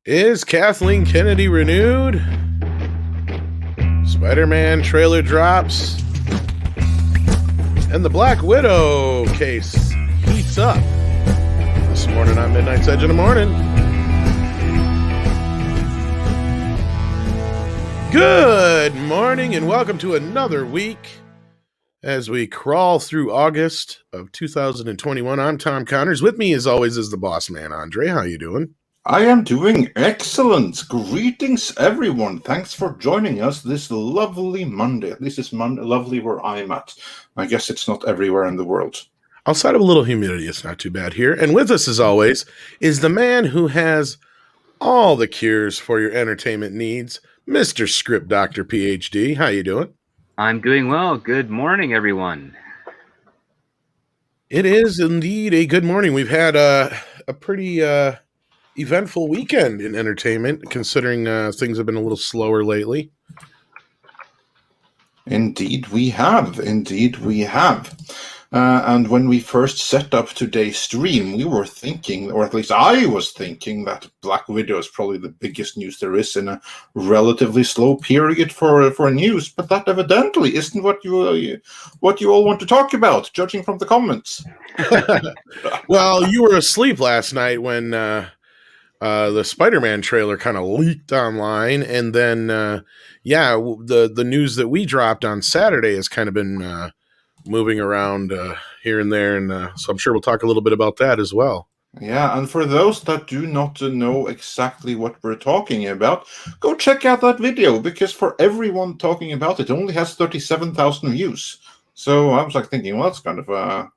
Is Kathleen Kennedy renewed? Spider-Man trailer drops. And the Black Widow case heats up. This morning on Midnight's Edge in the Morning. Good morning and welcome to another week as we crawl through August of 2021. I'm Tom Connors. With me, as always, is the boss man, Andre. How you doing? I am doing excellent. Greetings, everyone. Thanks for joining us this lovely Monday. At least it's lovely where I'm at. I guess it's not everywhere in the world. Outside of a little humidity, it's not too bad here. And with us, as always, is the man who has all the cures for your entertainment needs, Mr. Script Doctor PhD. How you doing? I'm doing well. Good morning, everyone. It is indeed a good morning. We've had a pretty eventful weekend in entertainment, considering things have been a little slower lately. Indeed we have. And when we first set up today's stream, we were thinking, or at least I was thinking, that Black Widow is probably the biggest news there is in a relatively slow period for news. But that evidently isn't what you all want to talk about, judging from the comments. Well, you were asleep last night when the Spider-Man trailer kind of leaked online, and then the news that we dropped on Saturday has kind of been moving around here and there, and so I'm sure we'll talk a little bit about that as well. Yeah, and for those that do not know exactly what we're talking about, go check out that video, because for everyone talking about it only has 37,000 views. So I was thinking, well, that's kind of a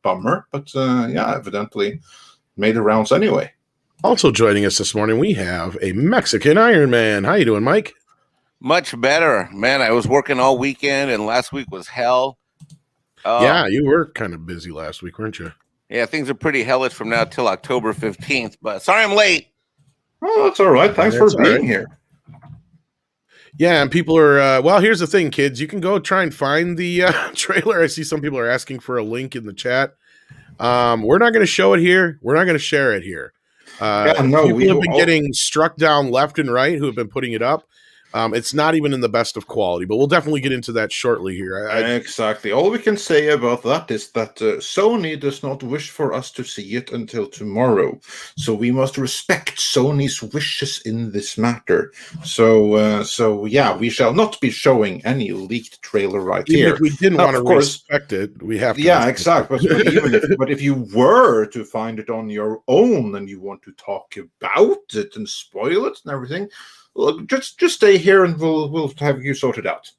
bummer, but evidently made the rounds anyway. Also joining us this morning, we have a Mexican Iron Man. How you doing, Mike? Much better, man. I was working all weekend, and last week was hell. Yeah, you were kind of busy last week, weren't you? Yeah, things are pretty hellish from now till October 15th, but sorry I'm late. Oh, that's all right. Thanks for being here. Yeah, and people are, well, here's the thing, kids. You can go try and find the trailer. I see some people are asking for a link in the chat. We're not going to show it here. We're not going to share it here. People have been getting struck down left and right who have been putting it up. It's not even in the best of quality, but we'll definitely get into that shortly here. Exactly. All we can say about that is that Sony does not wish for us to see it until tomorrow. So we must respect Sony's wishes in this matter. So we shall not be showing any leaked trailer right even here. If we didn't want to respect it, we have to. Yeah, exactly. But if you were to find it on your own and you want to talk about it and spoil it and everything, look, just stay here and we'll have you sorted out.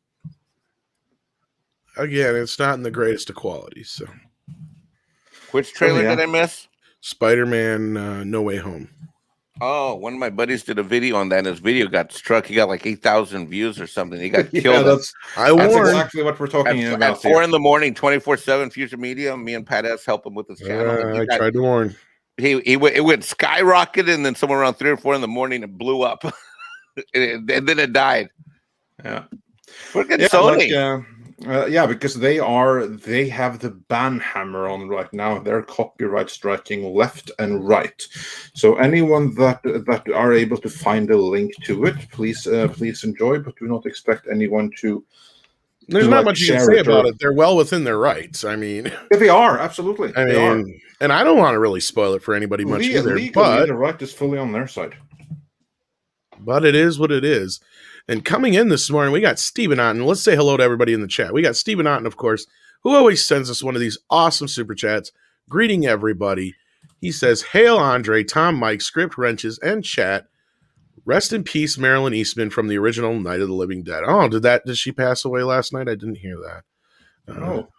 Again, it's not in the greatest of qualities. So, which trailer did I miss? Spider-Man No Way Home. Oh, one of my buddies did a video on that, and his video got struck. He got like 8,000 views or something. He got killed. That's exactly what we're talking about. At 4 in the morning, 24/7 Future Media. Me and Pat S help him with his channel. I tried to warn. It went skyrocketed, and then somewhere around 3 or 4 in the morning, it blew up. And then it died. Yeah, look at Sony. Because they have the ban hammer on right now. They're copyright striking left and right. So anyone that are able to find a link to it, please enjoy, but do not expect anyone to. There's not much you can say about it. They're well within their rights. I mean, they are absolutely. And I don't want to really spoil it for anybody much either. Legally, the right is fully on their side. But it is what it is. And coming in this morning, we got Stephen Otten. Let's say hello to everybody in the chat. We got Stephen Otten, of course, who always sends us one of these awesome super chats, greeting everybody. He says, "Hail Andre, Tom, Mike, Script, Wrenches, and chat. Rest in peace, Marilyn Eastman from the original Night of the Living Dead." Oh, did she pass away last night? I didn't hear that.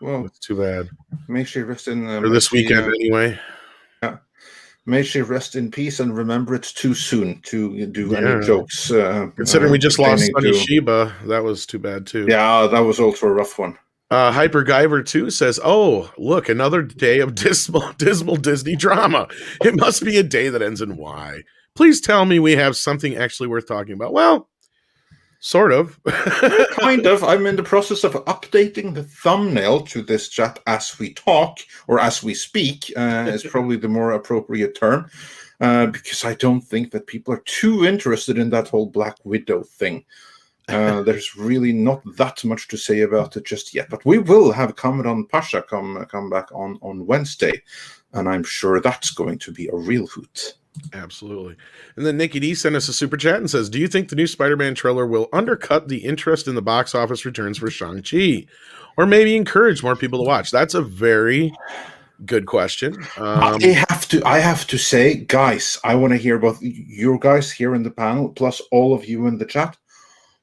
Well, that's too bad. May she rest in or this weekend anyway. Yeah. May she rest in peace, and remember it's too soon to do any jokes. Considering we just lost Sonny Shiba, that was too bad too. Yeah, that was also a rough one. Hyper Guyver 2 says, "Oh, look, another day of dismal Disney drama. It must be a day that ends in Y. Please tell me we have something actually worth talking about." Well, sort of. Kind of. I'm in the process of updating the thumbnail to this chat as we talk, or as we speak, is probably the more appropriate term. because I don't think that people are too interested in that whole Black Widow thing. There's really not that much to say about it just yet, but we will have Commandant Pasha come back on Wednesday, and I'm sure that's going to be a real hoot. Absolutely. And then Nikki D sent us a super chat and says, do you think the new Spider-Man trailer will undercut the interest in the box office returns for Shang-Chi, or maybe encourage more people to watch? That's a very good question. I have to say, guys, I want to hear both your guys here in the panel, plus all of you in the chat.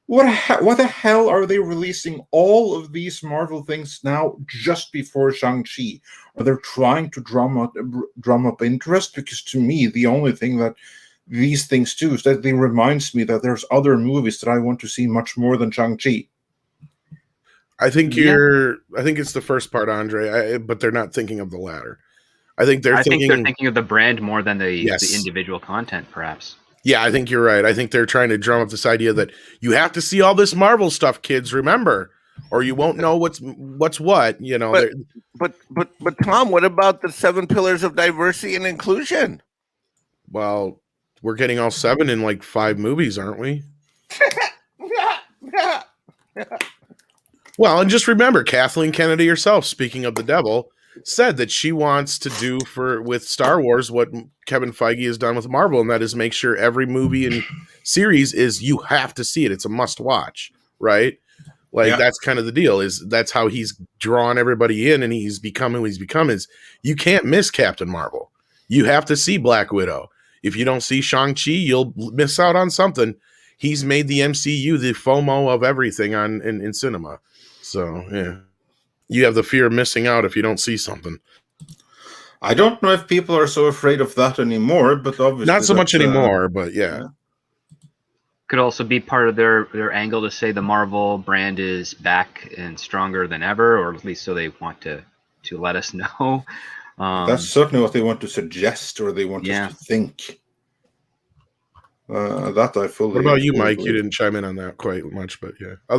What the hell are they releasing all of these Marvel things now just before Shang-Chi? Are they trying to drum up interest? Because to me, the only thing that these things do is that they reminds me that there's other movies that I want to see much more than Shang-Chi. I think I think it's the first part, Andre, but they're not thinking of the latter. I think they're thinking of the brand more than the individual content, perhaps. Yeah, I think you're right. I think they're trying to drum up this idea that you have to see all this Marvel stuff, kids, remember, or you won't know what's what, you know. But Tom, what about the 7 pillars of diversity and inclusion? Well, we're getting all 7 in like 5 movies, aren't we? Well, and just remember, Kathleen Kennedy herself, speaking of the devil, said that she wants to do with Star Wars what Kevin Feige has done with Marvel, and that is make sure every movie and series you have to see it. It's a must watch, right? Like that's kind of the deal. That's how he's drawn everybody in, and he's become who he's become. Is you can't miss Captain Marvel. You have to see Black Widow. If you don't see Shang-Chi, you'll miss out on something. He's made the MCU the FOMO of everything in cinema. So yeah. You have the fear of missing out if you don't see something. I don't know if people are so afraid of that anymore, but obviously not so much anymore. But yeah, could also be part of their angle to say the Marvel brand is back and stronger than ever, or at least so they want to let us know. That's certainly what they want to suggest, or they want us to think. That I fully. What about you, Mike? You didn't chime in on that quite much, but yeah. I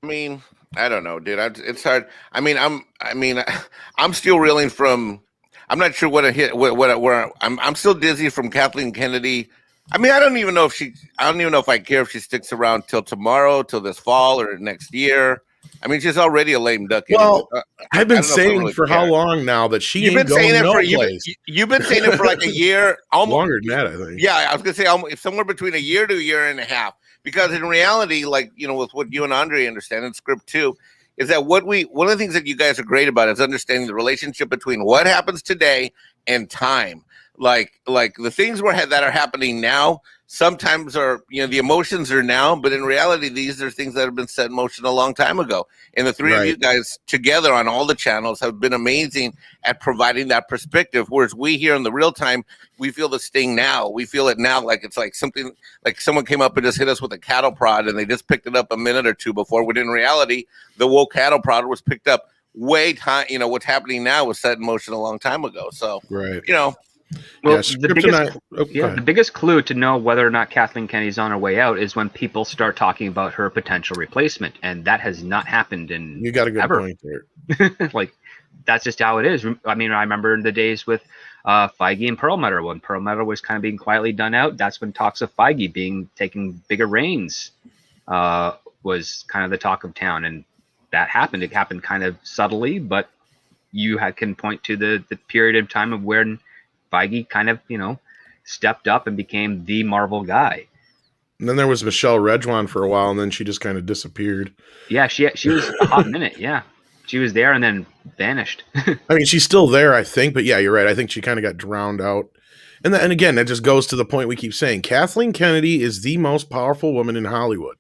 mean, I don't know, dude. It's hard. I mean, I'm still reeling from. I'm not sure what a hit. Where I'm still dizzy from Kathleen Kennedy. I mean, I don't even know if I care if she sticks around till tomorrow, till this fall, or next year. I mean, she's already a lame duck. Well, I've been saying for how long now that she ain't going no place. You've been saying it for like a year, almost longer than that, I think. Yeah, I was gonna say somewhere between a year to a year and a half. Because in reality, like, you know, with what you and Andre understand in script too, is that one of the things that you guys are great about is understanding the relationship between what happens today and time. Like the things that are happening now sometimes are, you know, the emotions are now, but in reality, these are things that have been set in motion a long time ago. And the three of you guys together on all the channels have been amazing at providing that perspective. Whereas we here in the real time, we feel the sting now. We feel it now like it's like something like someone came up and just hit us with a cattle prod and they just picked it up a minute or two before. When in reality, the woke cattle prod was picked up you know, what's happening now was set in motion a long time ago. So, you know. Well, the biggest clue to know whether or not Kathleen Kennedy's on her way out is when people start talking about her potential replacement, and that has not happened in you got a good point there. Like, that's just how it is. I mean, I remember in the days with Feige and Perlmutter, when Perlmutter was kind of being quietly done out, that's when talks of Feige taking bigger reins was kind of the talk of town, and that happened. It happened kind of subtly, but you can point to the period of time of when Feige kind of, you know, stepped up and became the Marvel guy. And then there was Michelle Redjwan for a while, and then she just kind of disappeared. Yeah, she was a hot minute. Yeah, she was there and then vanished. I mean, she's still there, I think, but yeah, you're right. I think she kind of got drowned out. And again, that just goes to the point we keep saying. Kathleen Kennedy is the most powerful woman in Hollywood.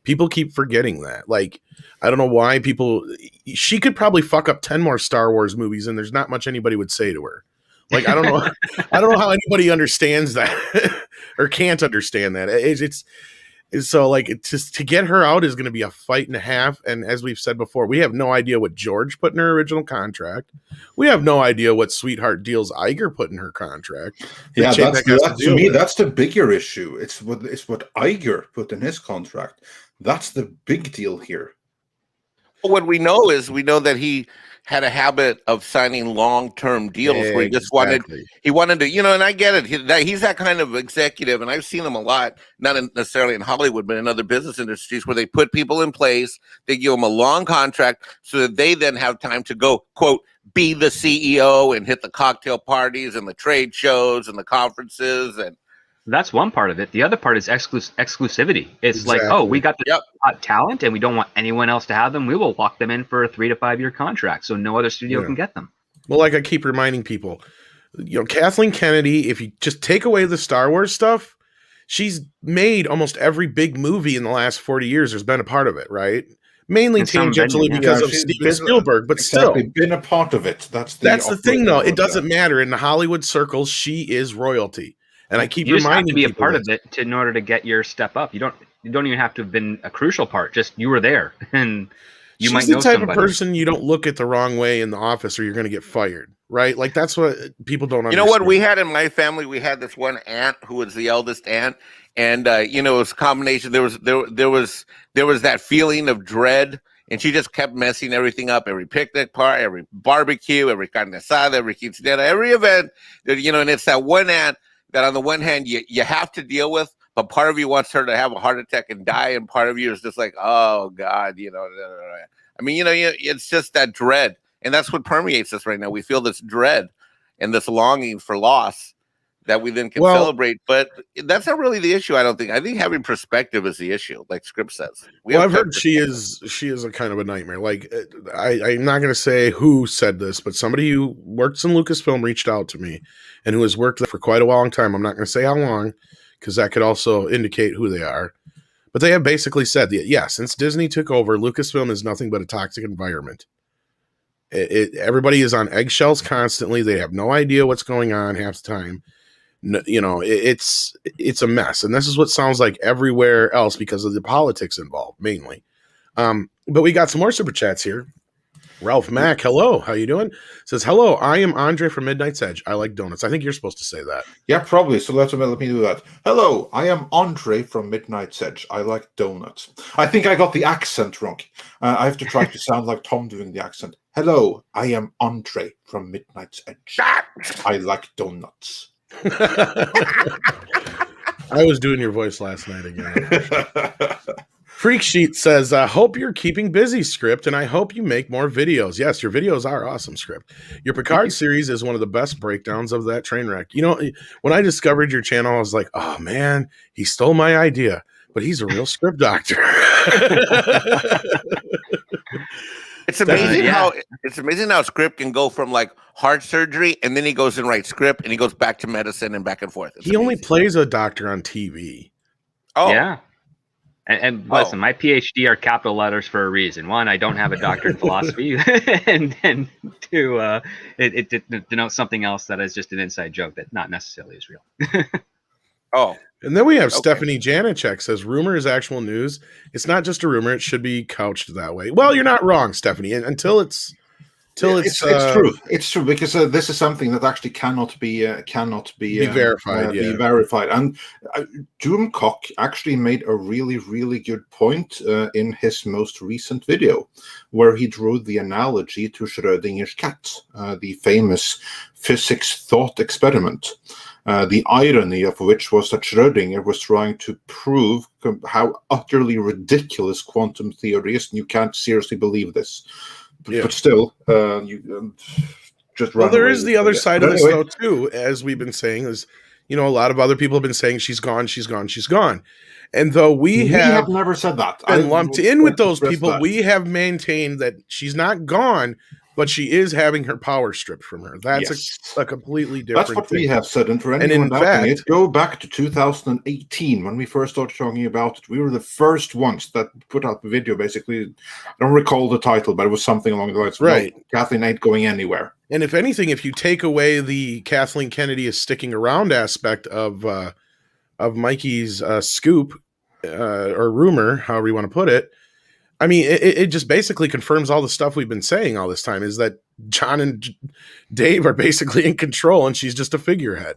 People keep forgetting that. Like, I don't know why she could probably fuck up 10 more Star Wars movies, and there's not much anybody would say to her. Like, I don't know. I don't know how anybody understands that or can't understand that. It's so like to get her out is going to be a fight and a half. And as we've said before, we have no idea what George put in her original contract. We have no idea what sweetheart deals Iger put in her contract. Yeah, to me, that's the bigger issue. It's what Iger put in his contract. That's the big deal here. What we know is that he had a habit of signing long-term deals where he just wanted to, and I get it. He's that kind of executive, and I've seen him a lot, not necessarily in Hollywood, but in other business industries where they put people in place, they give them a long contract so that they then have time to go, quote, be the CEO and hit the cocktail parties and the trade shows and the conferences. And that's one part of it. The other part is exclusivity. It's like, oh, we got the hot talent and we don't want anyone else to have them. We will lock them in for a 3 to 5 year contract so no other studio can get them. Well, like I keep reminding people, Kathleen Kennedy, if you just take away the Star Wars stuff, she's made almost every big movie in the last 40 years. There's been a part of it, right? Mainly tangentially because of Steven Spielberg, but still been a part of it. That's the thing, though. It doesn't matter in the Hollywood circles. She is royalty, and I keep reminding you have to be a part of it in order to get your step up. You don't even have to have been a crucial part. Just you were there, and you might know somebody. She's the type of person you don't look at the wrong way in the office, or you're going to get fired. Right? Like that's what people don't understand. You know what we had in my family? We had this one aunt who was the eldest aunt, and it was a combination. There was that feeling of dread, and she just kept messing everything up. Every picnic part, every barbecue, every carne asada, every quinceañera, every event. And it's that one aunt that on the one hand you have to deal with, but part of you wants her to have a heart attack and die, and part of you is just like, oh God, I mean, it's just that dread. And that's what permeates us right now. We feel this dread and this longing for loss that we then can celebrate. But that's not really the issue, I don't think. I think having perspective is the issue, like Script says. I've heard she is a kind of a nightmare. Like, I'm not going to say who said this, but somebody who works in Lucasfilm reached out to me and who has worked there for quite a long time. I'm not going to say how long because that could also indicate who they are. But they have basically said that, since Disney took over, Lucasfilm is nothing but a toxic environment. Everybody is on eggshells constantly. They have no idea what's going on half the time. It's a mess. And this is what sounds like everywhere else because of the politics involved, mainly. But we got some more super chats here. Ralph Mack, hello. How you doing? Says, hello, I am Andre from Midnight's Edge. I like donuts. I think you're supposed to say that. Yeah, probably. So let me do that. Hello, I am Andre from Midnight's Edge. I like donuts. I think I got the accent wrong. I have to try to sound like Tom doing the accent. Hello, I am Andre from Midnight's Edge. I like donuts. I was doing your voice last night again. Freak Sheet says, hope you're keeping busy, Script, and I hope you make more videos. Yes, your videos are awesome, Script. Your Picard series is one of the best breakdowns of that train wreck. When I discovered your channel, I was like, oh, man, he stole my idea, but he's a real script doctor. It's amazing how Script can go from like heart surgery and then he goes and writes script and he goes back to medicine and back and forth. He only plays a doctor on TV. Oh, yeah. And listen, my PhD are capital letters for a reason. One, I don't have a doctorate in philosophy, and two, it denotes something else that is just an inside joke that not necessarily is real. Oh. And then we have Stephanie Janicek says, rumor is actual news. It's not just a rumor. It should be couched that way. Well, you're not wrong, Stephanie. Until it's true. It's true because this is something that actually cannot be verified. Be verified. And Doomcock actually made a really, really good point in his most recent video, where he drew the analogy to Schrödinger's cat, the famous physics thought experiment. The irony of which was that Schrödinger was trying to prove how utterly ridiculous quantum theory is, and you can't seriously believe this. But still, you just run. Well, there is the other side of this, though, too. As we've been saying, is a lot of other people have been saying she's gone. And though we have never said that, been lumped in with those people, we have maintained that she's not gone, but she is having her power stripped from her. That's a completely different That's what thing. We have said. And for anyone doubting it, go back to 2018 when we first started talking about it. We were the first ones that put out the video, basically. I don't recall the title, but it was something along the lines. Right. No, Kathleen ain't going anywhere. And if anything, if you take away the Kathleen Kennedy is sticking around aspect of Mikey's scoop or rumor, however you want to put it, I mean, it just basically confirms all the stuff we've been saying all this time, is that John and Dave are basically in control and she's just a figurehead.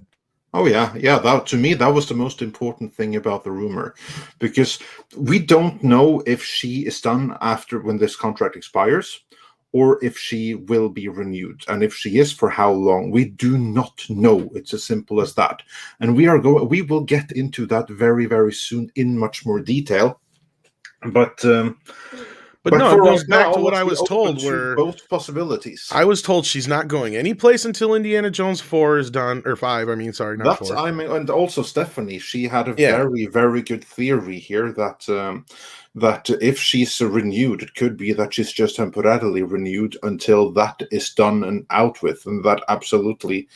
Oh, yeah. That, to me, that was the most important thing about the rumor, because we don't know if she is done after when this contract expires, or if she will be renewed. And if she is, for how long? We do not know. It's as simple as that. And we will get into that very, very soon in much more detail. But no, it goes back to what I was told, where both possibilities. I was told she's not going anyplace until Indiana Jones 4 is done, or 5. I mean, sorry, not 4. And also Stephanie, she had a very, very good theory here that if she's renewed, it could be that she's just temporarily renewed until that is done and out with, and that absolutely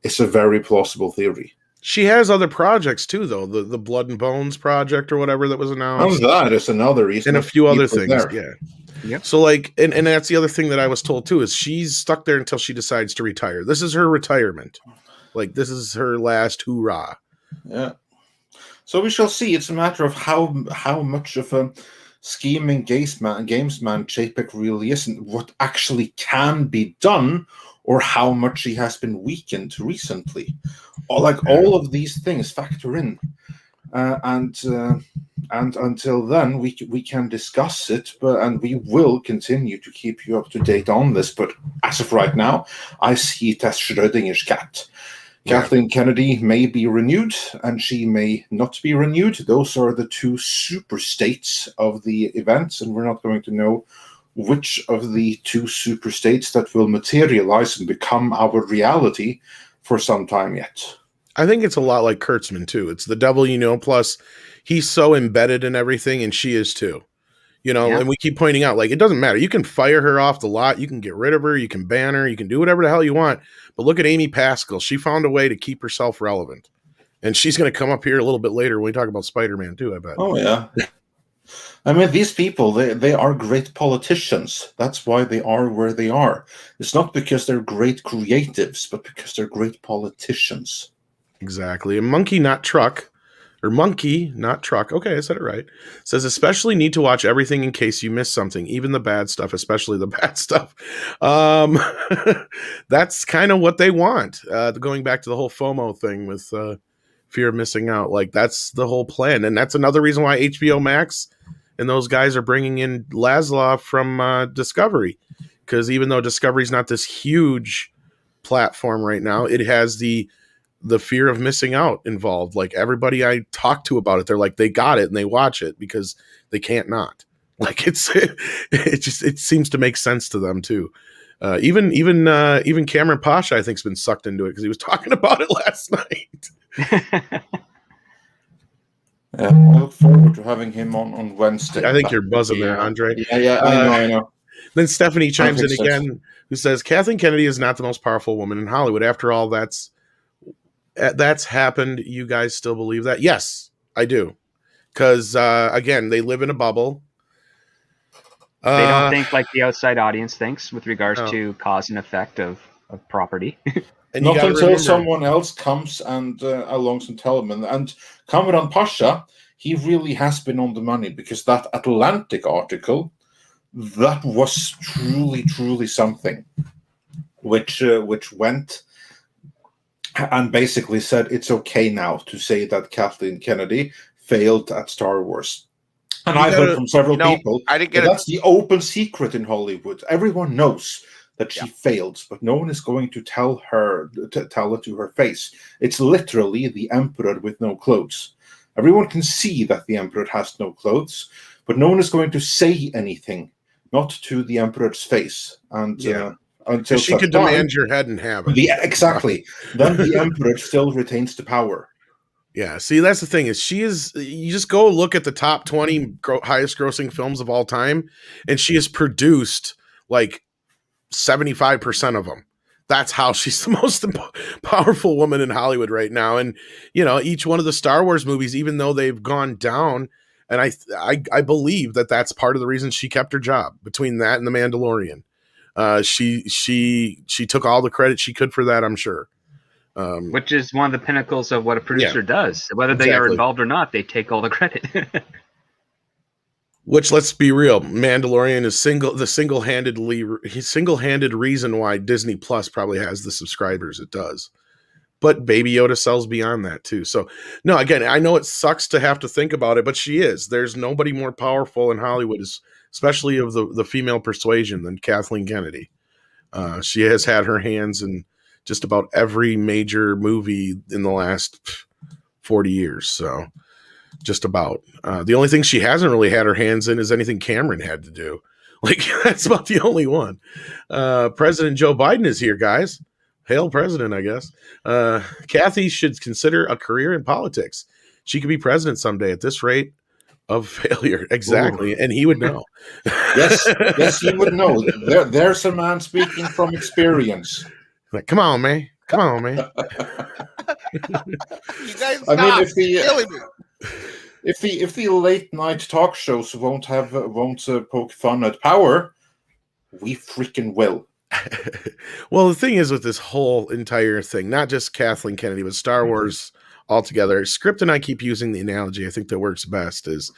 is a very plausible theory. She has other projects too, though. The Blood and Bones project or whatever that was announced. And that is another reason. And a few other things, yeah. Yep. So, like, and that's the other thing that I was told too, is she's stuck there until she decides to retire. This is her retirement. Like, this is her last hoorah. Yeah. So we shall see. It's a matter of how much of a scheming gamesman Chapek really is, and what actually can be done, or how much he has been weakened recently. All of these things factor in, and until then we can discuss it, and we will continue to keep you up to date on this. But as of right now, I see it as Schrödinger's cat. Kathleen Kennedy may be renewed, and she may not be renewed. Those are the two super states of the events, and we're not going to know which of the two super states that will materialize and become our reality for some time yet. I think it's a lot like Kurtzman too. It's the devil you know, plus he's so embedded in everything, and she is too. And we keep pointing out, like, it doesn't matter. You can fire her off the lot. You can get rid of her. You can ban her. You can do whatever the hell you want. But look at Amy Pascal. She found a way to keep herself relevant. And she's going to come up here a little bit later when we talk about Spider-Man too, I bet. Oh, yeah. I mean, these people, they are great politicians. That's why they are where they are. It's not because they're great creatives, but because they're great politicians. Exactly. A Monkey Not Truck. Okay, I said it right. Says, especially need to watch everything in case you miss something, even the bad stuff, especially the bad stuff. That's kind of what they want. Going back to the whole FOMO thing with fear of missing out. Like, that's the whole plan. And that's another reason why HBO Max and those guys are bringing in Laszlo from Discovery. Because even though Discovery's not this huge platform right now, it has the fear of missing out involved. Like, everybody I talk to about it, they're like, they got it and they watch it because they can't not. Like, it seems to make sense to them too. Even Cameron Pasha, I think, has been sucked into it because he was talking about it last night. I look forward to having him on Wednesday. I think you're buzzing there, Andre. Yeah, I know. Then Stephanie chimes in again, who says, Kathleen Kennedy is not the most powerful woman in Hollywood. After all, that's happened. You guys still believe that? Yes, I do. Because, again, they live in a bubble. They don't think like the outside audience thinks with regards to cause and effect of property. And not until someone else comes and alongs and tell them. And Cameron Pasha, he really has been on the money, because that Atlantic article, that was truly, truly something, which went and basically said it's okay now to say that Kathleen Kennedy failed at Star Wars. And I've heard from several people that's the open secret in Hollywood. Everyone knows that she failed, but no one is going to tell it to her face. It's literally the emperor with no clothes. Everyone can see that the emperor has no clothes, but no one is going to say anything, not to the emperor's face. And until she could demand your head and have it. Exactly. Then the emperor still retains the power. Yeah, see, that's the thing, is you just go look at the top 20 highest grossing films of all time, and she has produced like 75% of them. That's how she's the most powerful woman in Hollywood right now. And, each one of the Star Wars movies, even though they've gone down, and I believe that that's part of the reason she kept her job, between that and The Mandalorian. She took all the credit she could for that, I'm sure. Which is one of the pinnacles of what a producer does. Whether they are involved or not, they take all the credit. Which, let's be real, Mandalorian is the single-handed reason why Disney Plus probably has the subscribers it does. But Baby Yoda sells beyond that too. So, no, again, I know it sucks to have to think about it, but she is. There's nobody more powerful in Hollywood as especially of the female persuasion, than Kathleen Kennedy. She has had her hands in just about every major movie in the last 40 years. So just about. The only thing she hasn't really had her hands in is anything Cameron had to do. Like, that's about the only one. President Joe Biden is here, guys. Hail President, I guess. Kathy should consider a career in politics. She could be president someday at this rate of failure. Exactly. Ooh. And he would know. Yes, he would know. There's a man speaking from experience. Like, come on, man. You guys stop killing me. If the late night talk shows won't poke fun at power, we freaking will. Well, the thing is with this whole entire thing, not just Kathleen Kennedy, but Star Wars altogether. Script and I keep using the analogy I think that works best is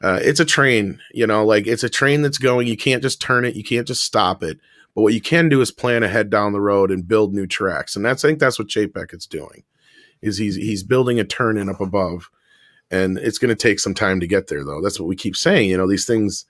it's a train, like it's a train that's going. You can't just turn it. You can't just stop it. But what you can do is plan ahead down the road and build new tracks. And I think that's what Chapek's doing. Is he's building a turn in up above, and it's going to take some time to get there, though. That's what we keep saying. These things,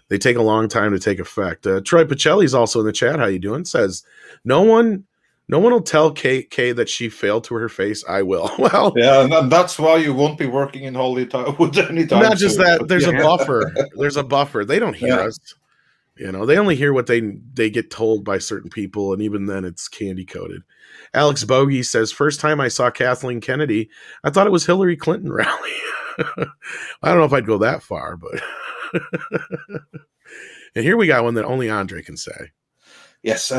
they take a long time to take effect. Troy Pacelli's also in the chat. How you doing? Says no one will tell Kay that she failed to her face. I will. Well, yeah, and that's why you won't be working in Hollywood anytime. Not just that. There's a buffer. There's a buffer. They don't hear us. They only hear what they get told by certain people, and even then it's candy coated. Alex Bogey says, first time I saw Kathleen Kennedy, I thought it was Hillary Clinton rally. I don't know if I'd go that far, but and here we got one that only Andre can say. Yes. Who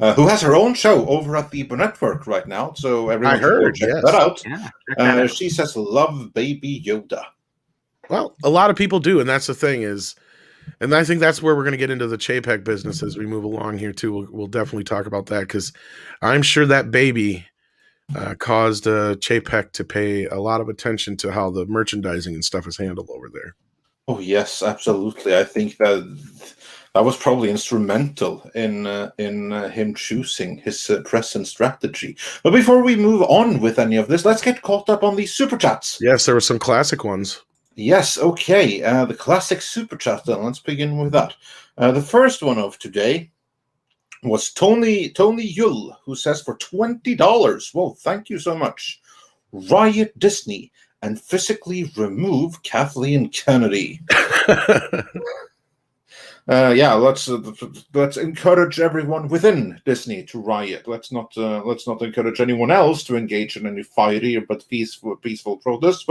has her own show over at the Network right now, so everyone should check that out. Yeah, she says, love Baby Yoda. Well, a lot of people do, and that's the thing is, and I think that's where we're going to get into the Chapek business as we move along here too. We'll definitely talk about that because I'm sure that baby caused Chapek to pay a lot of attention to how the merchandising and stuff is handled over there. Oh yes, absolutely. I think that was probably instrumental in him choosing his present strategy. But before we move on with any of this, let's get caught up on these super chats. Yes, there were some classic ones. Yes, okay. The classic super chat then. Let's begin with that. The first one of today was Tony Yule, who says for $20. Whoa, thank you so much. Riot Disney and physically remove Kathleen Kennedy. Let's encourage everyone within Disney to riot. Let's not encourage anyone else to engage in any fiery but peaceful protests.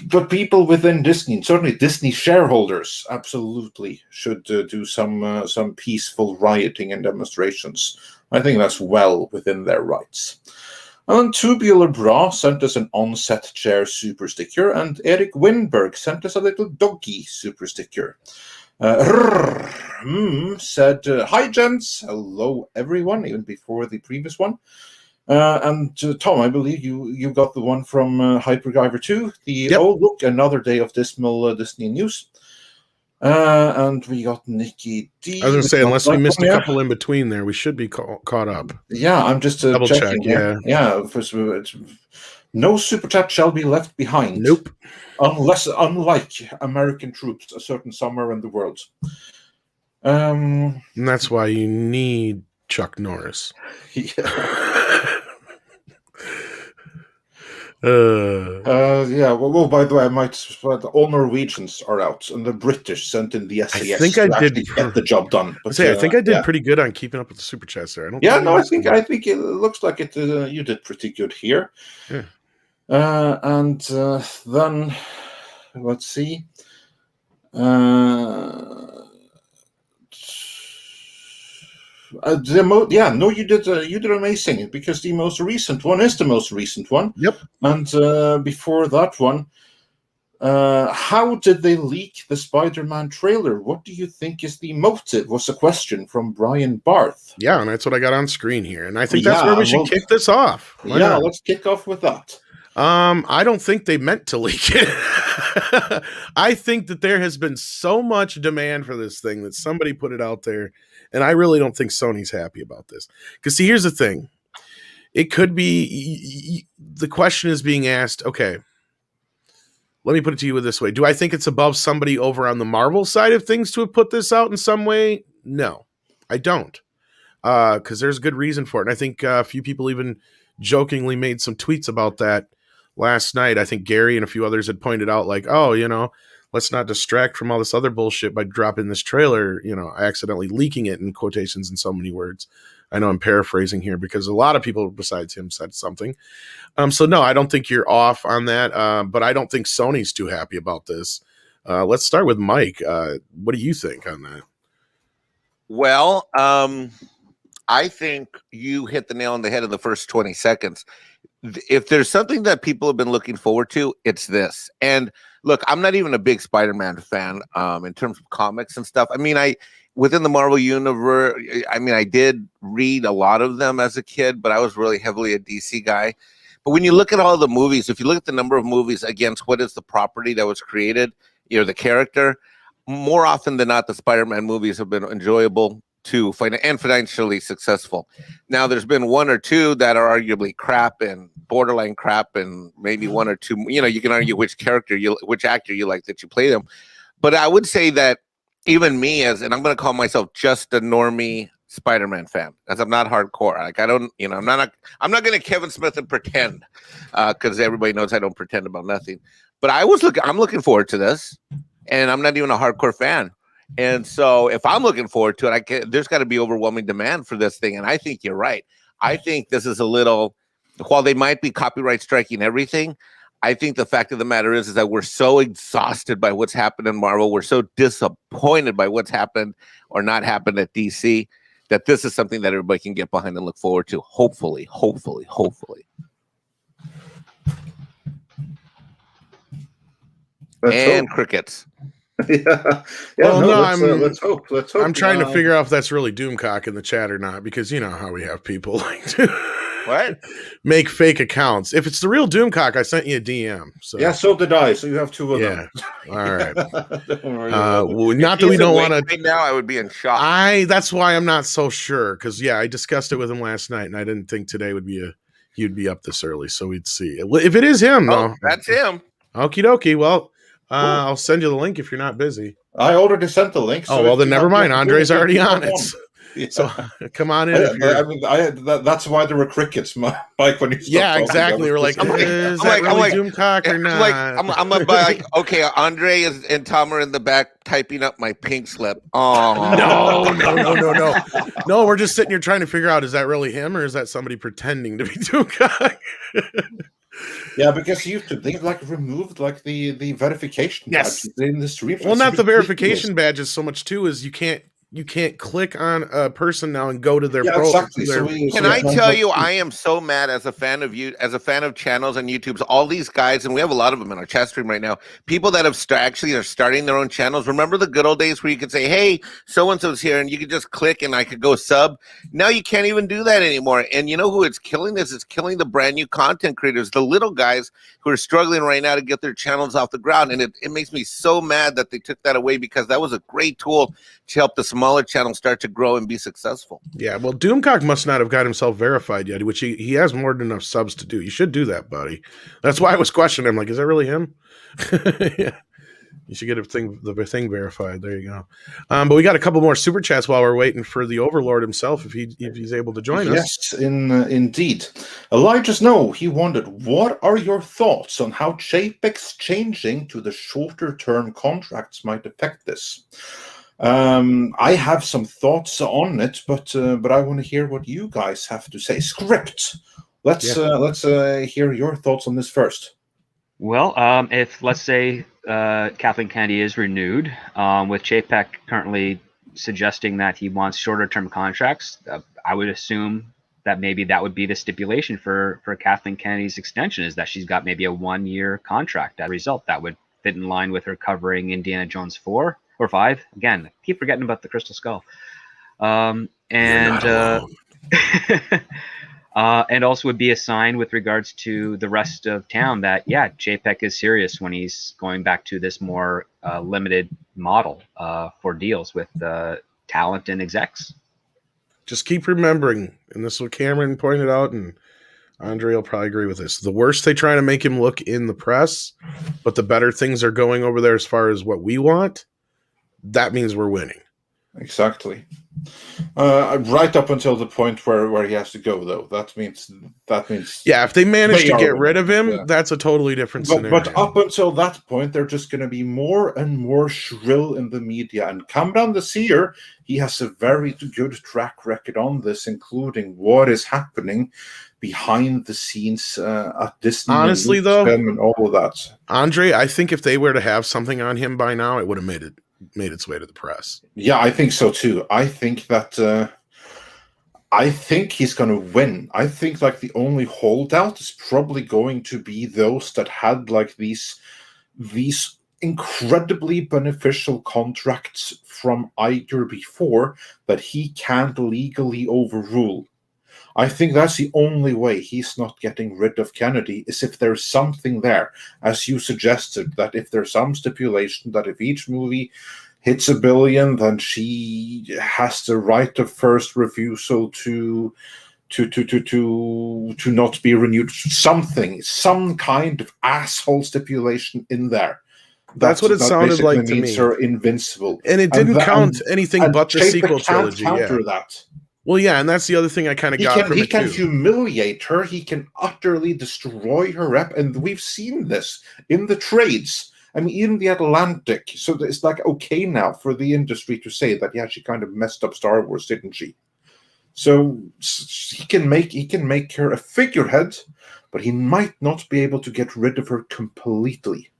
But people within Disney, certainly Disney shareholders, absolutely should do some peaceful rioting and demonstrations. I think that's well within their rights. And Tubular Bra sent us an on-set chair super sticker, and Eric Winberg sent us a little doggy super sticker. Said, hi gents, hello everyone, even before the previous one. And Tom, I believe you got the one from Hypergiver 2, oh look, another day of dismal Disney news. And we got Nikki D. I was going to say, unless we missed a couple in between there, we should be caught up. Yeah, I'm just double checking. Check, yeah. No super chat shall be left behind. Nope. Unlike American troops, a certain somewhere in the world. And that's why you need Chuck Norris. Well, by the way, I might. All Norwegians are out, and the British sent in the SAS. I think I did get the job done. But I think I did pretty good on keeping up with the super chats there. I think it looks like it. You did pretty good here. Yeah. And then let's see. You did amazing, because the most recent one is the most recent one. Yep. And before that one, how did they leak the Spider-Man trailer? What do you think is the motive? Was a question from Brian Barth. Yeah, and that's what I got on screen here, and I think that's where we should kick this off. Let's kick off with that. I don't think they meant to leak it. I think that there has been so much demand for this thing that somebody put it out there, and I really don't think Sony's happy about this. Because see, here's the thing. It could be, the question is being asked, okay, let me put it to you this way. Do I think it's above somebody over on the Marvel side of things to have put this out in some way? No, I don't. Because there's a good reason for it. And I think a few people even jokingly made some tweets about that last night. I think Gary and a few others had pointed out, like, oh, let's not distract from all this other bullshit by dropping this trailer, accidentally leaking it in quotations in so many words. I know I'm paraphrasing here because a lot of people besides him said something. So no, I don't think you're off on that. But I don't think Sony's too happy about this. Let's start with Mike. What do you think on that? Well, I think you hit the nail on the head in the first 20 seconds. If there's something that people have been looking forward to, it's this. And look, I'm not even a big Spider-Man fan in terms of comics and stuff. I mean, within the Marvel universe, I did read a lot of them as a kid, but I was really heavily a DC guy. But when you look at all the movies, if you look at the number of movies against what is the property that was created, the character, more often than not, the Spider-Man movies have been enjoyable and financially successful. Now, there's been one or two that are arguably crap and borderline crap, and maybe one or two. You can argue which actor you like that you play them. But I would say that even me, and I'm going to call myself just a normie Spider-Man fan, as I'm not hardcore. Like I don't, I'm not going to Kevin Smith and pretend, because everybody knows I don't pretend about nothing. But I'm looking forward to this, and I'm not even a hardcore fan. And so if I'm looking forward to it, there's got to be overwhelming demand for this thing. And I think you're right. I think this is while they might be copyright striking everything, I think the fact of the matter is that we're so exhausted by what's happened in Marvel. We're so disappointed by what's happened or not happened at DC that this is something that everybody can get behind and look forward to. Hopefully. And crickets. Let's hope. I'm trying to figure out if that's really Doomcock in the chat or not, because you know how we have people like to what make fake accounts. If it's the real Doomcock, I sent you a DM. So yeah, so did I. So you have two of them. All right. Not that we don't want to. Right now, I would be in shock. That's why I'm not so sure, because I discussed it with him last night, and I didn't think today you'd be up this early, so we'd see if it is him. No, that's him. Okie dokie. Well. I'll send you the link if you're not busy. I already sent the link. So well, then never mind. Andre's already on it. Yeah. So come on in. That's why there were crickets, Mike. When you exactly. We're like, is that really Doomcock or not? I'm like, okay, Andre and Tom are in the back typing up my pink slip. Oh no. We're just sitting here trying to figure out, is that really him or is that somebody pretending to be Doomcock? Yeah, because YouTube, they've removed the verification badge in the stream. Well, not the verification badges so much too, is you can't click on a person now and go to their profile. Exactly. Can I tell you, I am so mad as a fan of channels and YouTube's, all these guys, and we have a lot of them in our chat stream right now, people that have actually are starting their own channels. Remember the good old days where you could say, hey, so-and-so's here, and you could just click and I could go sub? Now you can't even do that anymore. And you know who it's killing this? It's killing the brand new content creators, the little guys who are struggling right now to get their channels off the ground. And it makes me so mad that they took that away, because that was a great tool to help the smaller channels start to grow and be successful. Yeah, well, Doomcock must not have got himself verified yet, which he has more than enough subs to do. You should do that, buddy. That's why I was questioning him. Like, is that really him? Yeah, you should get the thing verified. There you go. But we got a couple more super chats while we're waiting for the Overlord himself, if he's able to join us. Yes, indeed. Elijah Snow, he wondered, what are your thoughts on how JPEG's changing to the shorter term contracts might affect this? I have some thoughts on it, but I want to hear what you guys have to say. Script. Let's hear your thoughts on this first. Well, if let's say Kathleen Kennedy is renewed, with JPEG currently suggesting that he wants shorter term contracts, I would assume that maybe that would be the stipulation for Kathleen Kennedy's extension, is that she's got maybe a 1-year contract. As a result, that would fit in line with her covering Indiana Jones 4 or 5. Again, I keep forgetting about the Crystal Skull. And also would be a sign with regards to the rest of town that, JPEG is serious when he's going back to this more limited model for deals with talent and execs. Just keep remembering, and this is what Cameron pointed out, and Andre will probably agree with this. The worse they try to make him look in the press, but the better things are going over there as far as what we want, that means we're winning. Exactly. Right up until the point where he has to go, though. That means. Yeah, if they manage to get winning. rid of him, that's a totally different scenario. But up until that point, they're just going to be more and more shrill in the media. And come down this year, he has a very good track record on this, including what is happening behind the scenes at Disney. Honestly, though, and all of that. Andre, I think if they were to have something on him by now, it would have made its way to the press. Yeah, I think so too. I think that I think he's going to win. I think like the only holdout is probably going to be those that had like these incredibly beneficial contracts from Iger before that he can't legally overrule. I think that's the only way he's not getting rid of Kennedy, is if there's something there, as you suggested, that if there's some stipulation that if each movie hits $1 billion, then she has the right of first refusal to not be renewed. Some kind of asshole stipulation in there. That's what it sounded like to me. Her invincible, and it didn't count anything but the sequel trilogy. Counter that. Well, yeah, and that's the other thing I kind of got from it, too. He can humiliate her. He can utterly destroy her rep, and we've seen this in the trades. I mean, even the Atlantic. So it's like okay now for the industry to say that, yeah, she kind of messed up Star Wars, didn't she? So he can make her a figurehead, but he might not be able to get rid of her completely.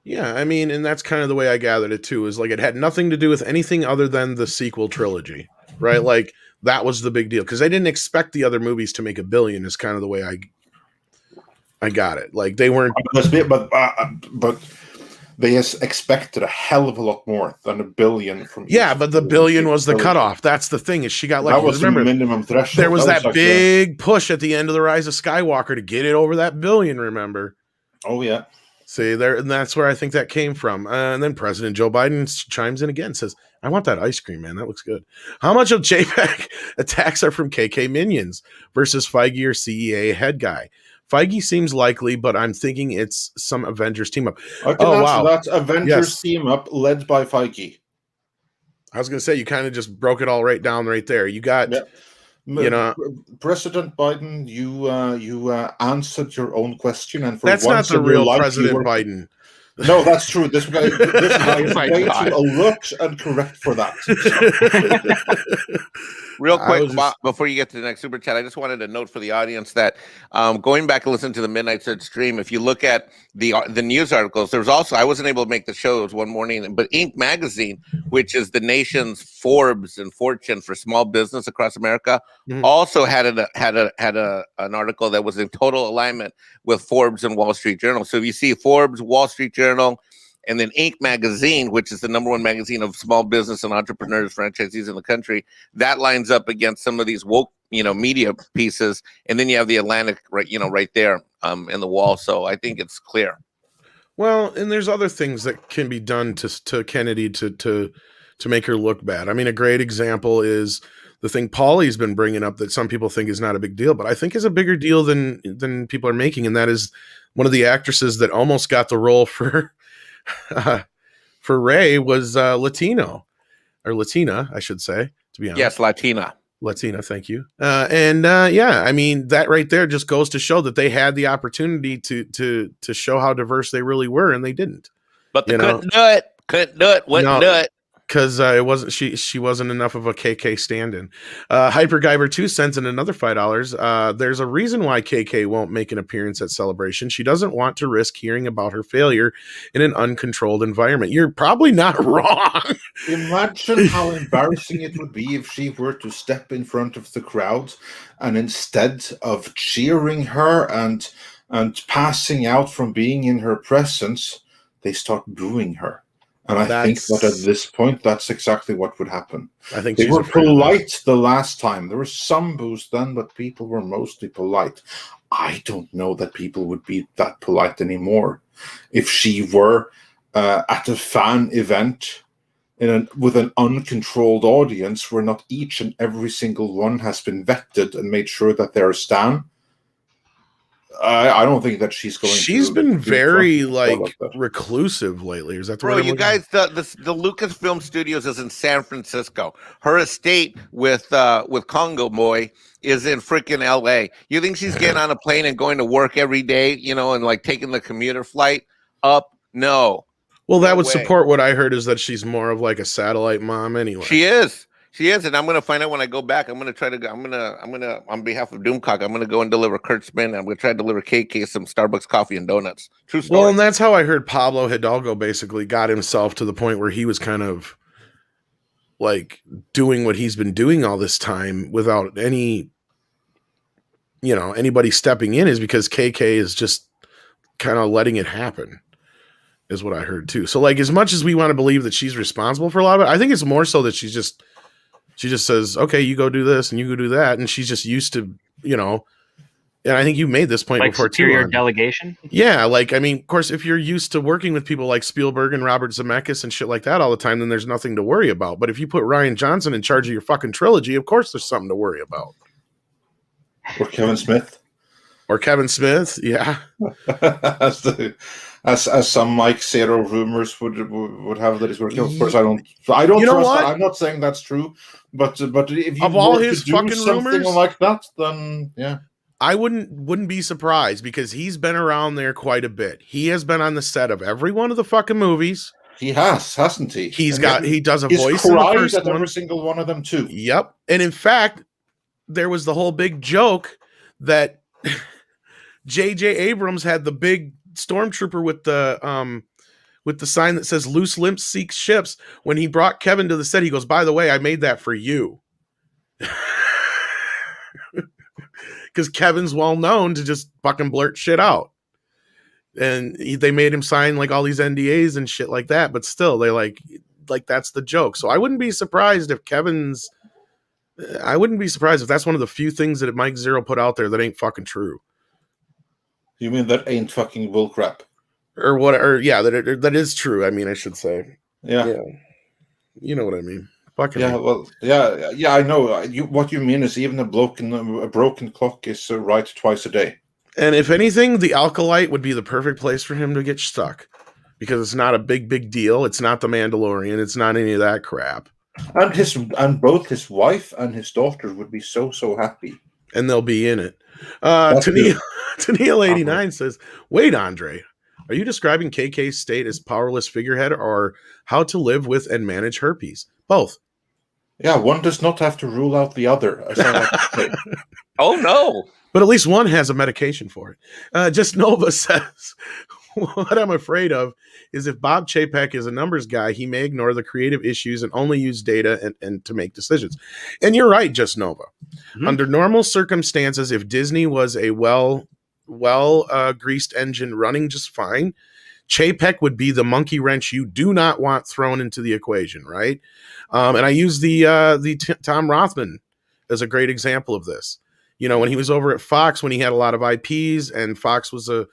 Yeah, I mean, and that's kind of the way I gathered it, too, is like it had nothing to do with anything other than the sequel trilogy. Right, like that was the big deal because I didn't expect the other movies to make $1 billion. Is kind of the way I got it. Like they weren't, but they expected a hell of a lot more than $1 billion from. Yeah, but the $1 billion was the cutoff. That's the thing is she got like that was the minimum threshold. There was that big push at the end of the Rise of Skywalker to get it over that $1 billion. Remember? Oh yeah. See there, and that's where I think that came from. And then President Joe Biden chimes in again, says, "I want that ice cream, man. That looks good." How much of JPEG attacks are from KK minions versus Feige or CEA head guy? Feige seems likely, but I'm thinking it's some Avengers team up. I can answer that. Avengers team up led by Feige. I was going to say you kind of just broke it all right down right there. You got. Yep. You know, President Biden, you answered your own question, and for that's once not the real President Biden. No, that's true. This guy is way too alert and correct for that. Real quick, before you get to the next super chat, I just wanted to note for the audience that going back and listen to the Midnight Surge stream, if you look at the news articles, there was also, I wasn't able to make the shows one morning, but Inc. magazine, which is the nation's Forbes and Fortune for small business across America, also had an article that was in total alignment with Forbes and Wall Street Journal. So if you see Forbes, Wall Street Journal, and then Inc. magazine, which is the #1 magazine of small business and entrepreneurs, franchisees in the country, that lines up against some of these woke, media pieces. And then you have the Atlantic, right there in the wall. So I think it's clear. Well, and there's other things that can be done to Kennedy to make her look bad. I mean, a great example is the thing Paulie's been bringing up that some people think is not a big deal, but I think is a bigger deal than people are making, and that is one of the actresses that almost got the role for Rey was Latino or Latina, I should say, to be honest. Yes, Latina, thank you. Yeah, I mean, that right there just goes to show that they had the opportunity to show how diverse they really were, and they didn't. But they couldn't do it, wouldn't do it. Because it wasn't she wasn't enough of a KK stand-in. Hyperguyver 2 sends in another $5. There's a reason why KK won't make an appearance at Celebration. She doesn't want to risk hearing about her failure in an uncontrolled environment. You're probably not wrong. Imagine how embarrassing it would be if she were to step in front of the crowd and instead of cheering her and passing out from being in her presence, they start booing her. And I think that at this point, that's exactly what would happen. I think they were polite the last time. There was some booze then, but people were mostly polite. I don't know that people would be that polite anymore. If she were at a fan event with an uncontrolled audience where not each and every single one has been vetted and made sure that they're a stan, I don't think that she's going. She's to been be very like that. reclusive lately. Is that the Bro, word I'm you looking guys, the Lucasfilm Studios is in San Francisco. Her estate with Congo Boy is in freaking L.A. You think she's getting on a plane and going to work every day, and like taking the commuter flight up? No. Well, that No would way. support what I heard is that she's more of like a satellite mom anyway. She is, and I'm gonna find out when I go back. I'm gonna try to. I'm gonna on behalf of Doomcock. I'm gonna go and deliver Kurt Spin. I'm gonna try to deliver KK some Starbucks coffee and donuts. True story. Well, and that's how I heard Pablo Hidalgo basically got himself to the point where he was kind of like doing what he's been doing all this time without any, anybody stepping in, is because KK is just kind of letting it happen, is what I heard too. So like, as much as we want to believe that she's responsible for a lot of it, I think it's more so that she just says, okay, you go do this and you go do that. And she's just used to, and I think you made this point like before superior too. delegation. Yeah. Like, I mean, of course, if you're used to working with people like Spielberg and Robert Zemeckis and shit like that all the time, then there's nothing to worry about. But if you put Rian Johnson in charge of your fucking trilogy, of course there's something to worry about. Or Kevin Smith. Yeah. as some Mike Zero rumors would have that he's working. Of course, I don't trust that. I'm not saying that's true, but if you of all were his to do fucking something rumors like that, then yeah, I wouldn't be surprised, because he's been around there quite a bit. He has been on the set of every one of the fucking movies. He hasn't he? He does a voice in the first at one. every single one of them too. Yep. And in fact, there was the whole big joke that J.J. Abrams had the big stormtrooper with the sign that says "Loose Lips Seek Ships." When he brought Kevin to the set, he goes, "By the way, I made that for you." Because Kevin's well known to just fucking blurt shit out. And they made him sign like all these NDAs and shit like that, but still they like that's the joke. So I wouldn't be surprised if that's one of the few things that Mike Zero put out there that ain't fucking true. You mean that ain't fucking bullcrap? Or what? Or yeah, that is true. I mean, I should say. Yeah. You know what I mean. Fucking yeah. Well, yeah. I know. What you mean is even a broken clock is right twice a day. And if anything, the Alkalite would be the perfect place for him to get stuck, because it's not a big deal. It's not the Mandalorian. It's not any of that crap. And both his wife and his daughter would be so happy. And they'll be in it. Tennille89 says, "Wait, Andre, are you describing KK's state as powerless figurehead, or how to live with and manage herpes? Both." Yeah, one does not have to rule out the other, as I like to say. Oh no! But at least one has a medication for it. Just Nova says, "What I'm afraid of is if Bob Chapek is a numbers guy, he may ignore the creative issues and only use data and to make decisions." And you're right, Just Nova. Mm-hmm. Under normal circumstances, if Disney was a well greased engine running just fine, Chapek would be the monkey wrench you do not want thrown into the equation, right? And I use the Tom Rothman as a great example of this. When he was over at Fox, when he had a lot of IPs, and Fox was a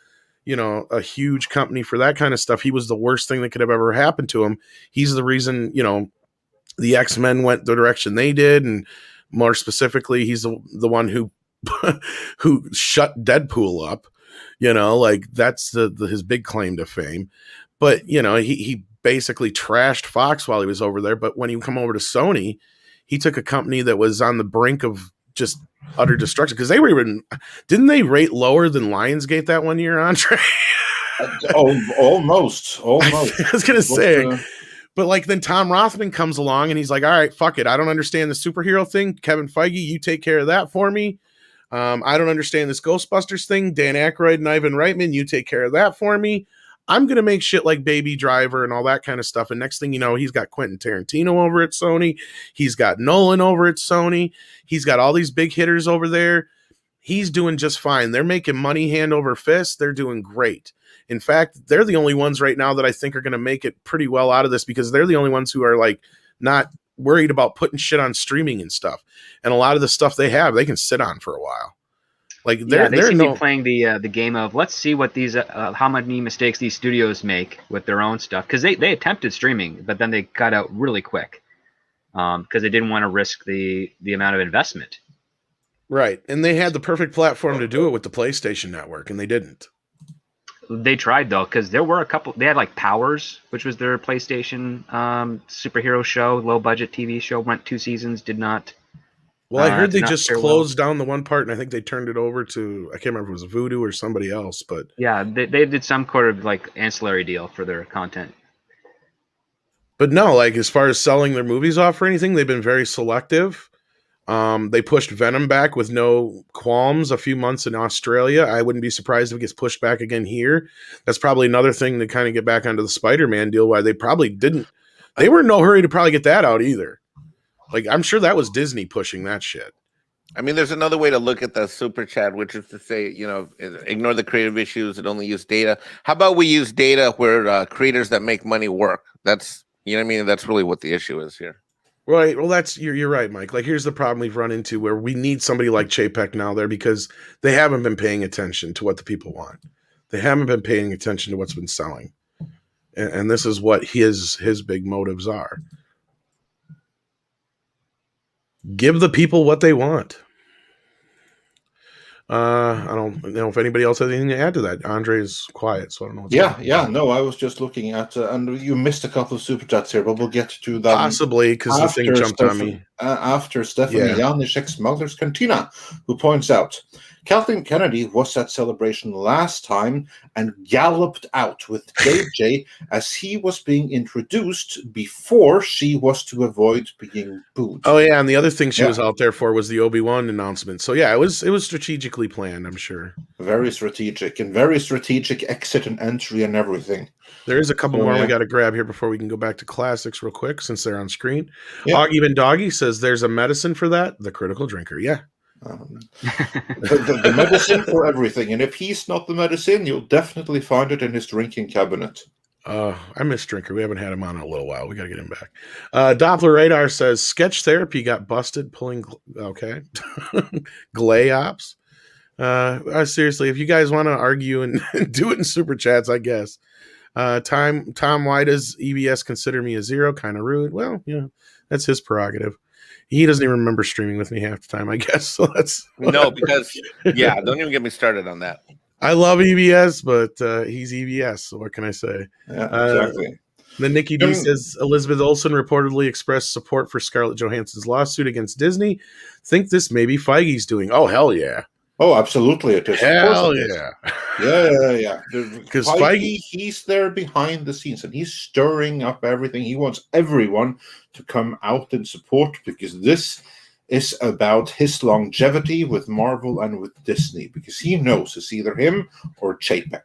huge company for that kind of stuff, he was the worst thing that could have ever happened to him. He's the reason, the X-Men went the direction they did, and more specifically, he's the one who who shut Deadpool up. That's his big claim to fame. But he basically trashed Fox while he was over there. But when he come over to Sony, he took a company that was on the brink of just utter destruction, because didn't they rate lower than Lionsgate that one year, Andre? Almost. I was gonna say. But then Tom Rothman comes along and he's like, "All right, fuck it. I don't understand the superhero thing. Kevin Feige, you take care of that for me. I don't understand this Ghostbusters thing. Dan Aykroyd and Ivan Reitman, you take care of that for me. I'm going to make shit like Baby Driver and all that kind of stuff." And next thing you know, he's got Quentin Tarantino over at Sony. He's got Nolan over at Sony. He's got all these big hitters over there. He's doing just fine. They're making money hand over fist. They're doing great. In fact, they're the only ones right now that I think are going to make it pretty well out of this, because they're the only ones who are not worried about putting shit on streaming and stuff. And a lot of the stuff they have, they can sit on for a while. They seem to be playing the game of, let's see what these how many mistakes these studios make with their own stuff, because they attempted streaming, but then they got out really quick because they didn't want to risk the amount of investment. Right. And they had the perfect platform to do it with the PlayStation Network, and they didn't. They tried though, because there were a couple. They had like Powers, which was their PlayStation superhero show, low budget TV show. Went 2 seasons, did not. Well, I heard they did not just fare closed down the one part, and I think they turned it over to, I can't remember if it was Voodoo or somebody else, but Yeah, they did some sort of like ancillary deal for their content. no, like as far as selling their movies off or anything, they've been very selective. They pushed Venom back with no qualms a few months in Australia. I wouldn't be surprised if it gets pushed back again here. That's probably another thing to kind of get back onto the Spider-Man deal, why they probably didn't. They were in no hurry to probably get that out either. Like, I'm sure that was Disney pushing that shit. I mean, there's another way to look at the super chat, which is to say, ignore the creative issues and only use data. How about we use data where creators that make money work? That's, you know what I mean? That's really what the issue is here. Right. Well, you're right, Mike. Like, here's the problem we've run into where we need somebody like Chapek now there because they haven't been paying attention to what the people want. They haven't been paying attention to what's been selling. And this is what his big motives are. Give the people what they want. I don't know if anybody else has anything to add to that. Andre is quiet, so I don't know what's going on. No, I was just looking at, and you missed a couple of super chats here, but we'll get to that. Possibly, because the thing jumped on me. After Stephanie Janishek Smuggler's Cantina, who points out, Kathleen Kennedy was at celebration last time and galloped out with JJ as he was being introduced before she was to avoid being booed. Oh yeah, and the other thing she was out there for was the Obi-Wan announcement. So yeah, it was strategically planned, I'm sure. Very strategic exit and entry and everything. There is a couple more we got to grab here before we can go back to classics real quick since they're on screen. Yeah. Even Doggy says there's a medicine for that, the critical drinker. Yeah. The medicine for everything, and if he's not the medicine, you'll definitely find it in his drinking cabinet. I miss Drinker. We haven't had him on in a little while. We got to get him back. Doppler Radar says sketch therapy got busted pulling. Okay, Glayops. Seriously, if you guys want to argue and do it in super chats, I guess. Tom, why does EBS consider me a zero? Kind of rude. Well, that's his prerogative. He doesn't even remember streaming with me half the time, I guess. So that's no, because don't even get me started on that. I love EBS, but he's EBS. So what can I say? Yeah, exactly. Then Nikki D says Elizabeth Olsen reportedly expressed support for Scarlett Johansson's lawsuit against Disney. Think this may be Feige's doing. Oh hell yeah! Oh, absolutely it is. Hell yeah! Yeah. Because Feige, he's there behind the scenes and he's stirring up everything. He wants everyone to come out and support because this is about his longevity with Marvel and with Disney because he knows it's either him or Chapek.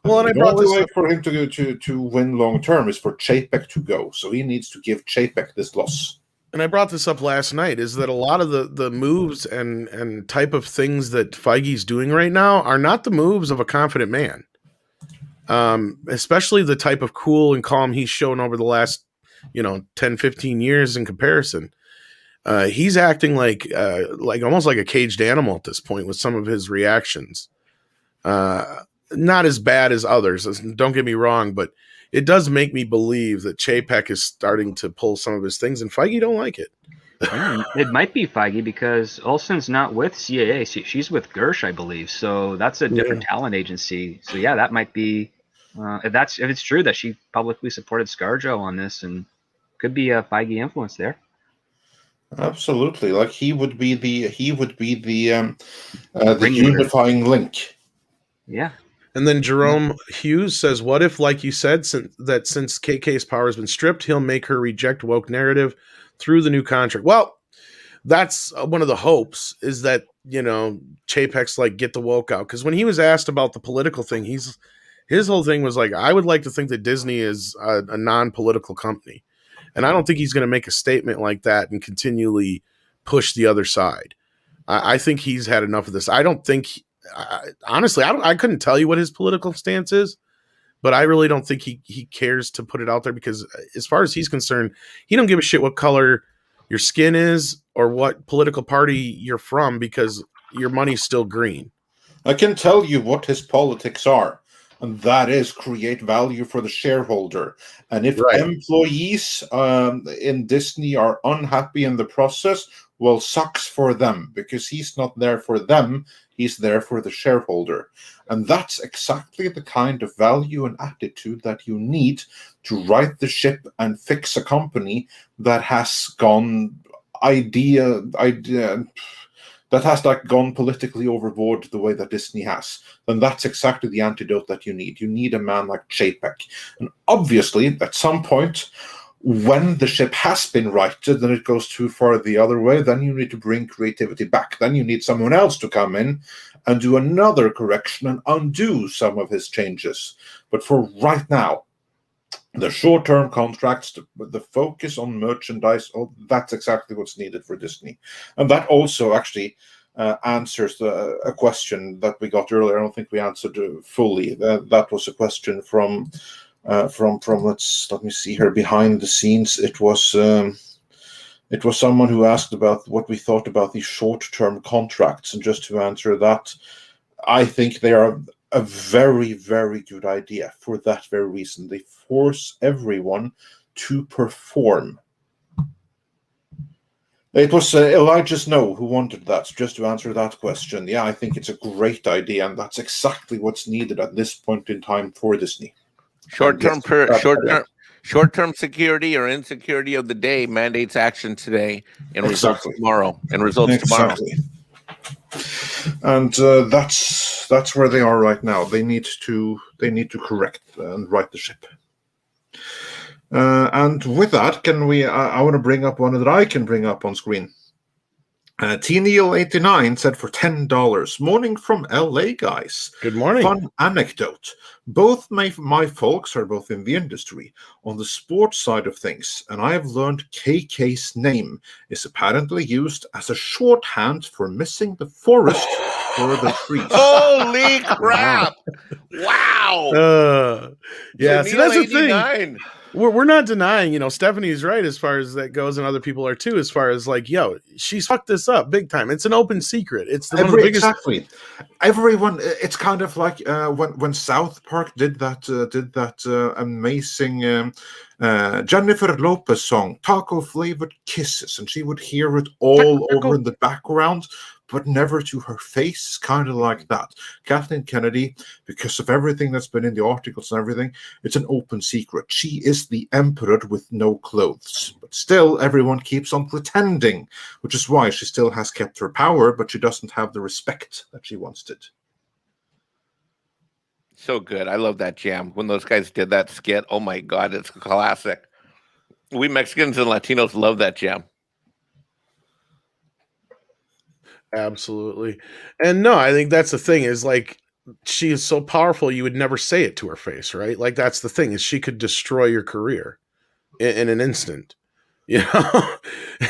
Well, and I brought the this way up for him to win long term is for Chapek to go. So he needs to give Chapek this loss. And I brought this up last night, is that a lot of the moves and type of things that Feige's doing right now are not the moves of a confident man. Especially the type of cool and calm he's shown over the last, 10, 15 years in comparison. He's acting like almost like a caged animal at this point with some of his reactions. Not as bad as others, don't get me wrong, but it does make me believe that Chapek is starting to pull some of his things, and Feige don't like it. It might be Feige because Olsen's not with CAA. She's with Gersh, I believe. So that's a different talent agency. So yeah, that might be if it's true that she publicly supported ScarJo on this, and could be a Feige influence there. Absolutely, like he would be the unifying link. Yeah. And then Jerome Hughes says, what if, like you said, since KK's power has been stripped, he'll make her reject woke narrative through the new contract? Well, that's one of the hopes, is that, Chapek's like, get the woke out. Because when he was asked about the political thing, his whole thing was like, I would like to think that Disney is a non-political company. And I don't think he's going to make a statement like that and continually push the other side. I think he's had enough of this. I don't think... honestly, I couldn't tell you what his political stance is, but I really don't think he cares to put it out there because as far as he's concerned, he don't give a shit what color your skin is or what political party you're from because your money's still green. I can tell you what his politics are, and that is create value for the shareholder. And if employees in Disney are unhappy in the process, well, sucks for them, because he's not there for them, he's there for the shareholder. And that's exactly the kind of value and attitude that you need to right the ship and fix a company that has gone that has like gone politically overboard the way that Disney has. Then that's exactly the antidote that you need. You need a man like Chapek. And obviously, at some point, when the ship has been righted and it goes too far the other way, then you need to bring creativity back. Then you need someone else to come in and do another correction and undo some of his changes. But for right now, the short-term contracts, the focus on merchandise, that's exactly what's needed for Disney. And that also actually answers a question that we got earlier. I don't think we answered fully. That was a question from let me see here, behind the scenes. It was someone who asked about what we thought about these short-term contracts. And just to answer that, I think they are a very, very good idea for that very reason. They force everyone to perform. It was Elijah Snow who wanted that, just to answer that question. Yeah, I think it's a great idea, and that's exactly what's needed at this point in time for Disney. Short-term security or insecurity of the day mandates action today and results tomorrow. And that's where they are right now. They need to correct and right the ship. And with that, I want to bring up one that I can bring up on screen. T-Neil89 said for $10, morning from LA, guys. Good morning. Fun anecdote. Both my folks are both in the industry on the sports side of things, and I have learned KK's name is apparently used as a shorthand for missing the forest for the trees. Holy crap! Wow. Yeah, see, that's the 89. thing. We're not denying, Stephanie's right as far as that goes, and other people are too, as far as like, she's fucked this up big time. It's an open secret. It's one of the biggest. Exactly. Everyone, it's kind of like when South Park did that amazing Jennifer Lopez song, Taco Flavored Kisses, and she would hear it all over in the background, but never to her face, kind of like that. Kathleen Kennedy, because of everything that's been in the articles and everything, it's an open secret. She is the emperor with no clothes. But still, everyone keeps on pretending, which is why she still has kept her power, but she doesn't have the respect that she once did. So good. I love that jam. When those guys did that skit, oh my God, it's a classic. We Mexicans and Latinos love that jam. Absolutely. And no, I think that's the thing, is like, she is so powerful, you would never say it to her face, right? Like, that's the thing, is she could destroy your career in an instant.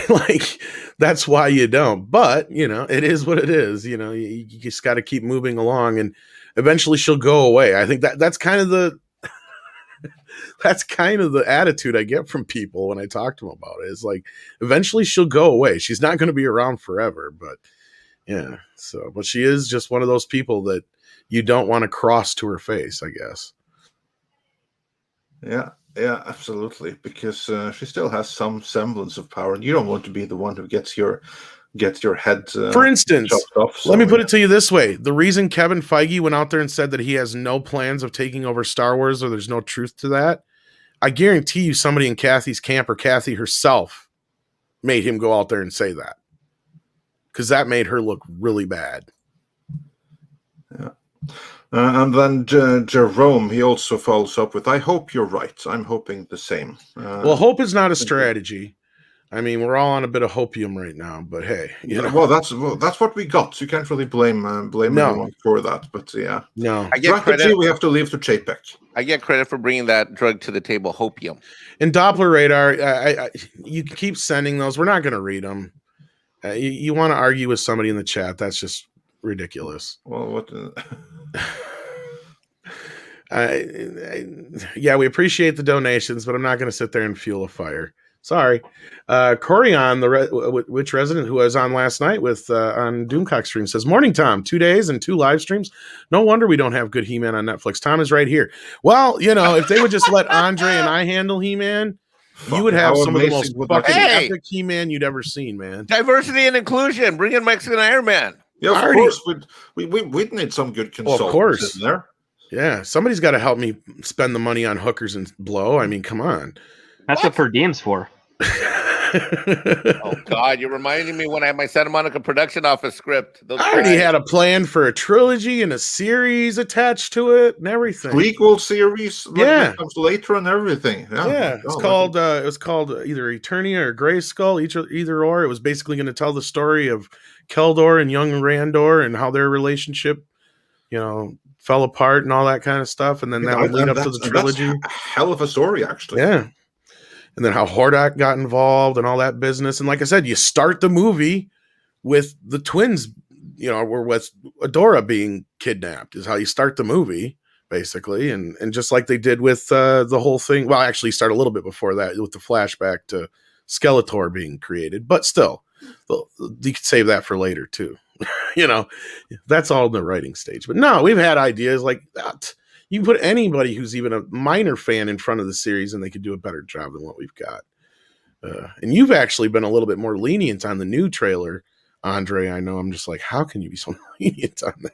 Like, that's why you don't. But, it is what it is. You just got to keep moving along, and eventually she'll go away. I think that's kind of the attitude I get from people when I talk to them about it. Is like, eventually she'll go away. She's not going to be around forever, but yeah. So, but she is just one of those people that you don't want to cross to her face, I guess. Yeah, absolutely. Because she still has some semblance of power, and you don't want to be the one who gets your head. For instance, off, let me put it to you this way: the reason Kevin Feige went out there and said that he has no plans of taking over Star Wars, or there's no truth to that, I guarantee you, somebody in Kathy's camp or Kathy herself made him go out there and say that, because that made her look really bad. Yeah. And then Jerome, he also follows up with, I hope you're right. I'm hoping the same. Well, hope is not a strategy. I mean, we're all on a bit of hopium right now, but hey, Well, that's what we got. You can't really blame anyone for that. But yeah, no. I get credit. We have to leave to Chapek. I get credit for bringing that drug to the table, hopium. And Doppler radar, you can keep sending those. We're not going to read them. You want to argue with somebody in the chat? That's just ridiculous. Well, what? Yeah, we appreciate the donations, but I'm not going to sit there and fuel a fire. Sorry. Corian, the Witch resident who was on last night with on Doomcock stream, says, morning, Tom. 2 days and 2 live streams. No wonder we don't have good He-Man on Netflix. Tom is right here. Well, if they would just let Andre and I handle He-Man, You would have How some of the amazing most would that fucking be? Hey! epic He-Man you'd ever seen, man. Diversity and inclusion. Bring in Mexican Iron Man. Yeah, of Already- course. We'd need some good Well, of consultants course. in there. Yeah, somebody's got to help me spend the money on hookers and blow. I mean, come on. That's what per diem's for. Oh God, you're reminding me when I had my Santa Monica production office script. Those I already guys. had a plan for a trilogy and a series attached to it and everything. Prequel series, like, Yeah. that comes later and everything. Yeah, it was called either Eternia or Grayskull, either or. It was basically going to tell the story of Keldor and young Randor and how their relationship, fell apart and all that kind of stuff, and then that would lead up to the trilogy. That's a hell of a story, actually. Yeah. And then how Hordak got involved and all that business. And like I said, you start the movie with the twins, or with Adora being kidnapped is how you start the movie, basically. And just like they did with the whole thing. Well, actually start a little bit before that with the flashback to Skeletor being created. But still, you could save that for later too. That's all in the writing stage. But no, we've had ideas like that. You can put anybody who's even a minor fan in front of the series and they could do a better job than what we've got. And you've actually been a little bit more lenient on the new trailer, Andre. I know. I'm just like, how can you be so lenient on that?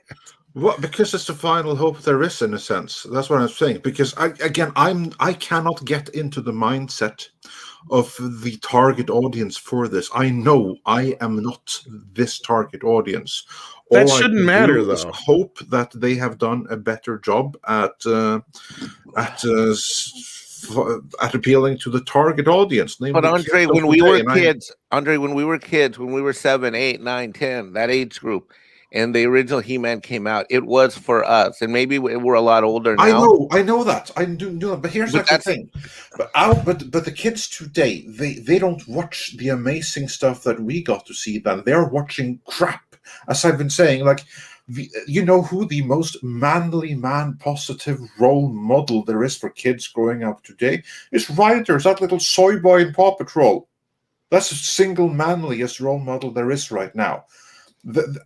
Well, because it's the final hope there is, in a sense. That's what I'm saying. Because I cannot get into the mindset of the target audience for this. I know I am not this target audience. That shouldn't matter, though. Hope that they have done a better job at appealing to the target audience. But Andre, when we were kids, when we were 7, 8, 9, 10, that age group, and the original He-Man came out, it was for us. And maybe we're a lot older now. I know that. I do know, but here's the thing. But the kids today, they don't watch the amazing stuff that we got to see then. They're watching crap. As I've been saying, like, you know who the most manly, man-positive role model there is for kids growing up today? Is Riders, that little soy boy in Paw Patrol. That's the single manliest role model there is right now. The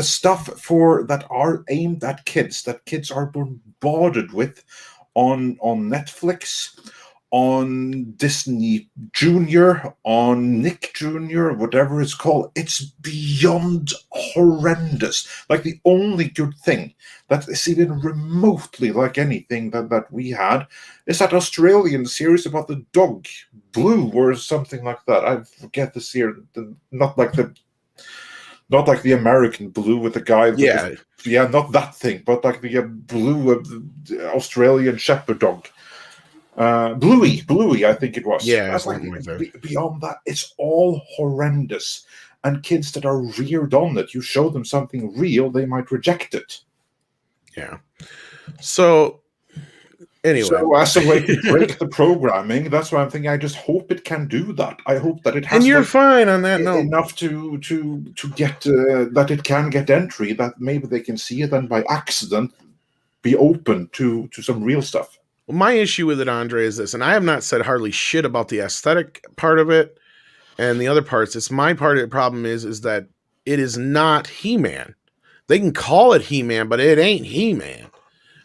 stuff that are aimed at kids, that kids are bombarded with on Netflix, on Disney Junior, on Nick Jr., whatever it's called, it's beyond horrendous. Like, the only good thing that is even remotely like anything that we had is that Australian series about the dog, Blue, or something like that. I forget the series, not like the American Blue with the guy. Not that thing, but like the blue the Australian Shepherd dog. Bluey, I think it was. Yeah, beyond that, it's all horrendous. And kids that are reared on it, you show them something real, they might reject it. Yeah. So, anyway. So as a way to break the programming, that's why I'm thinking, I just hope it can do that. I hope that it has. And you're fine on that note. Enough to get that it can get entry, that maybe they can see it and by accident be open to some real stuff. Well, my issue with it, Andre, is this, and I have not said hardly shit about the aesthetic part of it and the other parts. It's my part of the problem is that it is not He-Man. They can call it He-Man, but it ain't He-Man.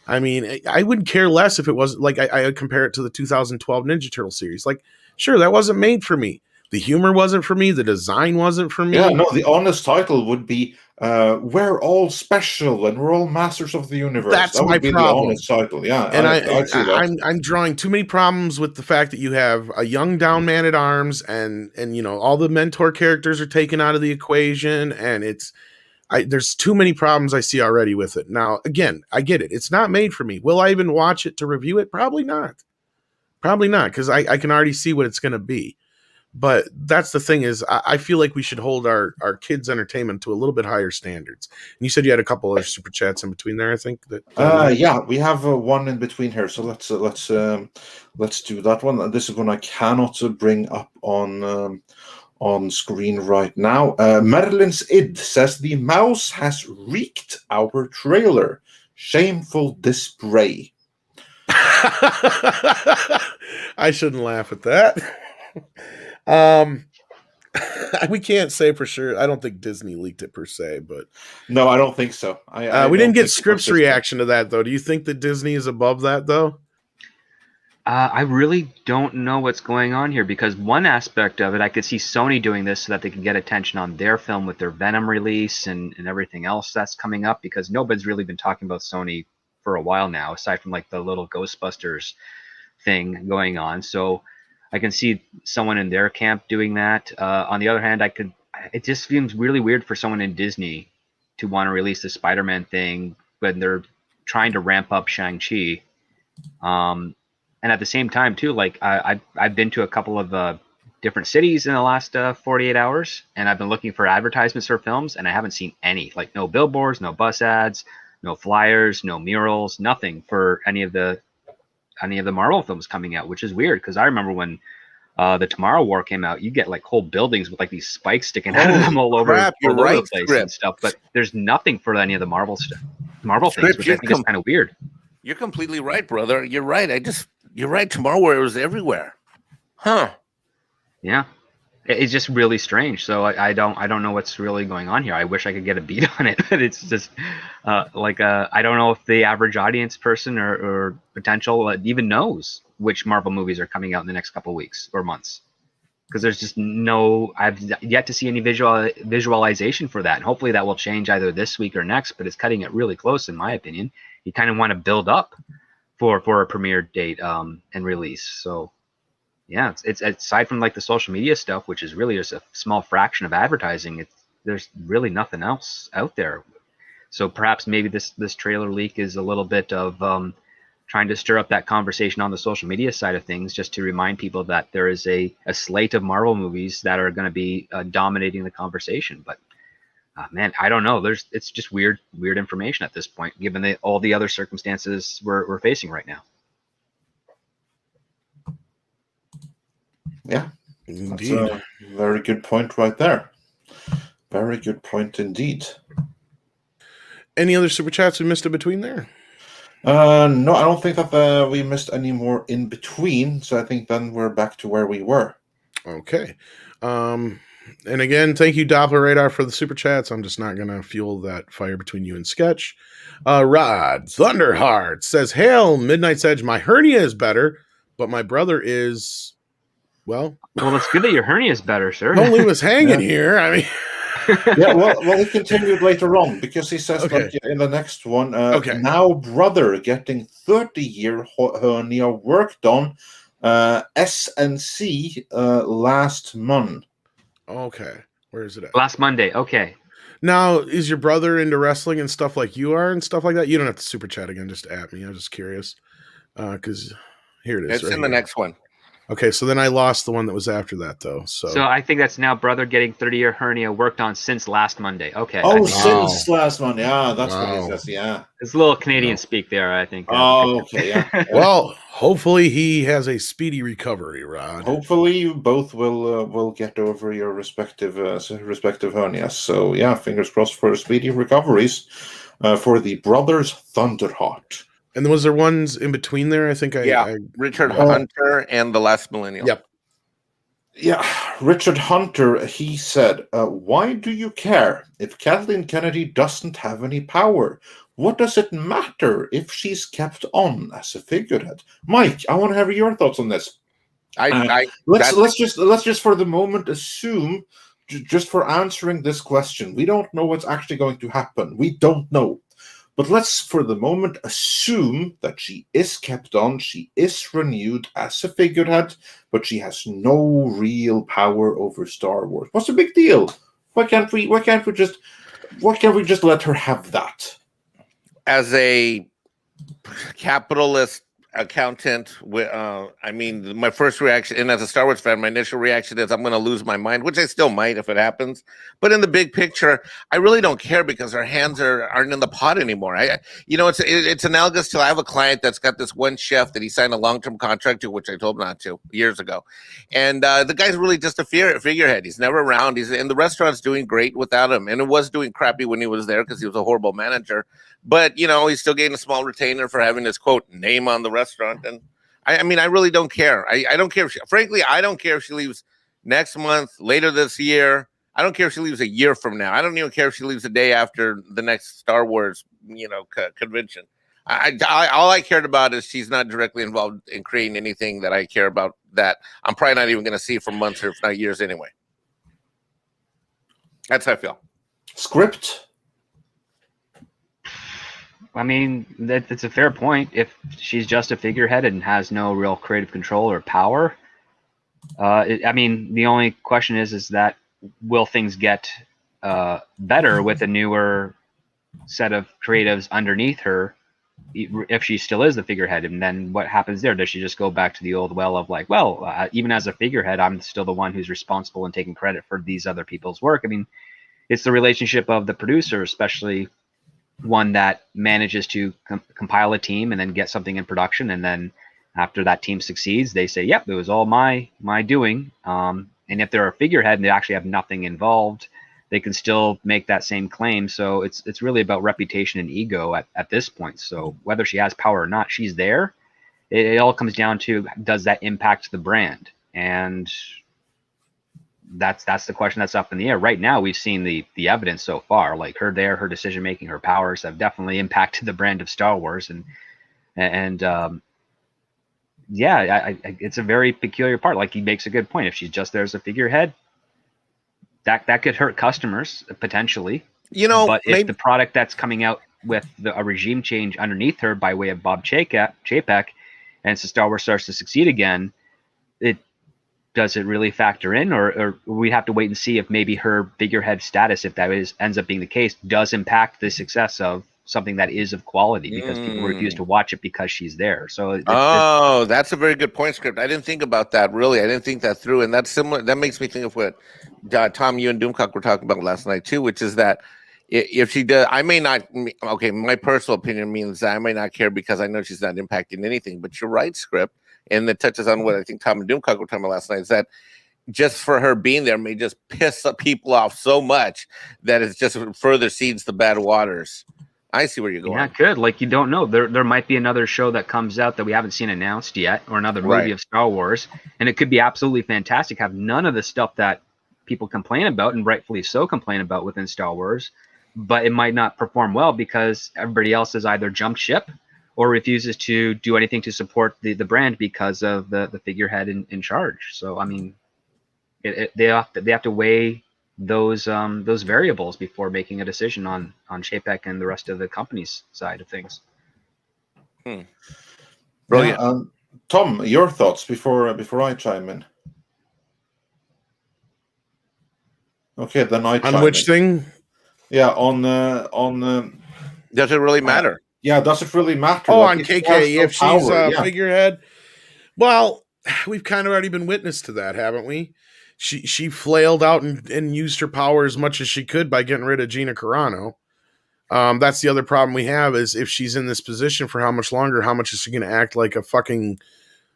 I mean, I wouldn't care less if it was like I compare it to the 2012 Ninja Turtle series. Like, sure, that wasn't made for me. The humor wasn't for me. The design wasn't for me. Yeah, no, the honest title would be "We're All Special and We're All Masters of the Universe." That's that would my be problem. The honest title, yeah. And I'm drawing too many problems with the fact that you have a young down man at arms, and all the mentor characters are taken out of the equation, and there's too many problems I see already with it. Now, again, I get it. It's not made for me. Will I even watch it to review it? Probably not. Because I can already see what it's going to be. But that's the thing is, I feel like we should hold our kids' entertainment to a little bit higher standards. And you said you had a couple other super chats in between there. I think yeah, we have one in between here. So let's do that one. This is one I cannot bring up on screen right now. Merlin's Id says the mouse has reeked our trailer. Shameful display. I shouldn't laugh at that. We can't say for sure. I don't think Disney leaked it per se, but no, I don't think so. We didn't get Scripps' reaction to that, though. Do you think that Disney is above that, though? I really don't know what's going on here, because one aspect of it, I could see Sony doing this so that they can get attention on their film with their Venom release and everything else that's coming up, because nobody's really been talking about Sony for a while now, aside from like the little Ghostbusters thing going on. So I can see someone in their camp doing that. On the other hand, it just seems really weird for someone in Disney to want to release the Spider-Man thing when they're trying to ramp up Shang-Chi. And at the same time too, like I've been to a couple of different cities in the last 48 hours, and I've been looking for advertisements for films, and I haven't seen any. Like no billboards, no bus ads, no flyers, no murals, nothing for any of the Marvel films coming out, which is weird, because I remember when the Tomorrow War came out, you get like whole buildings with like these spikes sticking out of them all crap, you're over right, the place Script. and stuff. But there's nothing for any of the Marvel things, Script, which I think is kind of weird. You're completely right, brother. You're right. You're right. Tomorrow War was everywhere. Huh. Yeah. It's just really strange. So I don't know what's really going on here. I wish I could get a beat on it, but it's just I don't know if the average audience person or potential even knows which Marvel movies are coming out in the next couple of weeks or months, because there's just I've yet to see any visualization for that. And hopefully that will change either this week or next, but it's cutting it really close in my opinion. You kind of want to build up for a premiere date and release. So yeah, it's aside from like the social media stuff, which is really just a small fraction of advertising, there's really nothing else out there. So perhaps maybe this trailer leak is a little bit of trying to stir up that conversation on the social media side of things, just to remind people that there is a slate of Marvel movies that are going to be dominating the conversation. But man, I don't know. It's just weird information at this point, given all the other circumstances we're facing right now. Yeah, Indeed. that's a very good point right there. Very good point indeed. Any other super chats we missed in between there? No, I don't think that we missed any more in between. So I think then we're back to where we were. Okay. And again, thank you, Doppler Radar, for the super chats. I'm just not going to fuel that fire between you and Sketch. Rod Thunderheart says, "Hail, Midnight's Edge. My hernia is better, but my brother is, well, it's good that your hernia is better, sir. Don't leave us hanging here. I mean, yeah, well, he continued later on, because he says Okay. like in the next one, Okay. now brother getting 30-year hernia worked on SNC last month. Okay. Where is it at? Last Monday. Okay. Now, is your brother into wrestling and stuff like you are and stuff like that? You don't have to super chat again, just at me. I'm just curious. Because here it is. It's right in the here. next one. Okay, so then I lost the one that was after that, though. So I think that's now brother getting 30-year hernia worked on since last Monday. Okay. Oh, Wow. since last month. Yeah, that's what he says. Yeah. It's a little Canadian speak there, I think. Oh, okay. Yeah. Well, hopefully he has a speedy recovery, Rod. Hopefully you both will get over your respective hernias. So yeah, fingers crossed for speedy recoveries for the brothers Thunderheart. And was there ones in between there? I think Richard Hunter and The Last Millennial. Yep. Yeah, Richard Hunter, he said, why do you care if Kathleen Kennedy doesn't have any power? What does it matter if she's kept on as a figurehead? Mike, I want to have your thoughts on this. Let's just for the moment assume, just for answering this question, we don't know what's actually going to happen. We don't know. But let's, for the moment, assume that she is kept on, she is renewed as a figurehead, but she has no real power over Star Wars. What's the big deal? Why can't we just let her have that? As a capitalist accountant, I mean, my first reaction, and as a Star Wars fan, my initial reaction is I'm going to lose my mind, which I still might if it happens. But in the big picture, I really don't care, because her hands aren't in the pot anymore. It's analogous to, I have a client that's got this one chef that he signed a long-term contract to, which I told him not to years ago. And the guy's really just a figurehead. He's never around. And the restaurant's doing great without him. And it was doing crappy when he was there because he was a horrible manager. But, he's still getting a small retainer for having his, quote, name on the restaurant. And I mean, I really don't care. I don't care. Frankly, I don't care if she leaves next month, later this year. I don't care if she leaves a year from now. I don't even care if she leaves the day after the next Star Wars, convention. All I cared about is she's not directly involved in creating anything that I care about that I'm probably not even going to see for months or if not years anyway. That's how I feel. Script. I mean, that's a fair point. If she's just a figurehead and has no real creative control or power, I mean, the only question is that will things get better with a newer set of creatives underneath her if she still is the figurehead? And then what happens there? Does she just go back to the old well of like, well, even as a figurehead, I'm still the one who's responsible and taking credit for these other people's work? I mean, it's the relationship of the producer, especially one that manages to compile a team and then get something in production, and then after that team succeeds, they say, yep, it was all my doing. And if they're a figurehead and they actually have nothing involved, they can still make that same claim. So it's really about reputation and ego at this point. So whether she has power or not, she's there. It all comes down to, does that impact the brand? And that's the question that's up in the air right now. We've seen the evidence so far, like her decision making, her powers have definitely impacted the brand of Star Wars, and yeah, it's a very peculiar part. Like, he makes a good point. If she's just there as a figurehead, that could hurt customers potentially. But if the product that's coming out with a regime change underneath her by way of Bob Chapek, and so Star Wars starts to succeed again, does it really factor in, or we have to wait and see if maybe her figurehead status, if that ends up being the case, does impact the success of something that is of quality, because people refuse to watch it because she's there. So that's a very good point, Script. I didn't think about that, really. I didn't think that through, and that's similar. That makes me think of what Tom, you and Doomcock were talking about last night too, which is that if she does, I may not. Okay, my personal opinion means that I may not care because I know she's not impacting anything. But you're right, Script. And that touches on what I think Tom and Doomcock were talking about last night, is that just for her being there may just piss people off so much that it just further seeds the bad waters. I see where you're going. Yeah, good. Like, you don't know. There might be another show that comes out that we haven't seen announced yet, or another movie of Star Wars, and it could be absolutely fantastic. Have none of the stuff that people complain about, and rightfully so complain about within Star Wars, but it might not perform well because everybody else has either jumped ship or refuses to do anything to support the brand because of the figurehead in charge. So, I mean, they have to weigh those variables before making a decision on Chapek and the rest of the company's side of things. Brilliant. Yeah, Tom, your thoughts before I chime in. Okay, then I chime on which in. thing? Yeah, on does it really matter? Yeah, does it really matter? Oh, like, on KK, if she's a figurehead. Well, we've kind of already been witness to that, haven't we? She flailed out and used her power as much as she could by getting rid of Gina Carano. That's the other problem we have, is if she's in this position for how much longer, how much is she going to act like a fucking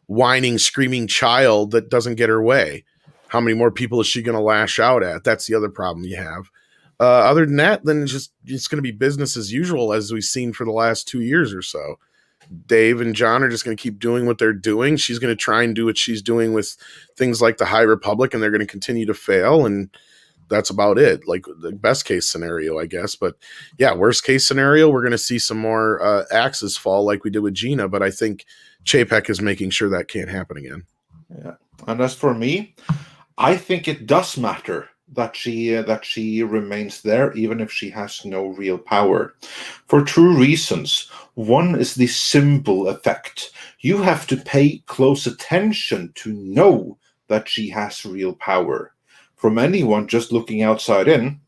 whining, screaming child that doesn't get her way? How many more people is she going to lash out at? That's the other problem you have. Other than that, then it's going to be business as usual, as we've seen for the last 2 years or so. Dave and John are just going to keep doing what they're doing. She's going to try and do what she's doing with things like the High Republic, and they're going to continue to fail. And that's about it. Like, the best case scenario, I guess. But yeah, worst case scenario, we're going to see some more axes fall like we did with Gina. But I think Chapek is making sure that can't happen again. Yeah. And as for me, I think it does matter that she remains there, even if she has no real power, for two reasons. One is the symbol effect. You have to pay close attention to know that she has real power. From anyone just looking outside in,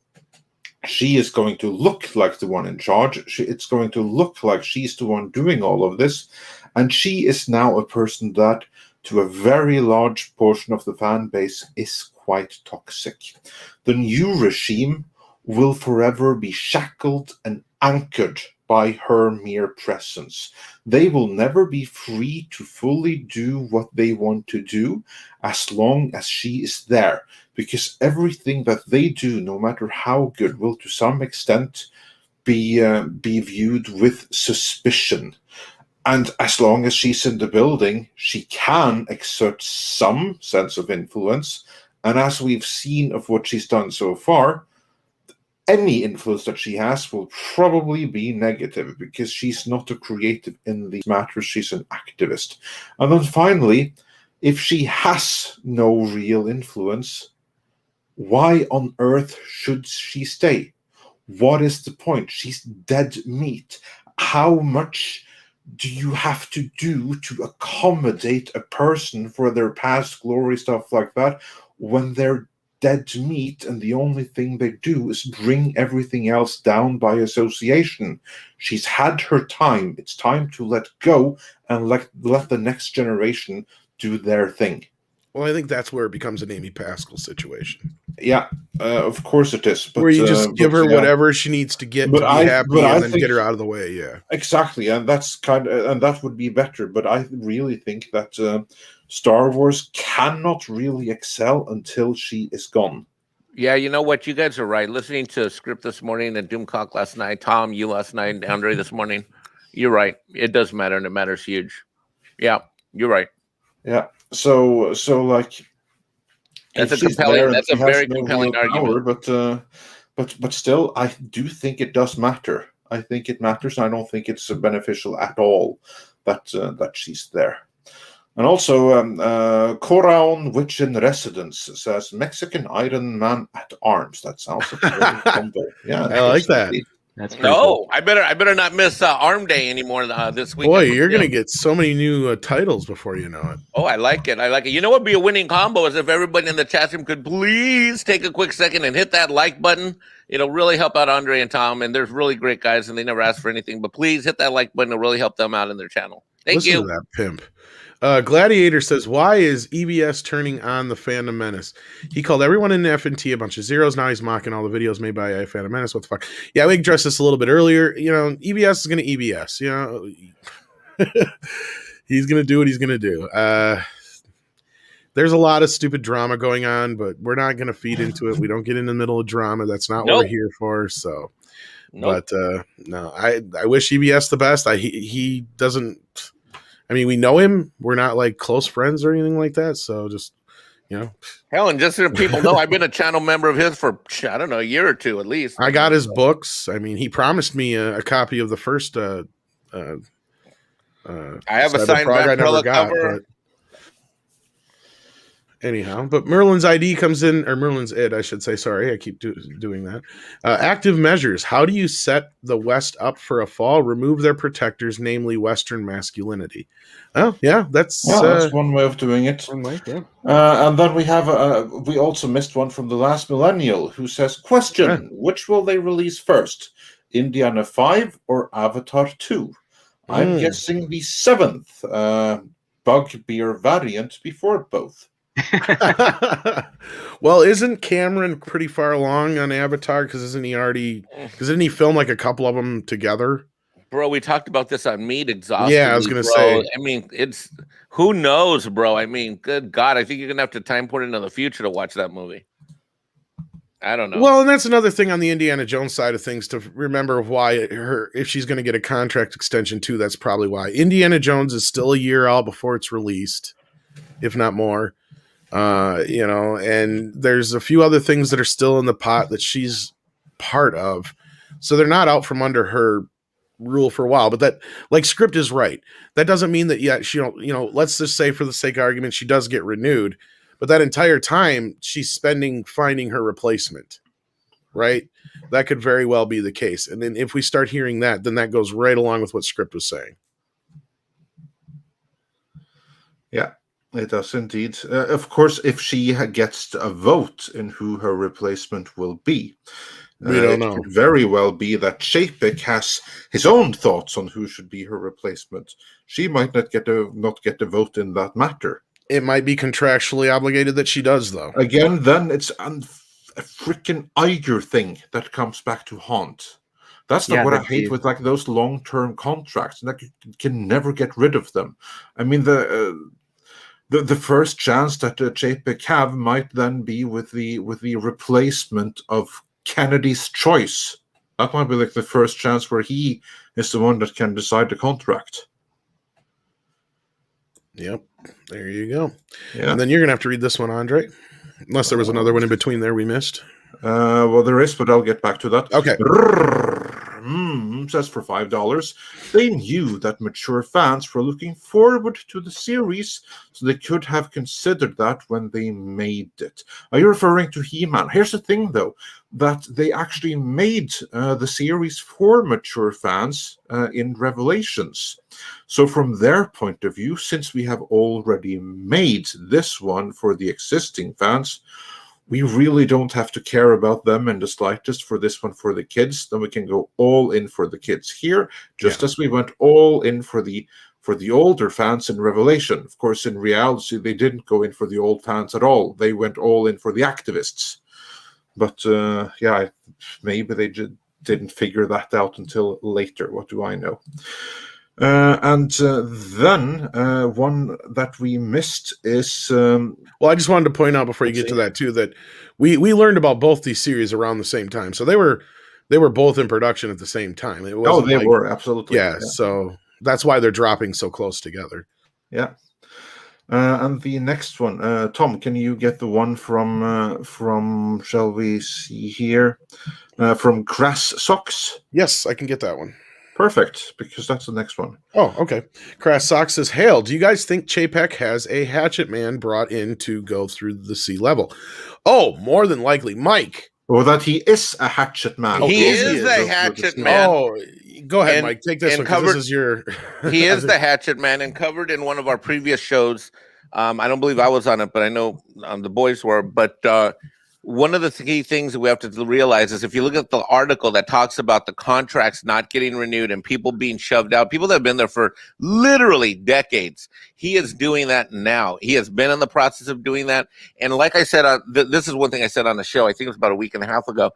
she is going to look like the one in charge. It's going to look like she's the one doing all of this, and she is now a person that, to a very large portion of the fan base, is quite toxic. The new regime will forever be shackled and anchored by her mere presence. They will never be free to fully do what they want to do as long as she is there, because everything that they do, no matter how good, will to some extent be viewed with suspicion. And as long as she's in the building, she can exert some sense of influence. And as we've seen of what she's done so far, any influence that she has will probably be negative because she's not a creative in these matters. She's an activist. And then finally, if she has no real influence, why on earth should she stay? What is the point? She's dead meat. How much do you have to do to accommodate a person for their past glory, stuff like that, when they're dead meat and the only thing they do is bring everything else down by association? She's had her time. It's time to let go and let the next generation do their thing. Well, I think that's where it becomes an Amy Pascal situation. Yeah, of course it is. But, where you just give her whatever she needs to get to be happy, and then get her out of the way. Yeah, exactly, and that's and that would be better. But I really think that Star Wars cannot really excel until she is gone. Yeah, you know what? You guys are right. Listening to Script this morning and Doomcock last night, Tom, you last night, and Andre this morning, you're right. It does matter, and it matters huge. Yeah, you're right. Yeah. So like. That's a compelling. That's a very compelling argument. But still, I do think it does matter. I think it matters. I don't think it's beneficial at all that she's there. And also, Coraon Witch in Residence says Mexican Iron Man at arms. That sounds very humble. Yeah, I like that. That's cool. I better not miss Arm Day anymore this week. Boy, you're gonna get so many new titles before you know it. Oh, I like it. You know what would be a winning combo is if everybody in the chat room could please take a quick second and hit that like button. It'll really help out Andre and Tom, and they're really great guys, and they never ask for anything. But please hit that like button; it'll really help them out in their channel. Thank you. Listen to that pimp. Gladiator says, why is EBS turning on the Phantom Menace? He called everyone in F&T a bunch of zeros. Now he's mocking all the videos made by Phantom Menace. What the fuck? Yeah, we addressed this a little bit earlier. You know, EBS is going to EBS. You know, he's going to do what he's going to do. There's a lot of stupid drama going on, but we're not going to feed into it. We don't get in the middle of drama. That's not what we're here for. So, but no, I wish EBS the best. He doesn't. I mean, we know him. We're not like close friends or anything like that. So just, you know. Hell, and just so people know, I've been a channel member of his for, I don't know, a year or two at least. I got his books. I mean, he promised me a copy of the first. I have a signed Vampirella cover. Anyhow, but Merlin's ID comes in, or Merlin's ID, I should say. Sorry, I keep doing that. Active measures. How do you set the West up for a fall? Remove their protectors, namely Western masculinity. Oh, yeah, that's one way of doing it. One way, yeah. And then we have we also missed one from the last millennial who says, question, which will they release first? Indiana 5 or Avatar 2? I'm guessing the 7th bugbear variant before both. Well, isn't Cameron pretty far along on Avatar? Because didn't he film like a couple of them together? Bro, we talked about this on Meat exhaustively. Yeah, I was gonna say. I mean, it's who knows, bro. I mean, good God, I think you're gonna have to time put into the future to watch that movie. I don't know. Well, and that's another thing on the Indiana Jones side of things to remember why if she's going to get a contract extension too, that's probably why. Indiana Jones is still a year out before it's released, if not more. You know, and there's a few other things that are still in the pot that she's part of. So they're not out from under her rule for a while, but that, like, Script is right. That doesn't mean that she don't, you know, let's just say for the sake of argument, she does get renewed, but that entire time she's spending finding her replacement, right? That could very well be the case. And then if we start hearing that, then that goes right along with what Script was saying. Yeah. It does indeed. Of course, if she gets a vote in who her replacement will be, we don't know. It could very well be that Chapek has his own thoughts on who should be her replacement. She might not get a vote in that matter. It might be contractually obligated that she does, though. Again, then it's a freaking Iger thing that comes back to haunt. That's what I hate with like those long-term contracts. Like, you can never get rid of them. I mean, the first chance that Chapek have might then be with the replacement of Kennedy's choice. That might be like the first chance where he is the one that can decide the contract. Yep, there you go. Yeah. And then you're gonna have to read this one, Andre, unless there was another one in between there we missed. Well, there is, but I'll get back to that. Okay. Says for $5. They knew that mature fans were looking forward to the series, so they could have considered that when they made it. Are you referring to He-Man? Here's the thing, though, that they actually made the series for mature fans in Revelations. So from their point of view, since we have already made this one for the existing fans, we really don't have to care about them in the slightest for this one for the kids. Then we can go all in for the kids here, just as we went all in for the older fans in Revelation. Of course, in reality, they didn't go in for the old fans at all. They went all in for the activists. But yeah, maybe they didn't figure that out until later. What do I know? And then one that we missed is... well, I just wanted to point out before you get to that too, that we learned about both these series around the same time. So they were both in production at the same time. It wasn't they were, absolutely. Yeah, so that's why they're dropping so close together. Yeah. And the next one, Tom, can you get the one from shall we see here, from Grass Socks? Yes, I can get that one. Perfect, because that's the next one. Oh, okay. Crass Sox says, Hail, do you guys think Chapek has a hatchet man brought in to go through the sea level? Oh, more than likely. Mike. Or that he is a hatchet man. He is a hatchet man. Oh, go ahead, Mike. Take this one, because this is your... He is the hatchet man, and covered in one of our previous shows. I don't believe I was on it, but I know the boys were. But one of the key things that we have to realize is if you look at the article that talks about the contracts not getting renewed and people being shoved out, people that have been there for literally decades, he is doing that now. He has been in the process of doing that. And like I said, this is one thing I said on the show, I think it was about a week and a half ago.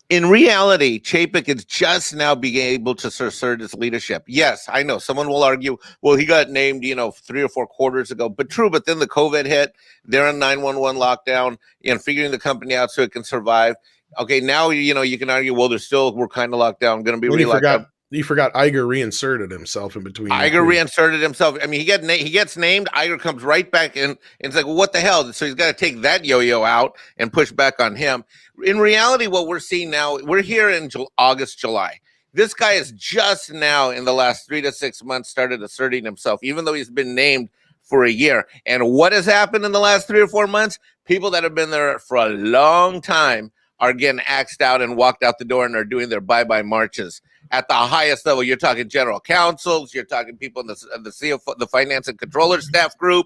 In reality, Chapek is just now being able to assert his leadership. Yes, I know someone will argue, well, he got named, 3 or 4 quarters ago, but true. But then the COVID hit, they're in 911 lockdown, figuring the company out so it can survive. Okay, now, you can argue, well, we're kind of locked down, going to be re-locked down. You forgot Iger reinserted himself in between. Iger reinserted himself. I mean, he gets named. Iger comes right back in, and it's like, well, what the hell? So he's got to take that yo-yo out and push back on him. In reality, what we're seeing now, we're here in August, July. This guy is just now in the last 3 to 6 months started asserting himself, even though he's been named for a year. And what has happened in the last 3 or 4 months? People that have been there for a long time are getting axed out and walked out the door and are doing their bye-bye marches. At the highest level, you're talking general counsels, you're talking people in the CFO, the finance and controller staff group,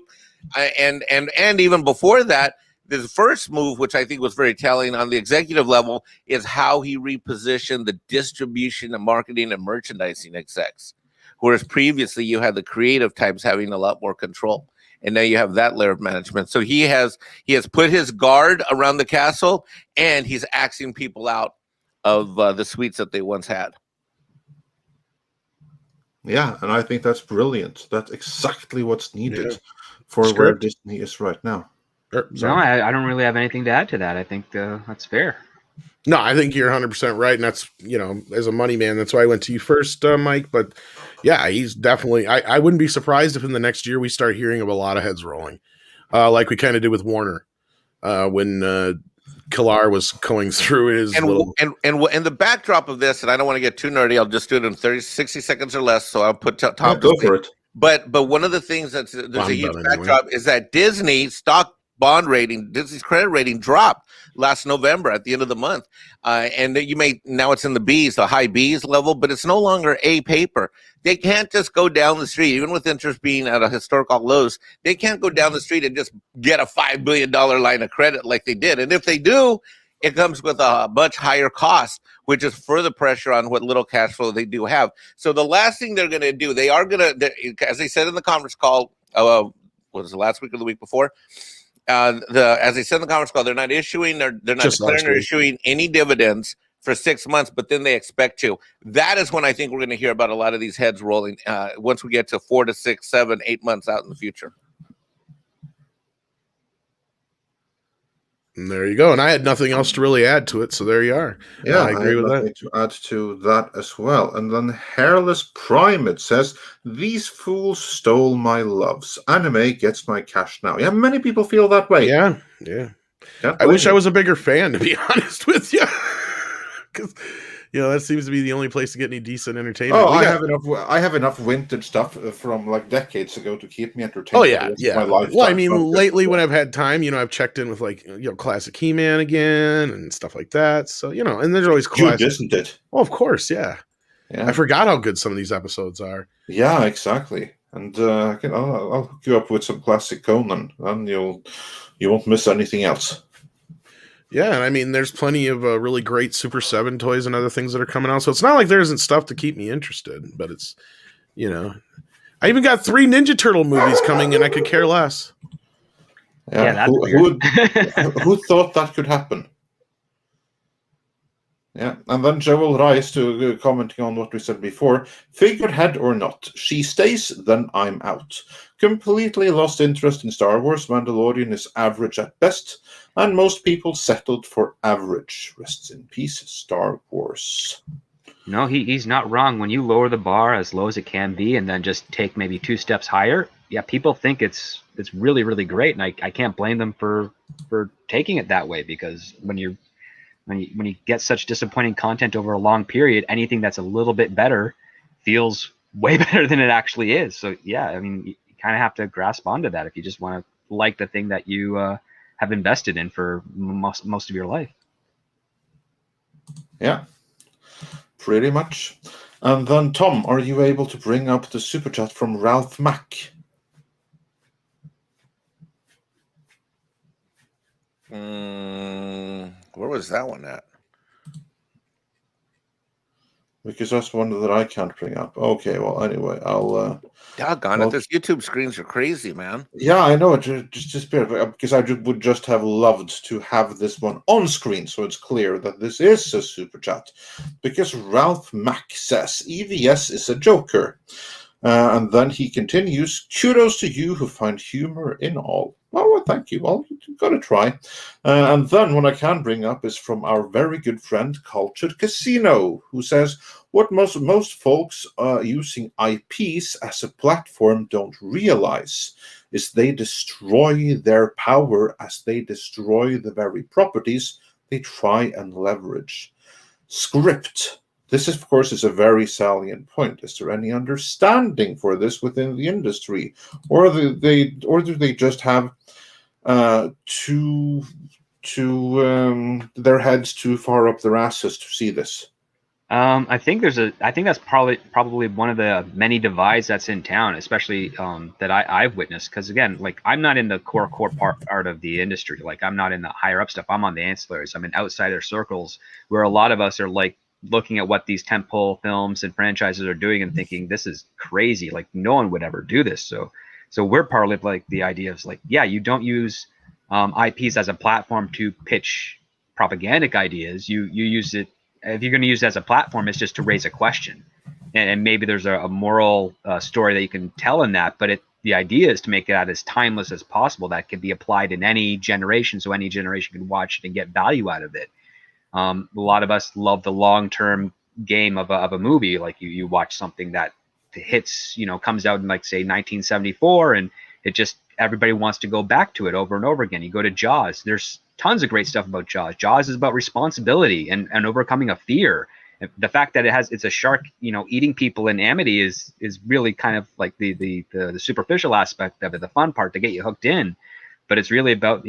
and even before that, the first move, which I think was very telling on the executive level, is how he repositioned the distribution and marketing and merchandising execs. Whereas previously you had the creative types having a lot more control. And now you have that layer of management. So he has put his guard around the castle, and he's axing people out of the suites that they once had. Yeah, and I think that's brilliant. That's exactly what's needed for where Disney is right now. No, I don't really have anything to add to that. I think that's fair. No, I think you're 100% right. And that's, as a money man, that's why I went to you first, Mike. But yeah, he's definitely, I wouldn't be surprised if in the next year we start hearing of a lot of heads rolling, like we kind of did with Warner when Killar was going through his and the backdrop of this, and I don't want to get too nerdy, I'll just do it in 60 seconds or less. So I'll put Tom go for it. But one of the things there's a huge backdrop is that Disney's credit rating dropped last November at the end of the month. And now it's in the B's, the high B's level, but it's no longer A paper. They can't just go down the street, even with interest being at a historical lows. They can't go down the street and just get a $5 billion line of credit like they did. And if they do, it comes with a much higher cost, which is further pressure on what little cash flow they do have. So the last thing they're going to do, they are going to, as they said in the conference call, was it last week or the week before? As they said in the conference call, they're not issuing, they're not declaring or issuing any dividends for 6 months, but then they expect to. That is when I think we're going to hear about a lot of these heads rolling once we get to 4 to 6, 7, 8 months out in the future. And there you go. And I had nothing else to really add to it, so there you are. Yeah, I agree with that. To add to that as well. And then Hairless Primate says, "These fools stole my loves. Anime gets my cash now." Yeah, many people feel that way. Yeah. Can't I blame wish I you. was a bigger fan, to be honest with you, because that seems to be the only place to get any decent entertainment. Oh, I have enough vintage stuff from like decades ago to keep me entertained. Oh for the yeah, rest of yeah. my lifetime. Well, I mean, Not just- lately when I've had time, I've checked in with like classic He-Man again and stuff like that. So and there's always Good, classic. isn't it? Oh, of course, yeah. I Yeah, forgot how good some of these episodes are. yeah, exactly. And I'll hook you up with some classic Conan, and you won't miss anything else. Yeah, and I mean, there's plenty of really great Super 7 toys and other things that are coming out. So it's not like there isn't stuff to keep me interested, but it's, I even got 3 Ninja Turtle movies coming and I could care less. Yeah, that's who, weird. who thought that could happen? Yeah, and then Joel Rice to commenting on what we said before. Figurehead or not, she stays, then I'm out. Completely lost interest in Star Wars. Mandalorian is average at best, and most people settled for average. Rests in peace, Star Wars. No, he's not wrong. When you lower the bar as low as it can be, and then just take maybe 2 steps higher, yeah, people think it's really, really great, and I can't blame them for taking it that way, because when you get such disappointing content over a long period, anything that's a little bit better feels way better than it actually is. So yeah, I mean, you kind of have to grasp onto that if you just want to like the thing that you have invested in for most of your life. Yeah, pretty much. And then Tom, are you able to bring up the super chat from Ralph Mack? Where was that one at? Because that's one that I can't bring up. Okay, well, anyway, I'll... Doggone it, those YouTube screens are crazy, man. Yeah, I know, it just disappeared, because I would just have loved to have this one on screen, so it's clear that this is a super chat. Because Ralph Mack says, EVS is a joker. And then he continues, kudos to you who find humor in all. Well, thank you. Well, you've got to try. And then what I can bring up is from our very good friend, Cultured Casino, who says, what most folks using IPs as a platform don't realize is they destroy their power as they destroy the very properties they try and leverage. Script. This, of course, is a very salient point. Is there any understanding for this within the industry, or do they just have their heads too far up their asses to see this? I think that's probably one of the many divides that's in town, especially that I've witnessed. Because again, like, I'm not in the core part of the industry. Like, I'm not in the higher up stuff. I'm on the ancillaries. I'm in outsider circles where a lot of us are like looking at what these tentpole films and franchises are doing and thinking, this is crazy. Like, no one would ever do this. So we're part of like the idea of like, yeah, you don't use IPs as a platform to pitch propagandic ideas. You use it. If you're going to use it as a platform, it's just to raise a question, and maybe there's a moral story that you can tell in that. But the idea is to make it out as timeless as possible, that can be applied in any generation, so any generation can watch it and get value out of it. A lot of us love the long-term game of a movie. Like, you watch something that hits, comes out in, like, say 1974, and it just, everybody wants to go back to it over and over again. You go to Jaws. There's tons of great stuff about Jaws. Jaws is about responsibility and overcoming a fear. The fact that it's a shark, eating people in Amity is really kind of like the superficial aspect of it, the fun part to get you hooked in. But it's really about,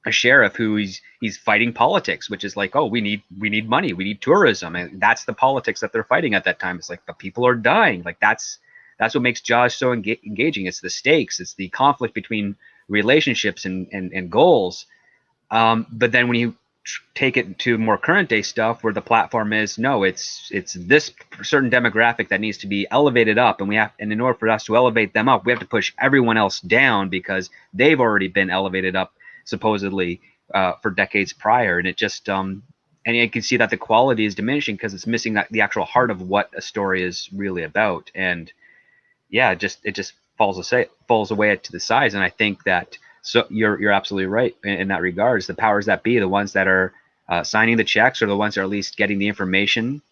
a sheriff who he's fighting politics, which is like, oh, we need money, we need tourism, and that's the politics that they're fighting at that time. It's like, the people are dying. Like, that's what makes Jaws so engaging. It's the stakes, it's the conflict between relationships and goals. But then when you take it to more current day stuff, where the platform is, no, it's this certain demographic that needs to be elevated up, and in order for us to elevate them up, we have to push everyone else down because they've already been elevated up supposedly for decades prior. And it just and you can see that the quality is diminishing because it's missing the actual heart of what a story is really about. And yeah, it just falls away to the sides. And I think that, so you're absolutely right in that regards. The powers that be, the ones that are signing the checks, or the ones that are at least getting the information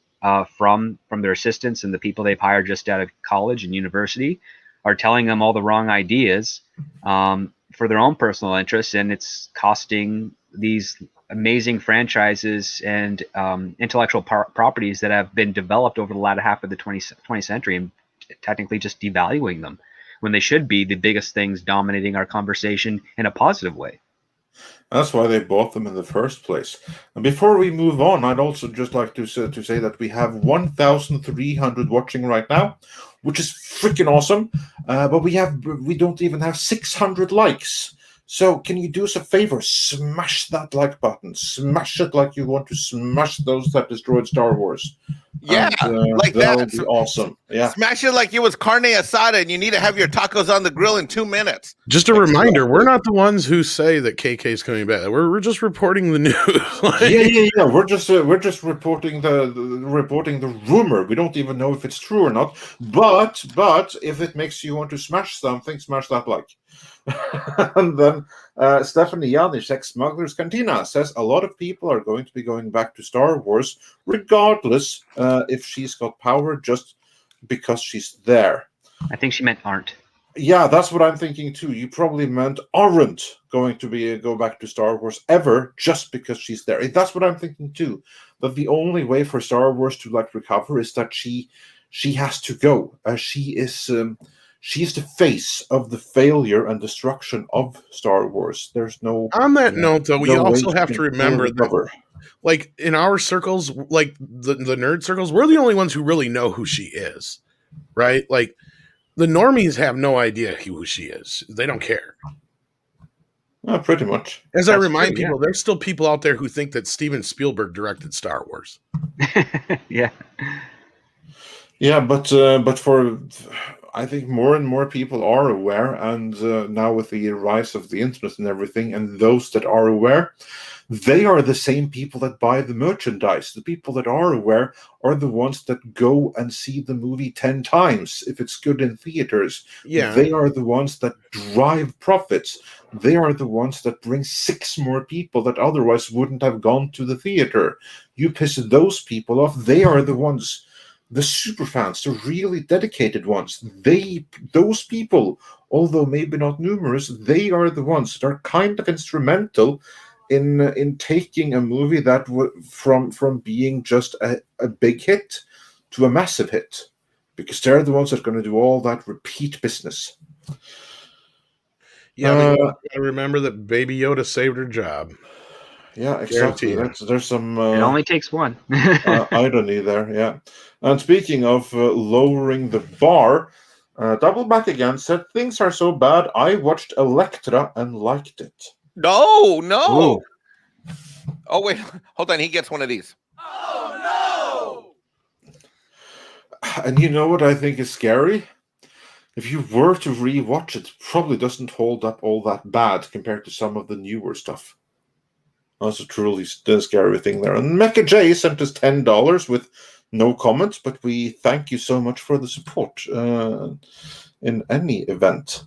from their assistants and the people they've hired just out of college and university, are telling them all the wrong ideas for their own personal interests, and it's costing these amazing franchises and intellectual properties that have been developed over the latter half of the 20th century, and technically just devaluing them when they should be the biggest things dominating our conversation in a positive way. That's why they bought them in the first place. And before we move on, I'd also just like to say that we have 1,300 watching right now, which is freaking awesome. But we don't even have 600 likes. So can you do us a favor? Smash that like button. Smash it like you want to smash those that destroyed Star Wars. Yeah, like that that would be awesome. Yeah. Smash it like it was carne asada and you need to have your tacos on the grill in 2 minutes. Just a reminder, we're not the ones who say that KK is coming back. We're just reporting the news. Yeah. We're just reporting the rumor. We don't even know if it's true or not. But if it makes you want to smash something, smash that like. And then Stephanie Janisch, ex-Smuggler's Cantina, says a lot of people are going to be going back to Star Wars regardless if she's got power just because she's there. I think she meant aren't. Yeah, that's what I'm thinking too. You probably meant aren't going to go back to Star Wars ever just because she's there. That's what I'm thinking too. That the only way for Star Wars to recover is that she has to go. She's the face of the failure and destruction of Star Wars. There's no. On that note, though, we also have to remember that, like in our circles, like the nerd circles, we're the only ones who really know who she is, right? Like the normies have no idea who she is. They don't care. Pretty much. As I remind people, there's still people out there who think that Steven Spielberg directed Star Wars. Yeah. Yeah, but for. I think more and more people are aware, and now with the rise of the internet and everything, and those that are aware, they are the same people that buy the merchandise. The people that are aware are the ones that go and see the movie 10 times if it's good in theaters. Yeah. They are the ones that drive profits. They are the ones that bring 6 more people that otherwise wouldn't have gone to the theater. You piss those people off, they are the ones. The super fans, the really dedicated ones, those people, although maybe not numerous, they are the ones that are kind of instrumental in taking a movie that from being just a big hit to a massive hit, because they're the ones that are going to do all that repeat business. Yeah, I remember that Baby Yoda saved her job. Yeah, exactly. There's some. It only takes one. Irony there, yeah. And speaking of lowering the bar, Double Back Again said things are so bad. I watched Elektra and liked it. No. Ooh. Oh wait, hold on. He gets one of these. Oh no! And you know what I think is scary? If you were to rewatch it, probably doesn't hold up all that bad compared to some of the newer stuff. That's a truly scary thing there. And Mecha J sent us $10 with no comments, but we thank you so much for the support in any event.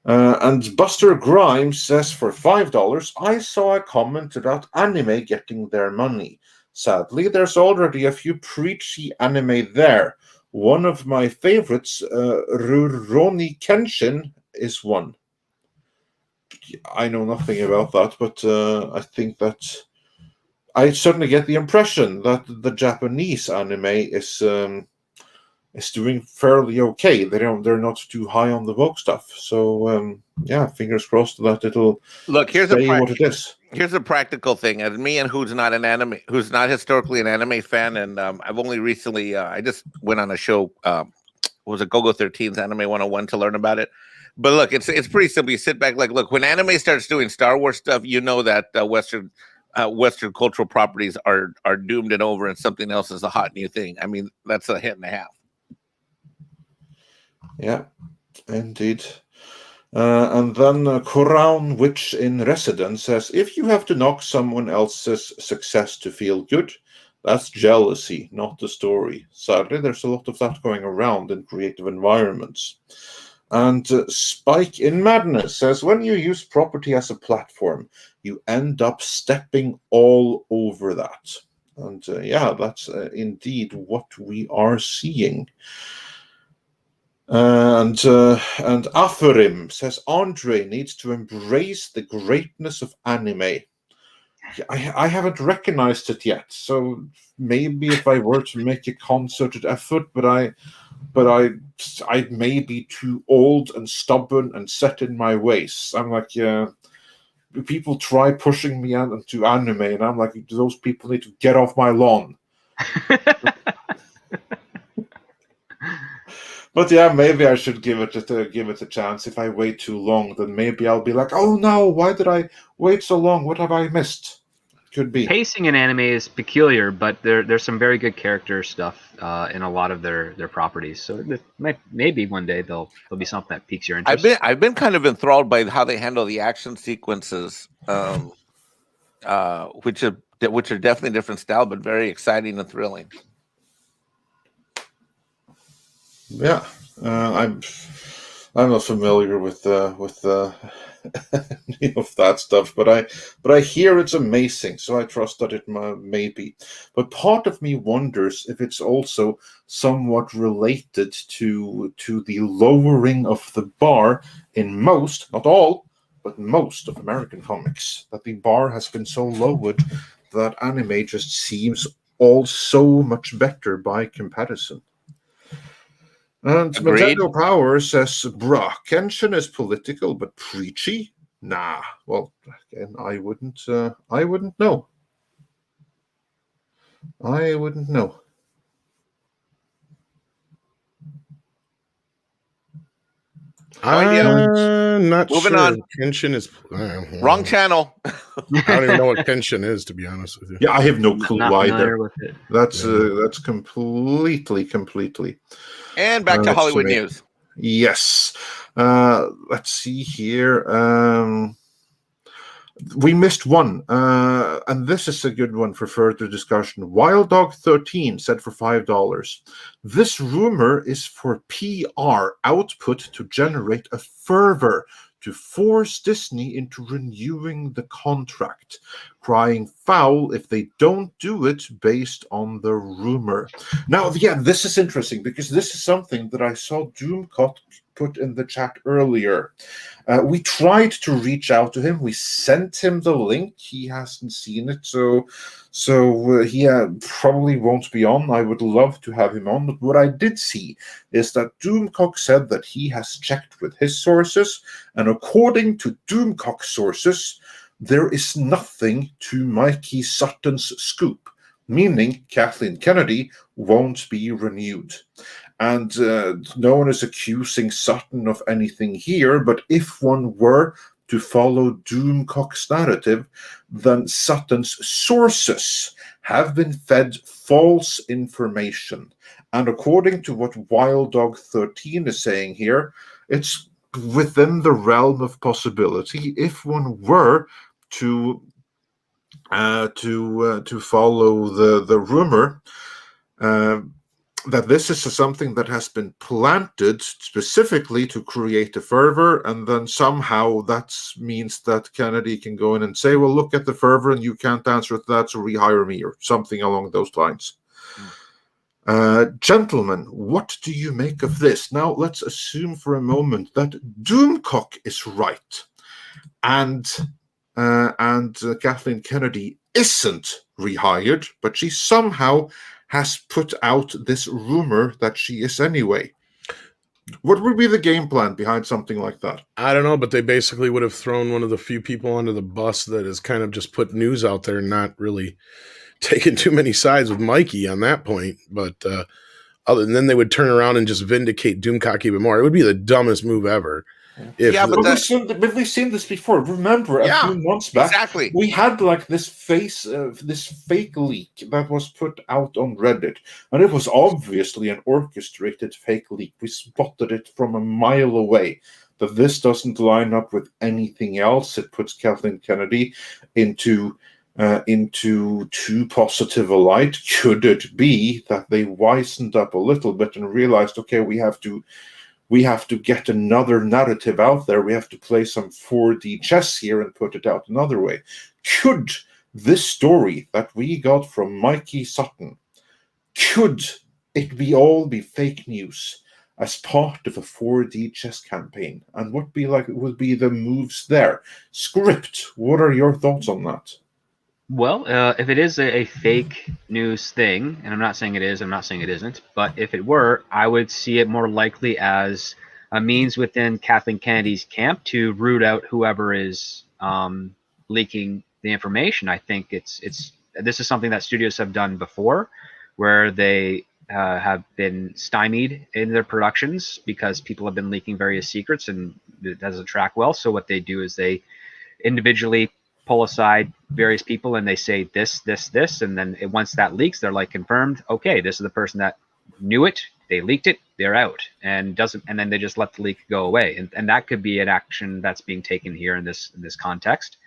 And Buster Grimes says for $5, I saw a comment about anime getting their money. Sadly, there's already a few preachy anime there. One of my favorites, Rurouni Kenshin, is one. I know nothing about that, but I think that I certainly get the impression that the Japanese anime is doing fairly okay. They're not too high on the Vogue stuff, so yeah, fingers crossed that it'll look. Here's what it is. Here's a practical thing. As me and who's not historically an anime fan, and I've only recently I just went on a show. Was it Gogo 13's Anime 101 to learn about it? But look, it's pretty simple. You sit back, like, look, when anime starts doing Star Wars stuff, you know that Western cultural properties are doomed and over, and something else is a hot new thing. I mean, that's a hit and a half. Yeah, indeed. And then Crown Witch in Residence says, if you have to knock someone else's success to feel good, that's jealousy, not the story. Sadly, there's a lot of that going around in creative environments. And Spike in Madness says, when you use property as a platform, you end up stepping all over that. And yeah, that's indeed what we are seeing. And Aferim says Andre needs to embrace the greatness of anime. I haven't recognized it yet, so maybe if I were to make a concerted effort, but I may be too old and stubborn and set in my ways. I'm like, people try pushing me into anime, and I'm like, those people need to get off my lawn. But yeah, maybe I should give it a chance. If I wait too long, then maybe I'll be like, oh no, why did I wait so long? What have I missed? Could be. Pacing in anime is peculiar, but there's some very good character stuff in a lot of their properties. So maybe one day there'll be something that piques your interest. I've been kind of enthralled by how they handle the action sequences, which are definitely different style, but very exciting and thrilling. Yeah, I'm not familiar with any of that stuff, but I hear it's amazing, so I trust that it may be. But part of me wonders if it's also somewhat related to the lowering of the bar in most, not all, but most of American comics. That the bar has been so lowered that anime just seems all so much better by comparison. And Agreed. Magento Power says, bruh, Kenshin is political but preachy? Nah. Well, again, I wouldn't know. I wouldn't know. I'm not Moving sure. on. Kenshin is Wrong channel. I don't even know what Kenshin is, to be honest with you. Yeah, I have no clue Not either. familiar with it. That's completely. And back to Hollywood news. Yes. Let's see here. We missed one, and this is a good one for further discussion. Wild Dog 13 said for $5. This rumor is for PR output to generate a fervor to force Disney into renewing the contract, crying foul if they don't do it based on the rumor. Now, yeah, this is interesting because this is something that I saw Doomcock put in the chat earlier. We tried to reach out to him. We sent him the link. He hasn't seen it, so he probably won't be on. I would love to have him on, but what I did see is that Doomcock said that he has checked with his sources, and according to Doomcock's sources, there is nothing to Mikey Sutton's scoop, meaning Kathleen Kennedy won't be renewed. And no one is accusing Sutton of anything here, but if one were to follow Doomcock's narrative, then Sutton's sources have been fed false information. And according to what Wild Dog 13 is saying here, it's within the realm of possibility if one were to follow the rumor that this is something that has been planted specifically to create a fervor, and then somehow that means that Kennedy can go in and say, well, look at the fervor and you can't answer to that, so rehire me, or something along those lines. Gentlemen, what do you make of this? Now, let's assume for a moment that Doomcock is right, and Kathleen Kennedy isn't rehired, but she somehow has put out this rumor that she is anyway. What would be the game plan behind something like that? I don't know, but they basically would have thrown one of the few people under the bus that has kind of just put news out there and not really taken too many sides with Mikey on that point. But other than then they would turn around and just vindicate Doomcock even more. It would be the dumbest move ever. But we've seen this before. Remember, a few months back, exactly. We had like this fake leak that was put out on Reddit, and it was obviously an orchestrated fake leak. We spotted it from a mile away. That this doesn't line up with anything else. It puts Kathleen Kennedy into too positive a light. Could it be that they wisened up a little bit and realized, okay, we have to get another narrative out there. We have to play some 4D chess here and put it out another way. Could this story that we got from Mikey Sutton, could it all be fake news? as part of a 4D chess campaign, and what would be the moves there? Script, what are your thoughts on that? Well, if it is a fake news thing, and I'm not saying it is, I'm not saying it isn't, but if it were, I would see it more likely as a means within Kathleen Kennedy's camp to root out whoever is leaking the information. I think this is something that studios have done before, where they have been stymied in their productions because people have been leaking various secrets, and it doesn't track well. So what they do is they individually pull aside various people and they say this, and then once that leaks, they're like, confirmed, okay, this is the person that knew it, they leaked it, they're out, and then they just let the leak go away. And that could be an action that's being taken here in this context,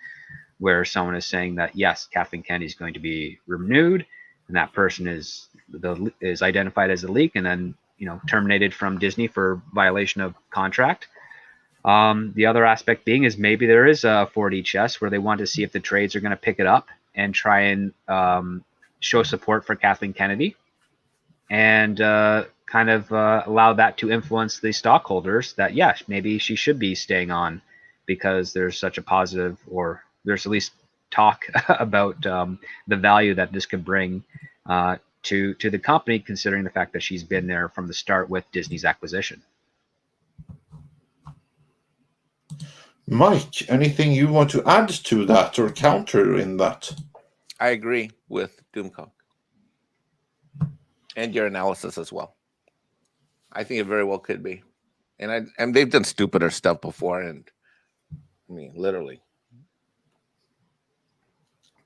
where someone is saying that yes, Kathleen Kennedy is going to be renewed, and that person is identified as a leak, and then terminated from Disney for violation of contract. The other aspect being is maybe there is a 4D chess where they want to see if the trades are going to pick it up and try and show support for Kathleen Kennedy, and kind of allow that to influence the stockholders that yes, maybe she should be staying on, because there's such a positive, or there's at least talk about the value that this could bring to the company, considering the fact that she's been there from the start with Disney's acquisition. Mike, anything you want to add to that or counter in that? I agree with Doomcock and your analysis as well. I think it very well could be, and they've done stupider stuff before, and I mean literally.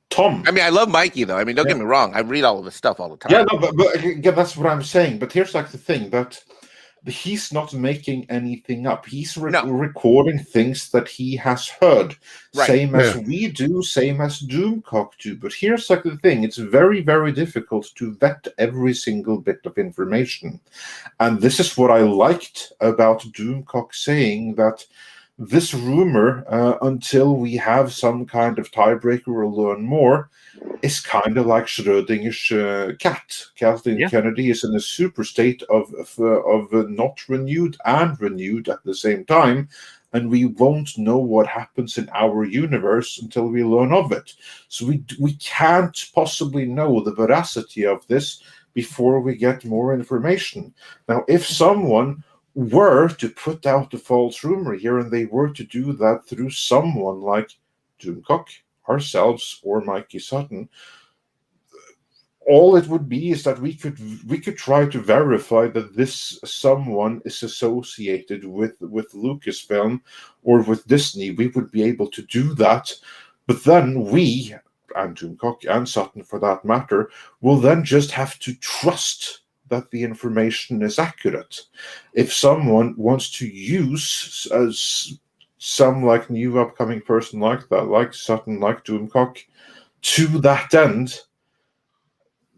Tom, I mean, I love Mikey though. I mean, don't get me wrong. I read all of his stuff all the time. Yeah, no, but again, that's what I'm saying. But here's like the thing that he's not making anything up. He's recording things that he has heard. Right. Same as we do, same as Doomcock do. But here's like the thing. It's very, very difficult to vet every single bit of information. And this is what I liked about Doomcock saying that this rumor, until we have some kind of tiebreaker or learn more, is kind of like Schrödinger's cat. Kathleen Kennedy is in a super state of not renewed and renewed at the same time, and we won't know what happens in our universe until we learn of it. So we can't possibly know the veracity of this before we get more information. Now, if someone were to put out a false rumor here, and they were to do that through someone like Doomcock, ourselves, or Mikey Sutton, all it would be is that we could try to verify that this someone is associated with Lucasfilm or with Disney. We would be able to do that, but then we, and Doomcock and Sutton for that matter, will then just have to trust that the information is accurate. If someone wants to use some like new upcoming person like that, like Sutton, like Doomcock, to that end,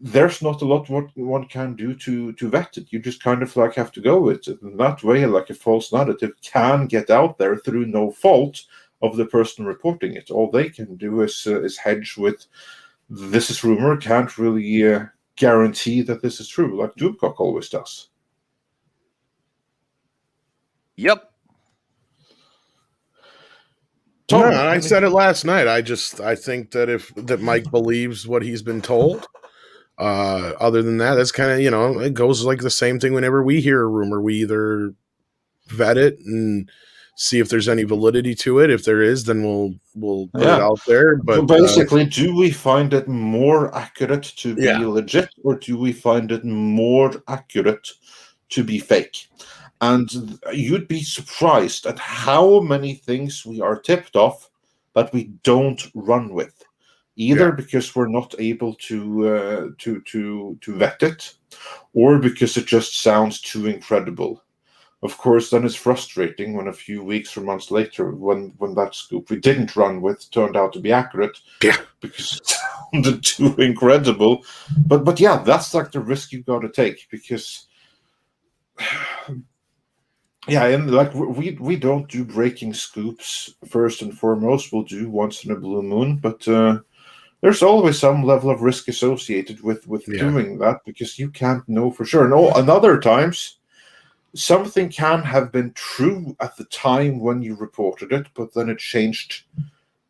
there's not a lot what one can do to vet it. You just kind of like have to go with it. And that way, like a false narrative can get out there through no fault of the person reporting it. All they can do is hedge with, this is rumor, can't really guarantee that this is true, like Doomcock always does. Yep. Tom, I said it last night. I think that Mike believes what he's been told. Other than that, that's kind of, it goes like the same thing whenever we hear a rumor. We either vet it and see if there's any validity to it. If there is, then we'll put it out there. But so basically, do we find it more accurate to be legit, or do we find it more accurate to be fake? And you'd be surprised at how many things we are tipped off that we don't run with, either because we're not able to vet it, or because it just sounds too incredible. Of course, then it's frustrating when a few weeks or months later, when that scoop we didn't run with turned out to be accurate, because it sounded too incredible. But yeah, that's like the risk you got to take, because and like we don't do breaking scoops first and foremost. We'll do once in a blue moon, but there's always some level of risk associated with doing that, because you can't know for sure. And other times, something can have been true at the time when you reported it, but then it changed.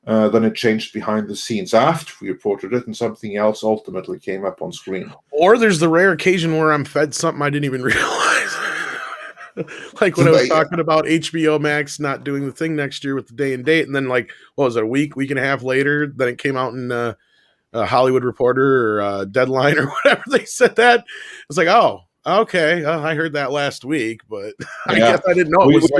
Then it changed behind the scenes after we reported it, and something else ultimately came up on screen. Or there's the rare occasion where I'm fed something I didn't even realize. Like when I was talking about HBO Max not doing the thing next year with the day and date, and then like, what was it, a week and a half later, then it came out in Hollywood Reporter or Deadline or whatever they said that. It's like, oh, okay, I heard that last week, but I guess I didn't know it was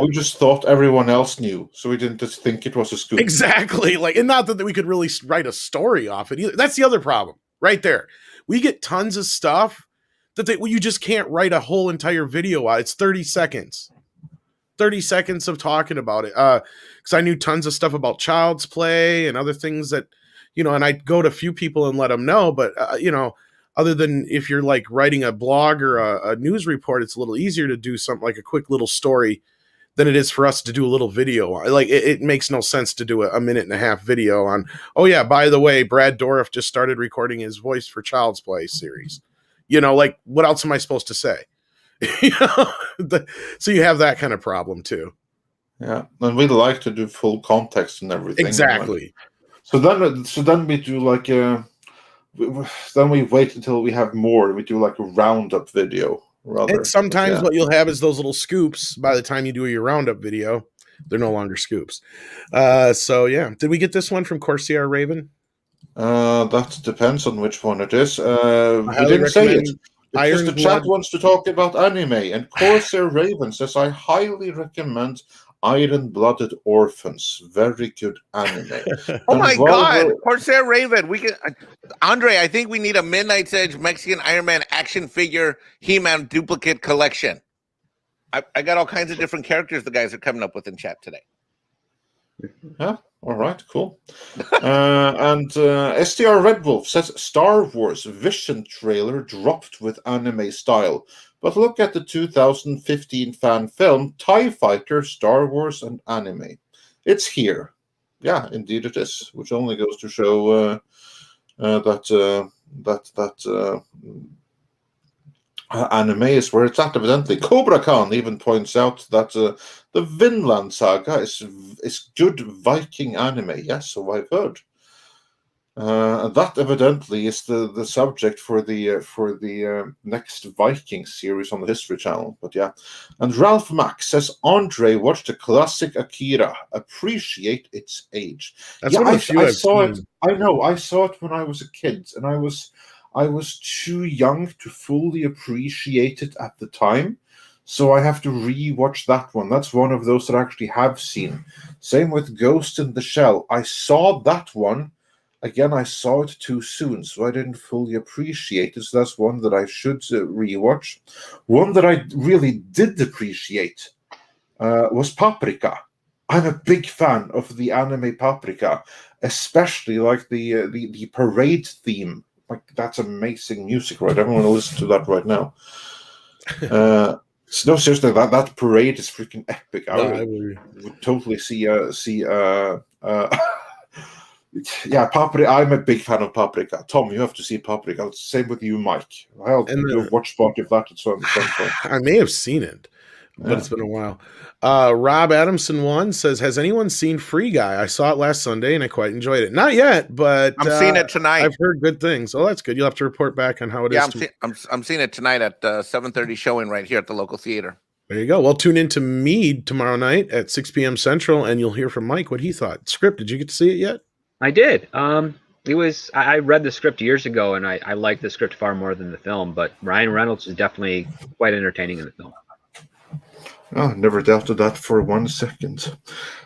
we just thought everyone else knew, so we didn't just think it was a scoop. Exactly. Like, and not that we could really write a story off it either. That's the other problem right there. We get tons of stuff that you just can't write a whole entire video out. It's 30 seconds. 30 seconds of talking about it. Because I knew tons of stuff about Child's Play and other things that, and I'd go to a few people and let them know, but, other than if you're like writing a blog or a news report, it's a little easier to do something like a quick little story than it is for us to do a little video. Like it makes no sense to do a minute and a half video on, oh yeah, by the way, Brad Dourif just started recording his voice for Child's Play series. Like what else am I supposed to say? So you have that kind of problem too. Yeah, and we like to do full context and everything. Exactly. So then we do like then we wait until we have more, and we do like a roundup video. Rather. And sometimes what you'll have is those little scoops. By the time you do your roundup video, they're no longer scoops. So yeah, did we get this one from Corsair Raven? That depends on which one it is. We didn't say it. Because the chat wants to talk about anime, and Corsair Raven says, I highly recommend Iron-Blooded Orphans. Very good anime. Oh my God, Corsair Raven. We can, Andre, I think we need a Midnight's Edge Mexican Iron Man action figure He-Man duplicate collection. I got all kinds of different characters the guys are coming up with in chat today. Yeah. All right, cool. And STR Red Wolf says Star Wars Vision trailer dropped with anime style. But look at the 2015 fan film TIE Fighter, Star Wars, and anime. It's here. Yeah, indeed it is. Which only goes to show that anime is where it's at, evidently. Cobra Khan even points out that the Vinland Saga is good Viking anime. Yes, so I've heard. That evidently is the subject for the next Viking series on the History Channel. But yeah, and Ralph Mack says Andre watched the classic Akira. Appreciate its age. That's what I saw it. I know. I saw it when I was a kid, and I was too young to fully appreciate it at the time. So I have to re-watch that one. That's one of those that I actually have seen. Same with Ghost in the Shell. I saw that one. Again, I saw it too soon, so I didn't fully appreciate it. So that's one that I should re-watch. One that I really did appreciate was Paprika. I'm a big fan of the anime Paprika, especially like the parade theme. Like, that's amazing music, right? Everyone will listen to that right now. No, seriously, that parade is freaking epic. I would totally see yeah, Paprika. I'm a big fan of Paprika. Tom, you have to see Paprika. Same with you, Mike. I'll do a watch party of that at some point. I may have seen it, but it's been a while. Rob Adamson says, has anyone seen Free Guy? I saw it last Sunday and I quite enjoyed it. Not yet, but I'm seeing it tonight. I've heard good things. Oh, that's good. You'll have to report back on how it is. I'm seeing it tonight at 7:30 showing right here at the local theater. There you go. Well, tune in to Mead tomorrow night at 6 p.m. Central, and you'll hear from Mike what he thought. Script, did you get to see it yet? I did. I read the script years ago, and I liked the script far more than the film, but Ryan Reynolds is definitely quite entertaining in the film. Oh, never doubted that for 1 second.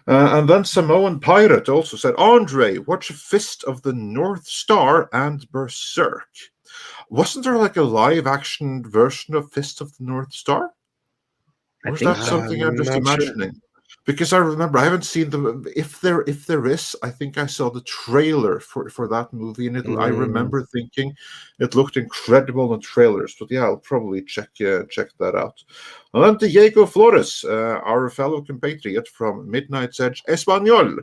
And then Samoan Pirate also said, Andre, watch Fist of the North Star and Berserk. Wasn't there like a live action version of Fist of the North Star? Or is that something I'm just imagining? Sure. Because I remember I haven't seen the if there is, I think I saw the trailer for that movie, and I remember thinking it looked incredible in trailers. But yeah, I'll probably check that out. And then Diego Flores, our fellow compatriot from Midnight's Edge Espanol,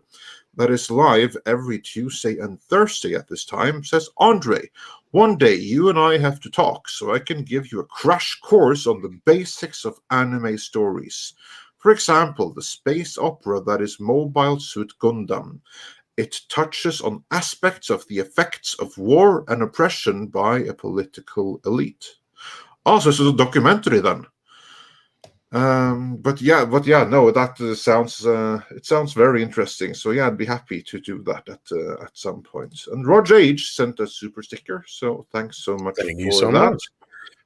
that is live every Tuesday and Thursday at this time, says Andre, one day you and I have to talk so I can give you a crash course on the basics of anime stories. For example, the space opera that is Mobile Suit Gundam. It touches on aspects of the effects of war and oppression by a political elite. Also, it's a documentary then. But yeah, no, that sounds very interesting. So yeah, I'd be happy to do that at some point. And Roger H sent a super sticker, so thanks so much Thank for you so that. much.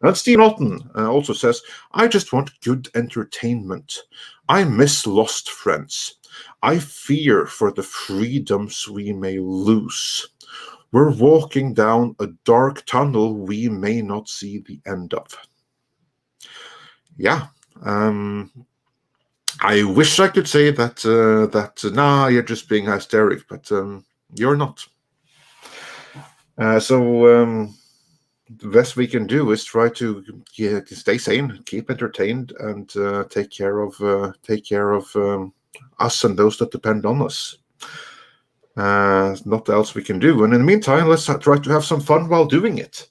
And Steve Otten also says, I just want good entertainment. I miss Lost Friends. I fear for the freedoms we may lose. We're walking down a dark tunnel we may not see the end of. Yeah. I wish I could say that you're just being hysteric, but you're not. So the best we can do is try to stay sane, keep entertained, and take care of us and those that depend on us. Not else we can do. And in the meantime, let's try to have some fun while doing it.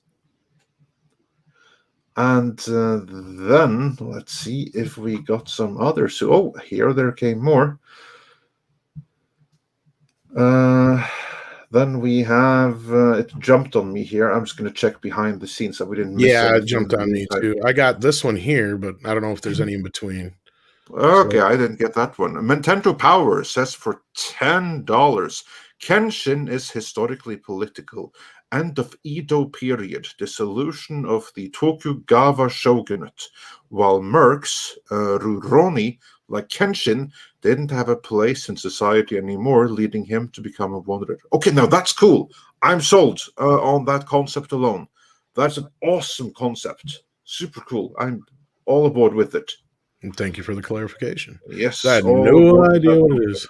And then let's see if we got some others. Oh, here there came more. Then we have it jumped on me here. I'm just going to check behind the scenes so we didn't miss anything. Yeah, it jumped on me too. I got this one here, but I don't know if there's any in between. Okay, so I didn't get that one. Nintendo Power says for $10, Kenshin is historically political. End of Edo period, dissolution of the Tokugawa shogunate, while mercs, Rurouni, like Kenshin, didn't have a place in society anymore, leading him to become a wanderer. Okay, now that's cool. I'm sold on that concept alone. That's an awesome concept. Super cool. I'm all aboard with it. And thank you for the clarification. Yes. I had no idea what it is.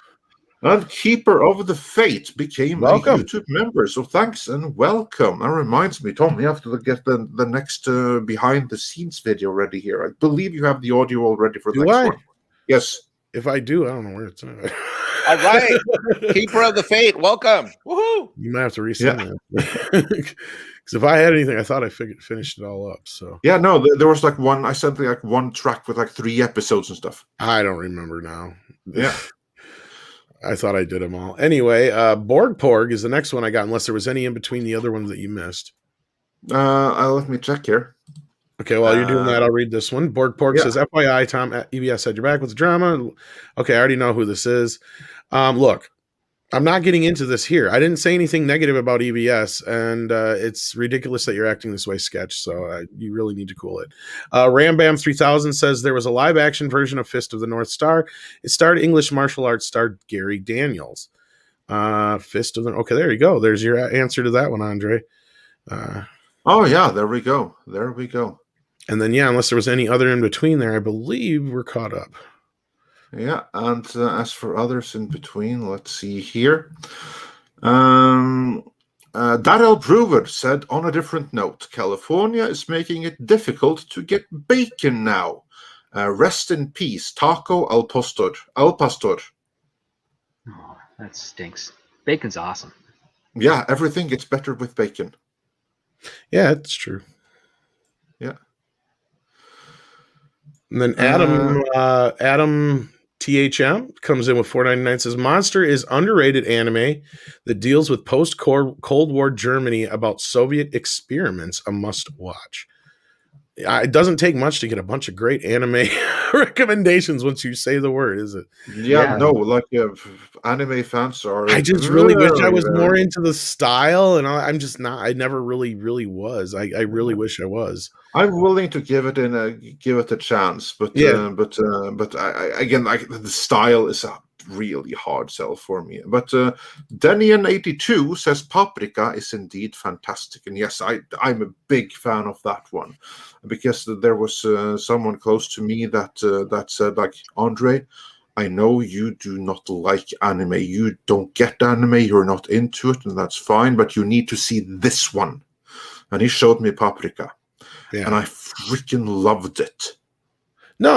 And Keeper of the Fate became Welcome. a YouTube member. So thanks and welcome. That reminds me, Tom, you have to get the next behind the scenes video ready here. I believe you have the audio already for the next one. Yes. If I do, I don't know where it's at. All right. Keeper of the Fate, welcome. Woohoo! You might have to resend that. Because if I had anything, I thought I finished it all up. So yeah, no, there was like one. I sent like one track with like 3 episodes and stuff. I don't remember now. Yeah. I thought I did them all. Anyway, Borg Porg is the next one I got, unless there was any in between the other ones that you missed. Let me check here. Okay, while you're doing that, I'll read this one. Borg Porg says, FYI, Tom at EBS had your back with the drama. Okay, I already know who this is. Look, I'm not getting into this here. I didn't say anything negative about EBS, and it's ridiculous that you're acting this way, Sketch, so you really need to cool it. Rambam 3000 says there was a live-action version of Fist of the North Star. It starred English martial arts star Gary Daniels. Fist of the... Okay, there you go. There's your answer to that one, Andre. Oh, yeah, there we go. There we go. And then, yeah, unless there was any other in between there, I believe we're caught up. Yeah, and as for others in between, let's see here. Darrell Brewer said on a different note, California is making it difficult to get bacon now. Rest in peace, Taco al Pastor. Oh, that stinks. Bacon's awesome. Yeah, everything gets better with bacon. Yeah, it's true. Yeah. And then Adam THM comes in with $4.99, says Monster is underrated anime that deals with post-Cold War Germany about Soviet experiments, a must-watch. It doesn't take much to get a bunch of great anime recommendations once you say the word, is it? Yeah. No, like anime fans are. I just really wish I was more into the style, and I'm just not. I never really was. I really wish I was. I'm willing to give it a chance, but again, the style is a really hard sell for me. But Denian82 says Paprika is indeed fantastic, and yes, I'm a big fan of that one, because there was someone close to me that said, like, Andre, I know you do not like anime, you don't get anime, you're not into it, and that's fine, but you need to see this one. And he showed me Paprika. Yeah. And I freaking loved it. No,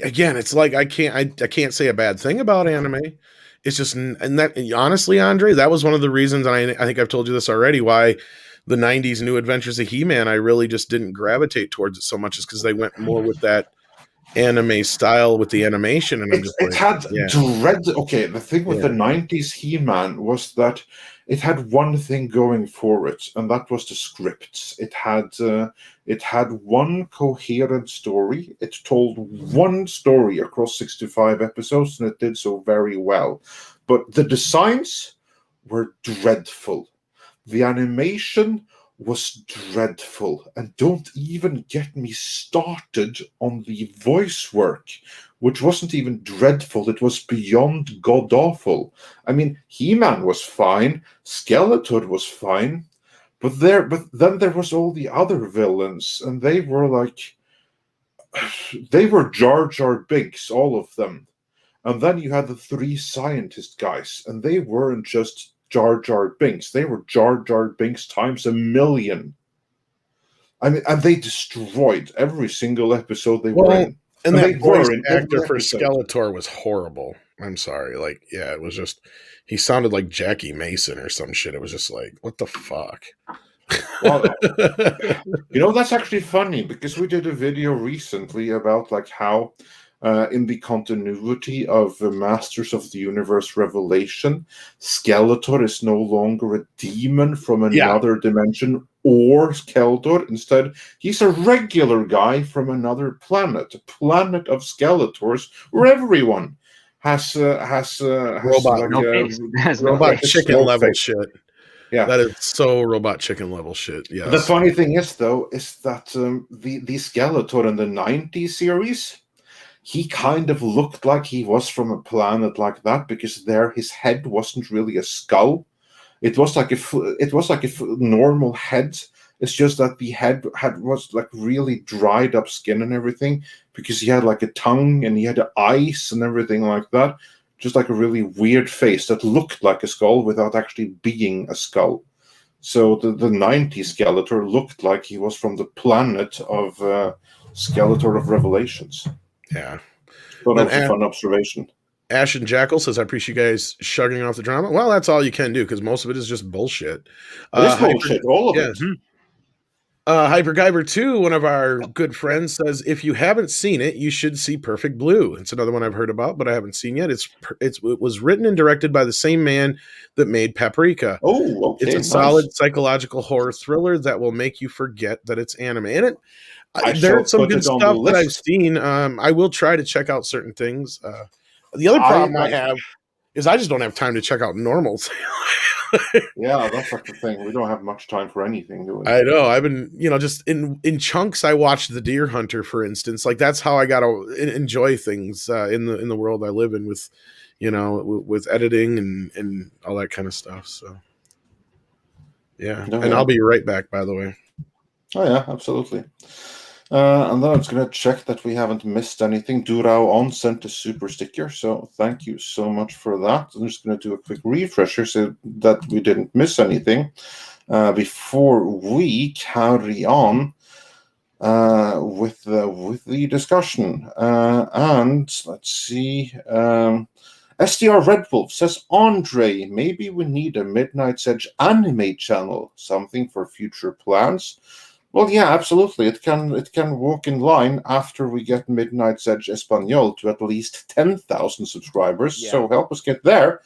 again, it's like I can't say a bad thing about anime. It's just, and that honestly, Andre, that was one of the reasons, and I think I've told you this already, why the 90s New Adventures of He-Man, I really just didn't gravitate towards it so much, is because they went more with that anime style with the animation, and I'm just it like, had yeah. dread. Okay, the thing with Yeah. the 90s He-Man was that it had one thing going for it, and that was the scripts. It had one coherent story. It told one story across 65 episodes, and it did so very well. But the designs were dreadful. The animation was dreadful. And don't even get me started on the voice work, which wasn't even dreadful. It was beyond god-awful. I mean, He-Man was fine. Skeletor was fine. But then there was all the other villains, and they were like... They were Jar Jar Binks, all of them. And then you had the three scientist guys, and they weren't just Jar Jar Binks. They were Jar Jar Binks times 1,000,000. I mean, and they destroyed every single episode they were in. And they that voice were in actor every for episode. Skeletor was horrible. I'm sorry. Like, yeah, it was just, he sounded like Jackie Mason or some shit. It was just like, what the fuck? Well, you know, that's actually funny, because we did a video recently about like how in the continuity of Masters of the Universe Revelation, Skeletor is no longer a demon from another dimension or Keldor. Instead, he's a regular guy from another planet, a planet of Skeletors, where everyone has robot, like, robot chicken level face. shit. Yeah, that is so robot chicken level shit. Yeah. The funny thing is, though, is that the Skeletor in the 90s series, he kind of looked like he was from a planet like that, because there his head wasn't really a skull. It was like a normal head. It's just that the head was like really dried up skin and everything, because he had like a tongue and he had eyes and everything like that. Just like a really weird face that looked like a skull without actually being a skull. So the 90s Skeletor looked like he was from the planet of Skeletor of Revelations. Yeah. But that was a fun observation. Ash and Jackal says, I appreciate you guys shrugging off the drama. Well, that's all you can do, because most of it is just bullshit. It's bullshit, all of it. Hyper Guyver 2, one of our good friends, says, if you haven't seen it, you should see Perfect Blue. It's another one I've heard about, but I haven't seen yet. It was written and directed by the same man that made Paprika. Oh, okay. It's a solid psychological horror thriller that will make you forget that it's anime. And there's some good stuff that I've seen. I will try to check out certain things. The other problem I have is I just don't have time to check out normals. Yeah, that's like the thing. We don't have much time for anything, do we? I know. I've been, just in chunks. I watched The Deer Hunter, for instance. Like, that's how I got to enjoy things in the world I live in, with, with editing and all that kind of stuff. So, yeah. And I'll be right back, by the way. Oh, yeah, absolutely. And then I'm just going to check that we haven't missed anything. Durao On sent a super sticker, so thank you so much for that. I'm just going to do a quick refresher so that we didn't miss anything before we carry on with the discussion. And let's see. SDR Red Wolf says, Andre, maybe we need a Midnight's Edge anime channel, something for future plans. Well, yeah, absolutely. It can walk in line after we get Midnight's Edge Espanol to at least 10,000 subscribers. Yeah. So help us get there,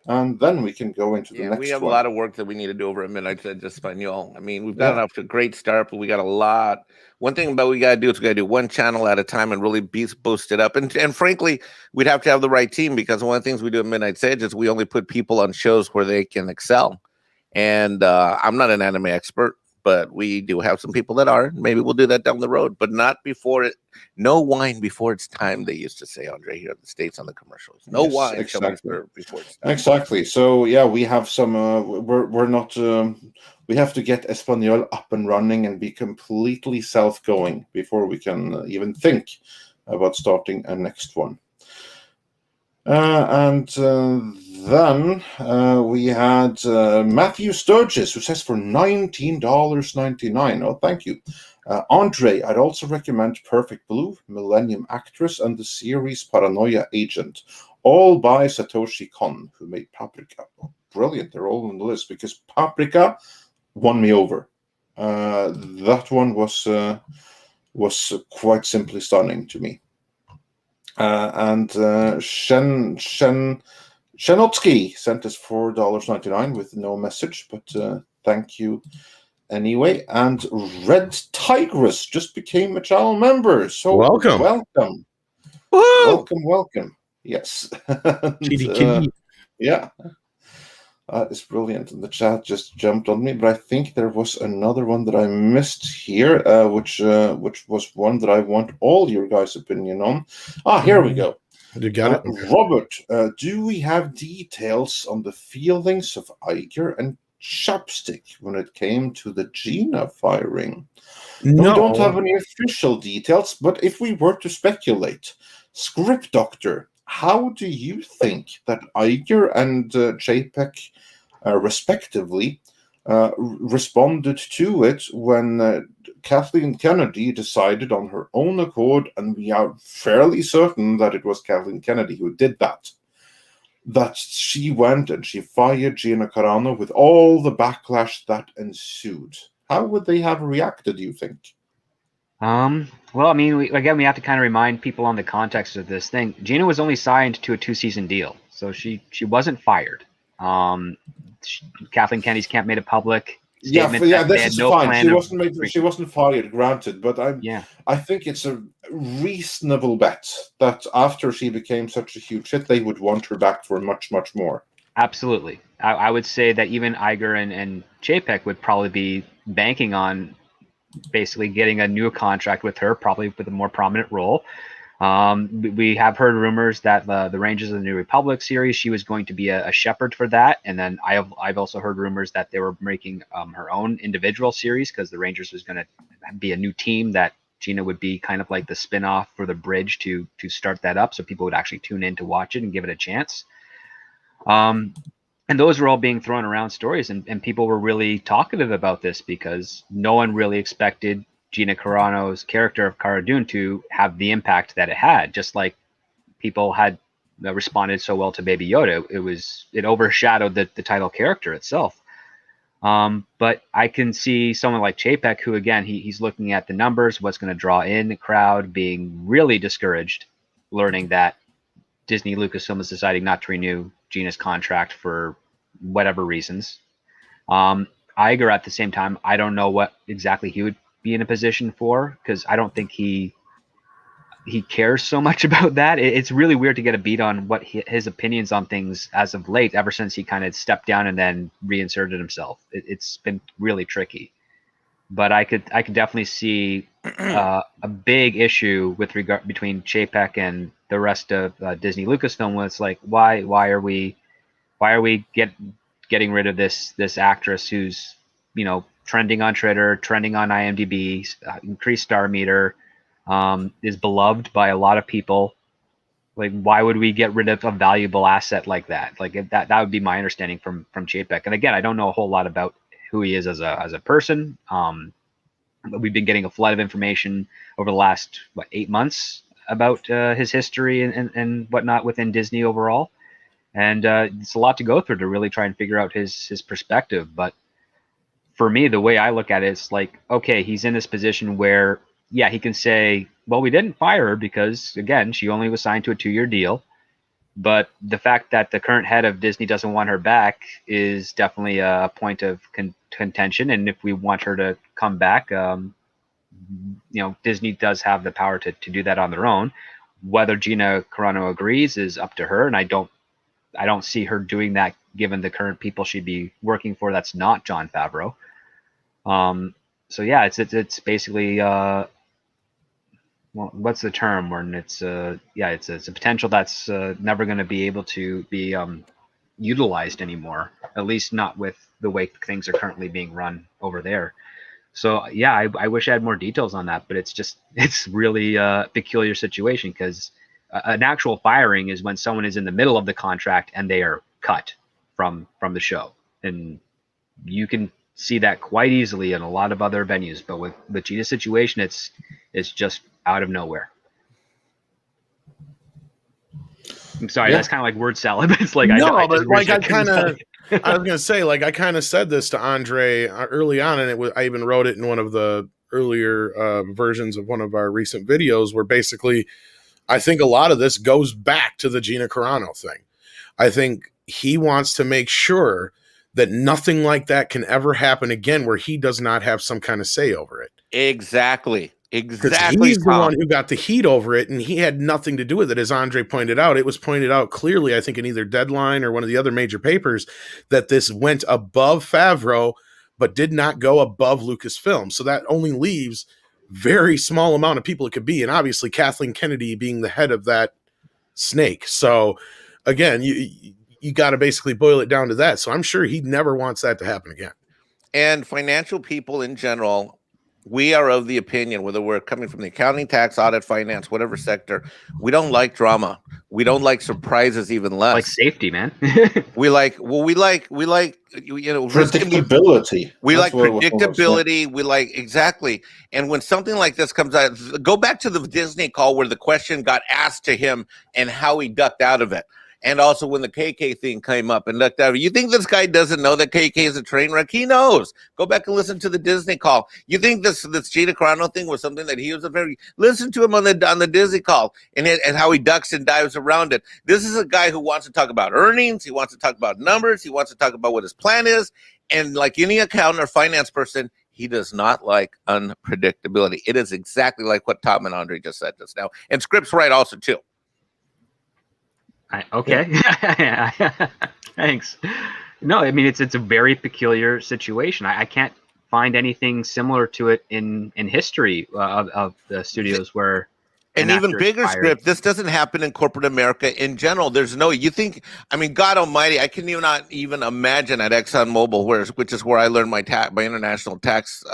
and then we can go into the next one. We have a lot of work that we need to do over at Midnight's Edge Espanol. I mean, we've gotten off to a great start, but we got a lot. One thing about what we got to do is we got to do one channel at a time and really boost it up. And frankly, we'd have to have the right team, because one of the things we do at Midnight's Edge is we only put people on shows where they can excel. And I'm not an anime expert, but we do have some people that are. Maybe we'll do that down the road, but not before it. No wine before it's time, they used to say, Andre, here in the States on the commercials. No wine before it's time. Exactly. So yeah, we have some. We're not. We have to get Espanol up and running and be completely self-going before we can even think about starting a next one. Then we had Matthew Sturgis, who says for $19.99. Oh, thank you. Andre, I'd also recommend Perfect Blue, Millennium Actress, and the series Paranoia Agent. all by Satoshi Kon, who made Paprika. Oh, brilliant. They're all on the list because Paprika won me over. That one was quite simply stunning to me. And Shenotsky sent us $4.99 with no message, but thank you anyway. And Red Tigress just became a channel member, so Welcome. welcome. Yes. And, yeah. It's brilliant. And the chat just jumped on me, but I think there was another one that I missed here, which was one that I want all your guys' opinion on. Here we go. You got it? Okay. Robert, do we have details on the feelings of Iger and Chapstick when it came to the Gina firing? No. We don't have any official details, but if we were to speculate, Script Doctor, how do you think that Iger and JPEG, respectively, responded to it when Kathleen Kennedy decided on her own accord, and we are fairly certain that it was Kathleen Kennedy who did that she went and she fired Gina Carano with all the backlash that ensued? How would they have reacted, do you think? Well, I mean, we have to kind of remind people on the context of this thing. Gina was only signed to a 2-season deal, so she wasn't fired. Kathleen Kennedy's camp made it public. This is fine. She wasn't fired, granted, but I think it's a reasonable bet that after she became such a huge hit, they would want her back for much, much more. Absolutely. I would say that even Iger and JPEG would probably be banking on basically getting a new contract with her, probably with a more prominent role. We have heard rumors that the Rangers of the New Republic series, she was going to be a shepherd for that. And then I've also heard rumors that they were making her own individual series because the Rangers was going to be a new team that Gina would be kind of like the spinoff for the bridge to start that up. So people would actually tune in to watch it and give it a chance. And those were all being thrown around stories, and people were really talkative about this because no one really expected Gina Carano's character of Cara Dune to have the impact that it had. Just like people had responded so well to Baby Yoda, it overshadowed the title character itself. But I can see someone like Chapek, who again he's looking at the numbers, what's going to draw in the crowd, being really discouraged, learning that Disney Lucasfilm is deciding not to renew Gina's contract for whatever reasons. Iger at the same time, I don't know what exactly he would be in a position for, because I don't think he cares so much about that. It's really weird to get a beat on what his opinions on things as of late, ever since he kind of stepped down and then reinserted himself. It's been really tricky. But I could definitely see a big issue with regard between Chapek and the rest of Disney Lucasfilm. Was like, why are we getting rid of this actress who's trending on Twitter, trending on IMDb, increased star meter, is beloved by a lot of people. Like, why would we get rid of a valuable asset like that? Like that would be my understanding from Chapek. And again, I don't know a whole lot about who he is as a person. But we've been getting a flood of information over the last 8 months about his history and whatnot within Disney overall, and it's a lot to go through to really try and figure out his perspective. But for me, the way I look at it, it's like, okay, he's in this position where he can say, well, we didn't fire her because again, she only was signed to a 2-year deal. But the fact that the current head of Disney doesn't want her back is definitely a point of contention. And if we want her to come back, Disney does have the power to do that on their own. Whether Gina Carano agrees is up to her, and I don't see her doing that given the current people she'd be working for. That's not Jon Favreau. So yeah, it's basically what's the term when it's it's a potential that's never going to be able to be utilized anymore, at least not with the way things are currently being run over there. So yeah, I wish I had more details on that, but it's really a peculiar situation, because an actual firing is when someone is in the middle of the contract and they are cut from the show, and you can see that quite easily in a lot of other venues. But with the Gina situation, it's just out of nowhere. I'm sorry, Yeah. that's kind of like word salad, but it's like No, I but just like wish I couldn't kinda- say. I was gonna say, like, I kind of said this to Andre early on, and I even wrote it in one of the earlier versions of one of our recent videos, where basically I think a lot of this goes back to the Gina Carano thing. I think he wants to make sure that nothing like that can ever happen again, where he does not have some kind of say over it. Exactly. Because Exactly, he's the Tom. one who got the heat over it, and he had nothing to do with it. As Andre pointed out, it was pointed out clearly, I think, in either Deadline or one of the other major papers, that this went above Favreau, but did not go above Lucasfilm. So that only leaves very small amount of people it could be, and obviously Kathleen Kennedy being the head of that snake. So again, you got to basically boil it down to that. So I'm sure he never wants that to happen again. And financial people in general, we are of the opinion, whether we're coming from the accounting, tax, audit, finance, whatever sector, we don't like drama. We don't like surprises, even less. Like safety, man. we like Predictability. We That's like what it was. predictability. We like exactly. And when something like this comes out, go back to the Disney call where the question got asked to him and how he ducked out of it. And also when the KK thing came up and ducked out of it. You think this guy doesn't know that KK is a train wreck? He knows. Go back and listen to the Disney call. You think this Gina Carano thing was something that he was listen to him on the Disney call and how he ducks and dives around it. This is a guy who wants to talk about earnings. He wants to talk about numbers. He wants to talk about what his plan is. And like any accountant or finance person, he does not like unpredictability. It is exactly like what Tom and Andre just said just now. And Script's right also, too. Okay. Thanks. No, I mean, it's a very peculiar situation. I can't find anything similar to it in history of the studios where And even bigger fired. Script, this doesn't happen in corporate America in general. There's no, you think, I mean, God almighty, I can not even imagine at ExxonMobil, which is where I learned my international tax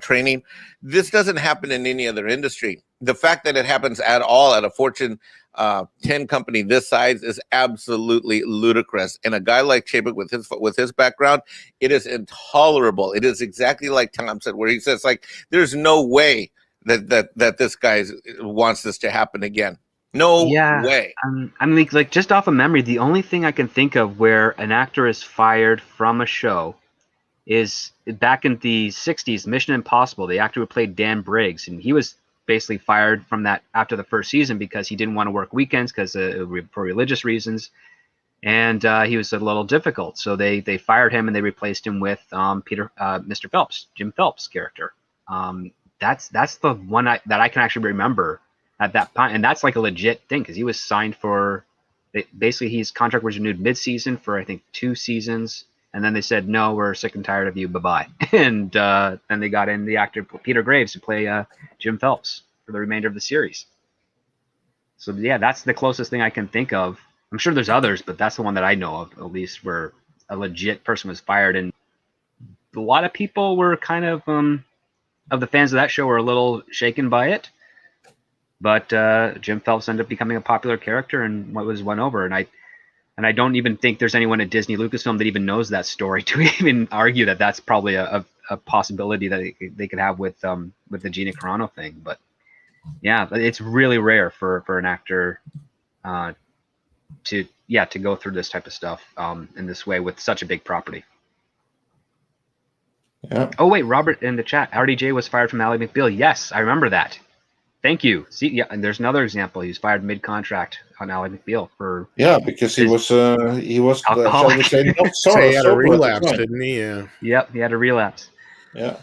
training. This doesn't happen in any other industry. The fact that it happens at all at a Fortune 10 company this size is absolutely ludicrous. And a guy like Chapek with his background, it is intolerable. It is exactly like Tom said, where he says, like, there's no way that this guy wants this to happen again. No way. I mean, like just off of memory, the only thing I can think of where an actor is fired from a show is back in the 60s, Mission Impossible. The actor who played Dan Briggs, and he was basically fired from that after the first season because he didn't want to work weekends because for religious reasons, and he was a little difficult. So they fired him and they replaced him with Mr. Phelps, Jim Phelps' character. That's the one that I can actually remember at that time, and that's like a legit thing because he was signed for basically his contract was renewed mid-season for I think 2 seasons, and then they said no, we're sick and tired of you, bye-bye. And then they got in the actor Peter Graves to play Jim Phelps for the remainder of the series. So yeah, that's the closest thing I can think of. I'm sure there's others, but that's the one that I know of, at least, where a legit person was fired. And a lot of people were kind of the fans of that show were a little shaken by it. But Jim Phelps ended up becoming a popular character and won over. And I don't even think there's anyone at Disney Lucasfilm that even knows that story to even argue that that's probably a possibility that they could have with the Gina Carano thing. But yeah, it's really rare for an actor to go through this type of stuff in this way with such a big property. Yeah. Oh wait, Robert in the chat, RDJ was fired from Ally McBeal. Yes, I remember that. Thank you. See, yeah, and there's another example. He was fired mid-contract on Ally McBeal for because he was shall we say, not So he had a sober at the relapse, time. didn't he? Yeah. Yep, he had a relapse. Yeah.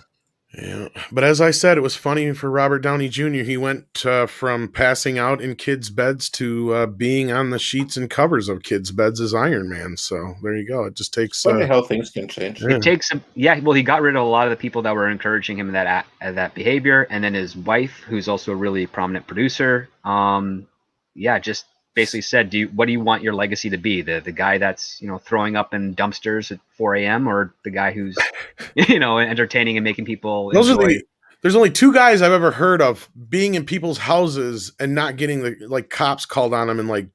Yeah, but as I said, it was funny for Robert Downey Jr. He went from passing out in kids' beds to being on the sheets and covers of kids' beds as Iron Man. So there you go. It just takes Funny how things can change. It takes well, he got rid of a lot of the people that were encouraging him in that behavior, and then his wife, who's also a really prominent producer, just basically said, what do you want your legacy to be? The guy that's throwing up in dumpsters at 4 a.m. or the guy who's entertaining and making people enjoy. There's only 2 guys I've ever heard of being in people's houses and not getting the cops called on them and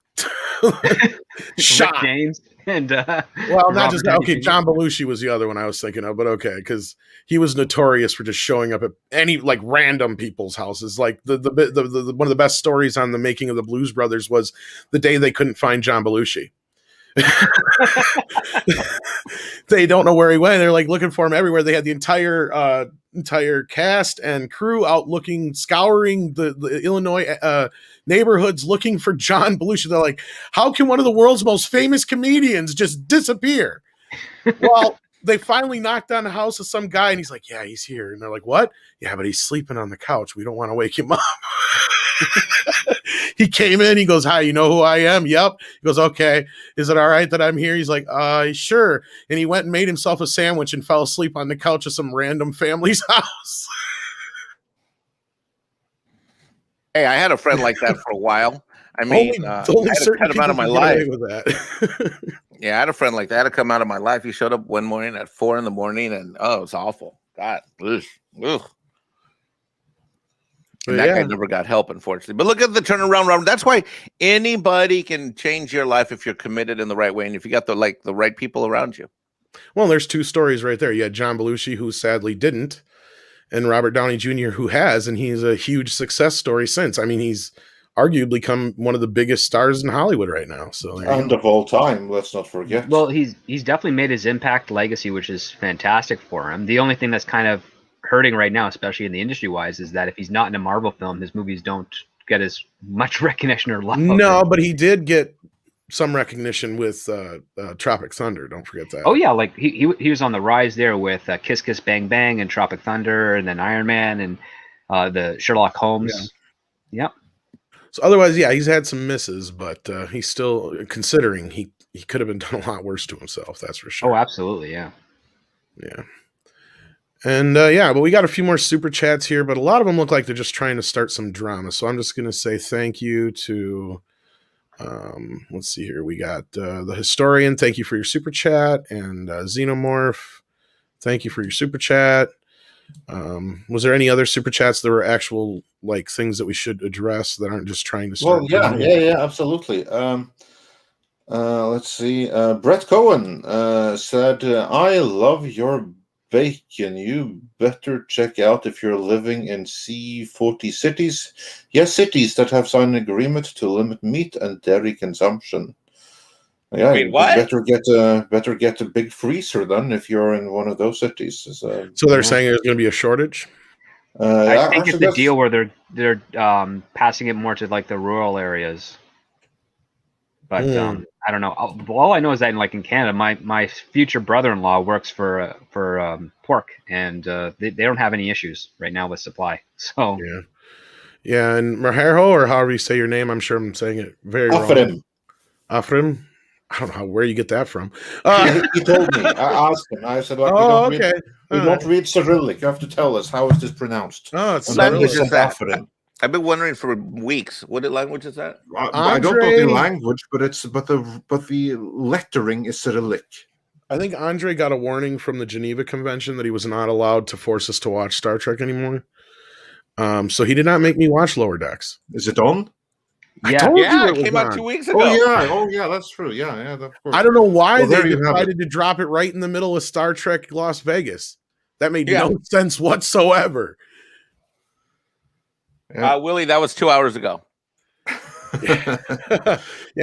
shot. Rick James. and Well, not Robert just Downey okay. Jr. John Belushi was the other one I was thinking of, but okay, because he was notorious for just showing up at any like random people's houses. Like the one of the best stories on the making of the Blues Brothers was the day they couldn't find John Belushi. They don't know where he went. They're like looking for him everywhere. They had the entire cast and crew out looking, scouring the Illinois neighborhoods looking for John Belushi. They're like, how can one of the world's most famous comedians just disappear? Well, they finally knocked on the house of some guy, and he's like, yeah, he's here. And they're like, what? Yeah, but he's sleeping on the couch. We don't want to wake him up. He came in, he goes, hi, you know who I am? Yep. He goes, okay, is it all right that I'm here? He's like, sure. And he went and made himself a sandwich and fell asleep on the couch of some random family's house. Hey, I had a friend like that for a while. I mean, only I had to certain cut him out of people my can get away life. with that. Yeah, I had a friend like that. I had to come out of my life. He showed up one morning at 4 a.m, and oh, it was awful. God, ugh. And that guy never got help, unfortunately. But look at the turnaround, Robert. That's why anybody can change your life if you're committed in the right way and if you got the right people around you. Well, there's two stories right there. You had John Belushi, who sadly didn't, and Robert Downey Jr., who has, and he's a huge success story since. I mean, he's arguably become one of the biggest stars in Hollywood right now. So, And of all time, let's not forget. Well, he's definitely made his impact legacy, which is fantastic for him. The only thing that's kind of hurting right now, especially in the industry wise, is that if he's not in a Marvel film, his movies don't get as much recognition or love. No, but he did get some recognition with Tropic Thunder. Don't forget that. Oh yeah, like he was on the rise there with Kiss Kiss Bang Bang and Tropic Thunder, and then Iron Man and the Sherlock Holmes. Yeah. Yep. So otherwise, yeah, he's had some misses, but he's still considering he could have been done a lot worse to himself. That's for sure. Oh, absolutely, yeah. Yeah. And but we got a few more super chats here, but a lot of them look like they're just trying to start some drama. So I'm just going to say thank you to, let's see here. We got the Historian. Thank you for your super chat. And Xenomorph. Thank you for your super chat. Was there any other super chats that were actual like things that we should address that aren't just trying to start? Well, yeah, absolutely. Let's see. Brett Cohen said, I love your bacon. You better check out if you're living in C40 cities. Yes, cities that have signed an agreement to limit meat and dairy consumption. Yeah, Wait, what? Better get a big freezer then if you're in one of those cities. So they're saying there's going to be a shortage? I think it's a deal where they're passing it more to like the rural areas. But I don't know. All I know is that in Canada, my future brother-in-law works for pork, and they don't have any issues right now with supply. So yeah, and Maherho, or however you say your name, I'm sure I'm saying it very wrong. Afrim. I don't know where you get that from. He told me. I asked him. I said, we don't read Cyrillic. You have to tell us, how is this pronounced? Oh, it's language is that? I've been wondering for weeks. What language is that? I don't know the language, but the lettering is Cyrillic. I think Andre got a warning from the Geneva Convention that he was not allowed to force us to watch Star Trek anymore. So he did not make me watch Lower Decks. Is it on? Yeah, it came out 2 weeks ago. Oh yeah, that's true. Yeah, of course. I don't know why they decided to drop it right in the middle of Star Trek Las Vegas. That made no sense whatsoever. Yeah. Willie, that was 2 hours ago. Yeah,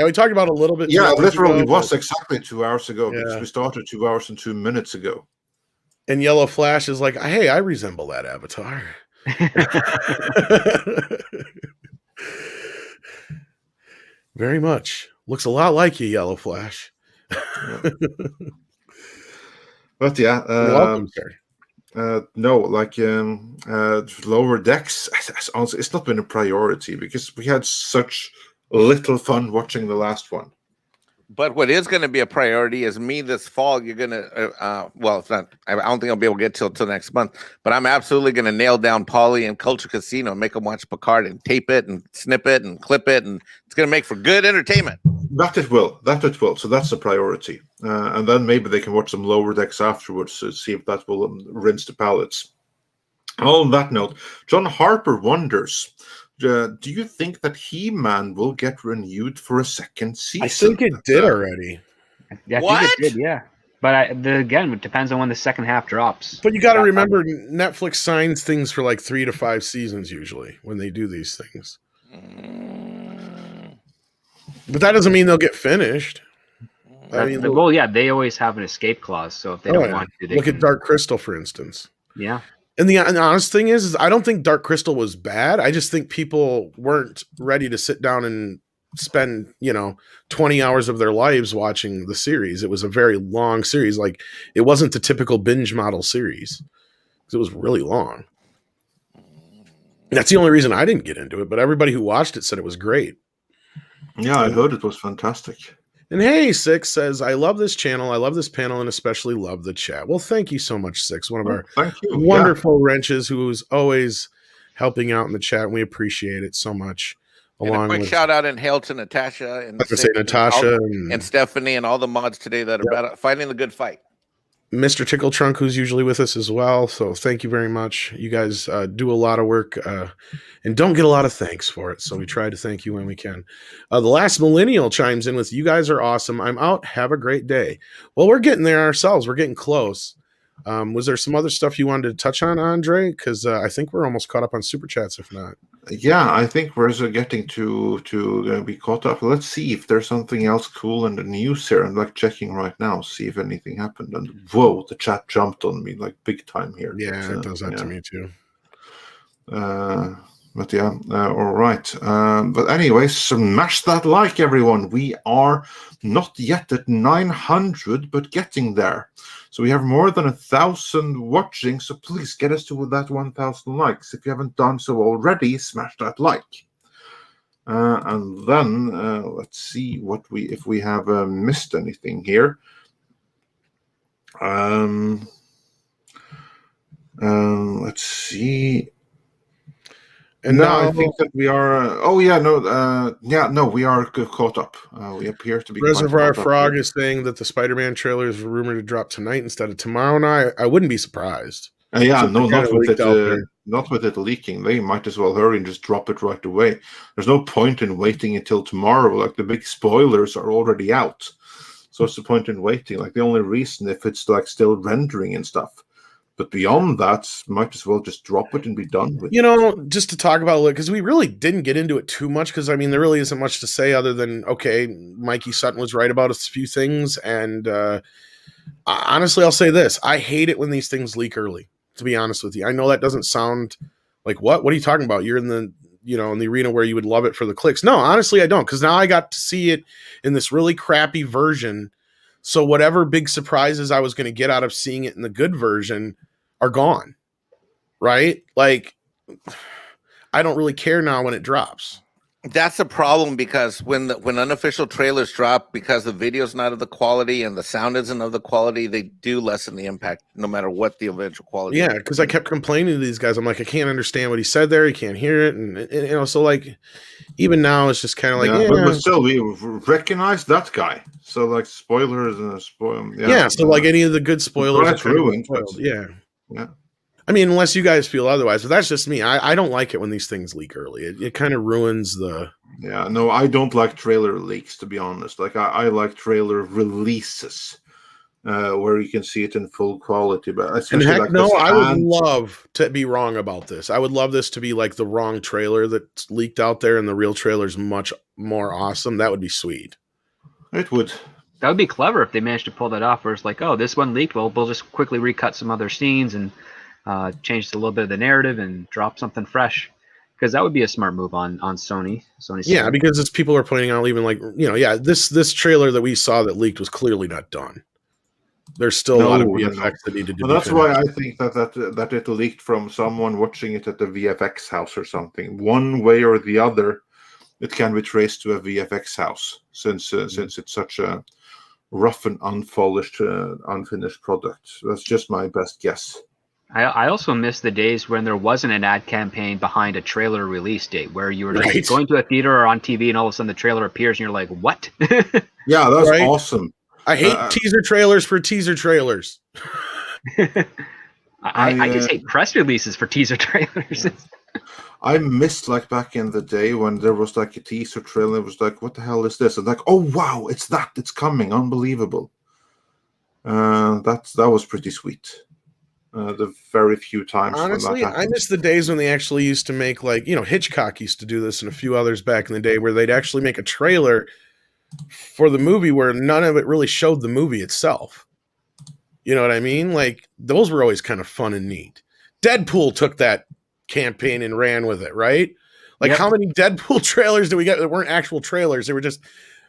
we talked about it a little bit. Yeah, literally was exactly 2 hours ago because we started 2 hours and 2 minutes ago. And Yellow Flash is like, hey, I resemble that avatar. Very much. Looks a lot like you, Yellow Flash. But yeah, you're welcome, sir. No, Lower Decks, it's not been a priority because we had such little fun watching the last one. But what is going to be a priority is me this fall. You're going to, it's not, I don't think I'll be able to get till next month, but I'm absolutely going to nail down Paulie and Culture Casino and make them watch Picard and tape it and snip it and clip it. And it's going to make for good entertainment. That it will. So that's a priority. And then maybe they can watch some Lower Decks afterwards to see if that will rinse the palates. On that note, John Harper wonders, do you think that He-Man will get renewed for a second season? I think it did already. Yeah, I What? think it did, yeah. But again, it depends on when the second half drops. But you got to remember, Netflix signs things for like 3 to 5 seasons usually when they do these things. Mm. But that doesn't mean they'll get finished. I mean, Well, yeah, they always have an escape clause, so if they don't want to, they look can. at Dark Crystal, for instance. Yeah. And the honest thing is I don't think Dark Crystal was bad. I just think people weren't ready to sit down and spend 20 hours of their lives watching the series. It was a very long series. Like, it wasn't the typical binge model series. It was really long. That's the only reason I didn't get into it, but everybody who watched it said it was great. Yeah, I heard it was fantastic. And hey, Six says, I love this channel. I love this panel and especially love the chat. Well, thank you so much, Six. One of our Thank you. wonderful wrenches who's always helping out in the chat. And we appreciate it so much. And a quick shout out and hail to Natasha and Natasha and Stephanie and all the mods today that are fighting the good fight. Mr. Tickle Trunk, who's usually with us as well. So thank you very much. You guys do a lot of work and don't get a lot of thanks for it. So we try to thank you when we can. The last millennial chimes in with, you guys are awesome. I'm out. Have a great day. Well, we're getting there ourselves. We're getting close. Was there some other stuff you wanted to touch on, Andre? Because I think we're almost caught up on Super Chats, if not. Yeah, I think we're getting to be caught up. Let's see if there's something else cool in the news here. I'm like checking right now, see if anything happened. And whoa, the chat jumped on me like big time here. Yeah, it does that to me too. But yeah, all right. But anyway, smash that like, everyone. We are not yet at 900, but getting there. So we have more than 1,000 watching. So please get us to that 1,000 likes. If you haven't done so already, smash that like. And then let's see if we have missed anything here. Let's see. And now I think that we are. We are caught up. We appear to be. Reservoir Frog is saying that the Spider-Man trailer is rumored to drop tonight instead of tomorrow. Now I wouldn't be surprised. Not with it leaking. They might as well hurry and just drop it right away. There's no point in waiting until tomorrow. Like, the big spoilers are already out, so what's the point in waiting? Like, the only reason if it's like still rendering and stuff. But beyond that, might as well just drop it and be done with it. Just to talk about it, because we really didn't get into it too much, because, I mean, there really isn't much to say other than, okay, Mikey Sutton was right about a few things, and honestly, I'll say this. I hate it when these things leak early, to be honest with you. I know that doesn't sound like, what are you talking about? You're in the, in the arena where you would love it for the clicks. No, honestly, I don't, because now I got to see it in this really crappy version, so whatever big surprises I was going to get out of seeing it in the good version are gone, right? Like, I don't really care now when it drops. That's a problem, because when unofficial trailers drop, because the video's not of the quality and the sound isn't of the quality, they do lessen the impact no matter what the eventual quality is. Yeah, because I kept complaining to these guys. I'm like, I can't understand what he said there. You can't hear it. And so, like, even now it's just kind of like, But still, we recognize that guy. So, like, spoilers and spoil. Yeah, so like any of the good spoilers. That's ruined. Yeah. I mean, unless you guys feel otherwise, but that's just me. I don't like it when these things leak early. It kind of ruins the. Yeah, no, I don't like trailer leaks, to be honest. Like, I like trailer releases where you can see it in full quality. But and heck, no, I would love to be wrong about this. I would love this to be like the wrong trailer that's leaked out there, and the real trailer's much more awesome. That would be sweet. It would. That would be clever if they managed to pull that off, where it's like, oh, this one leaked. Well, we'll just quickly recut some other scenes and change a little bit of the narrative and drop something fresh, because that would be a smart move on Sony's yeah side. Because as people are pointing out, even like, this trailer that we saw that leaked was clearly not done. There's still a lot of VFX that needed to be that's finished. why I think that it leaked from someone watching it at the VFX house or something. One way or the other, it can be traced to a VFX house, since it's such a rough and unpolished, unfinished product. That's just my best guess. I also miss the days when there wasn't an ad campaign behind a trailer release date, where you were just going to a theater or on TV and all of a sudden the trailer appears and you're like, what? Yeah, that's awesome. I hate teaser trailers for teaser trailers. I just hate press releases for teaser trailers. I missed like back in the day when there was like a teaser trailer. It was like, what the hell is this? And like, oh wow, it's coming, unbelievable. That was pretty sweet. The very few times Honestly, when that I happened. miss the days when they actually used to make, like, Hitchcock used to do this and a few others back in the day, where they'd actually make a trailer for the movie where none of it really showed the movie itself. You know what I mean? Like, those were always kind of fun and neat. Deadpool took that campaign and ran with it, right? Like, Yep. how many Deadpool trailers did we get that weren't actual trailers? They were just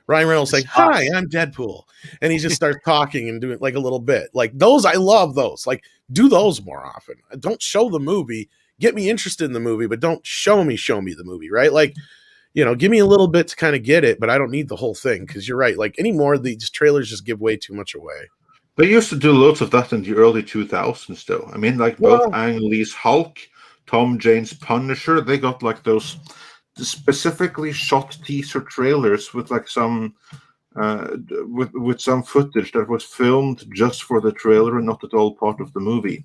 Ryan Reynolds saying, "Hi, I'm Deadpool," and he just starts talking and doing like a little bit. Like, those, I love those. Like, do those more often. Don't show the movie. Get me interested in the movie, but don't show me the movie, right? Like, give me a little bit to kind of get it, but I don't need the whole thing, because you're right. Like, anymore, these trailers just give way too much away. They used to do loads of that in the early 2000s, though. I mean, like both Ang Lee's Hulk, Tom Jane's Punisher, they got like those specifically shot teaser trailers with like some with some footage that was filmed just for the trailer and not at all part of the movie.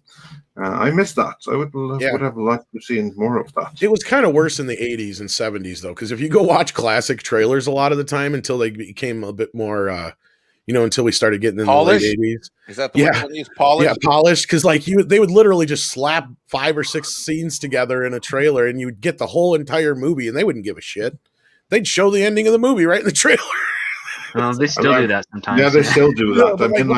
I miss that. I would have liked to see more of that. It was kind of worse in the 80s and 70s, though, because if you go watch classic trailers a lot of the time until they became a bit more until we started getting in Polish? the late 80s. Is that the word they use? Polish? Yeah, polished, because like they would literally just slap 5 or 6 scenes together in a trailer, and you would get the whole entire movie, and they wouldn't give a shit. They'd show the ending of the movie right in the trailer. They still do that sometimes. Yeah, they still do that. I mean,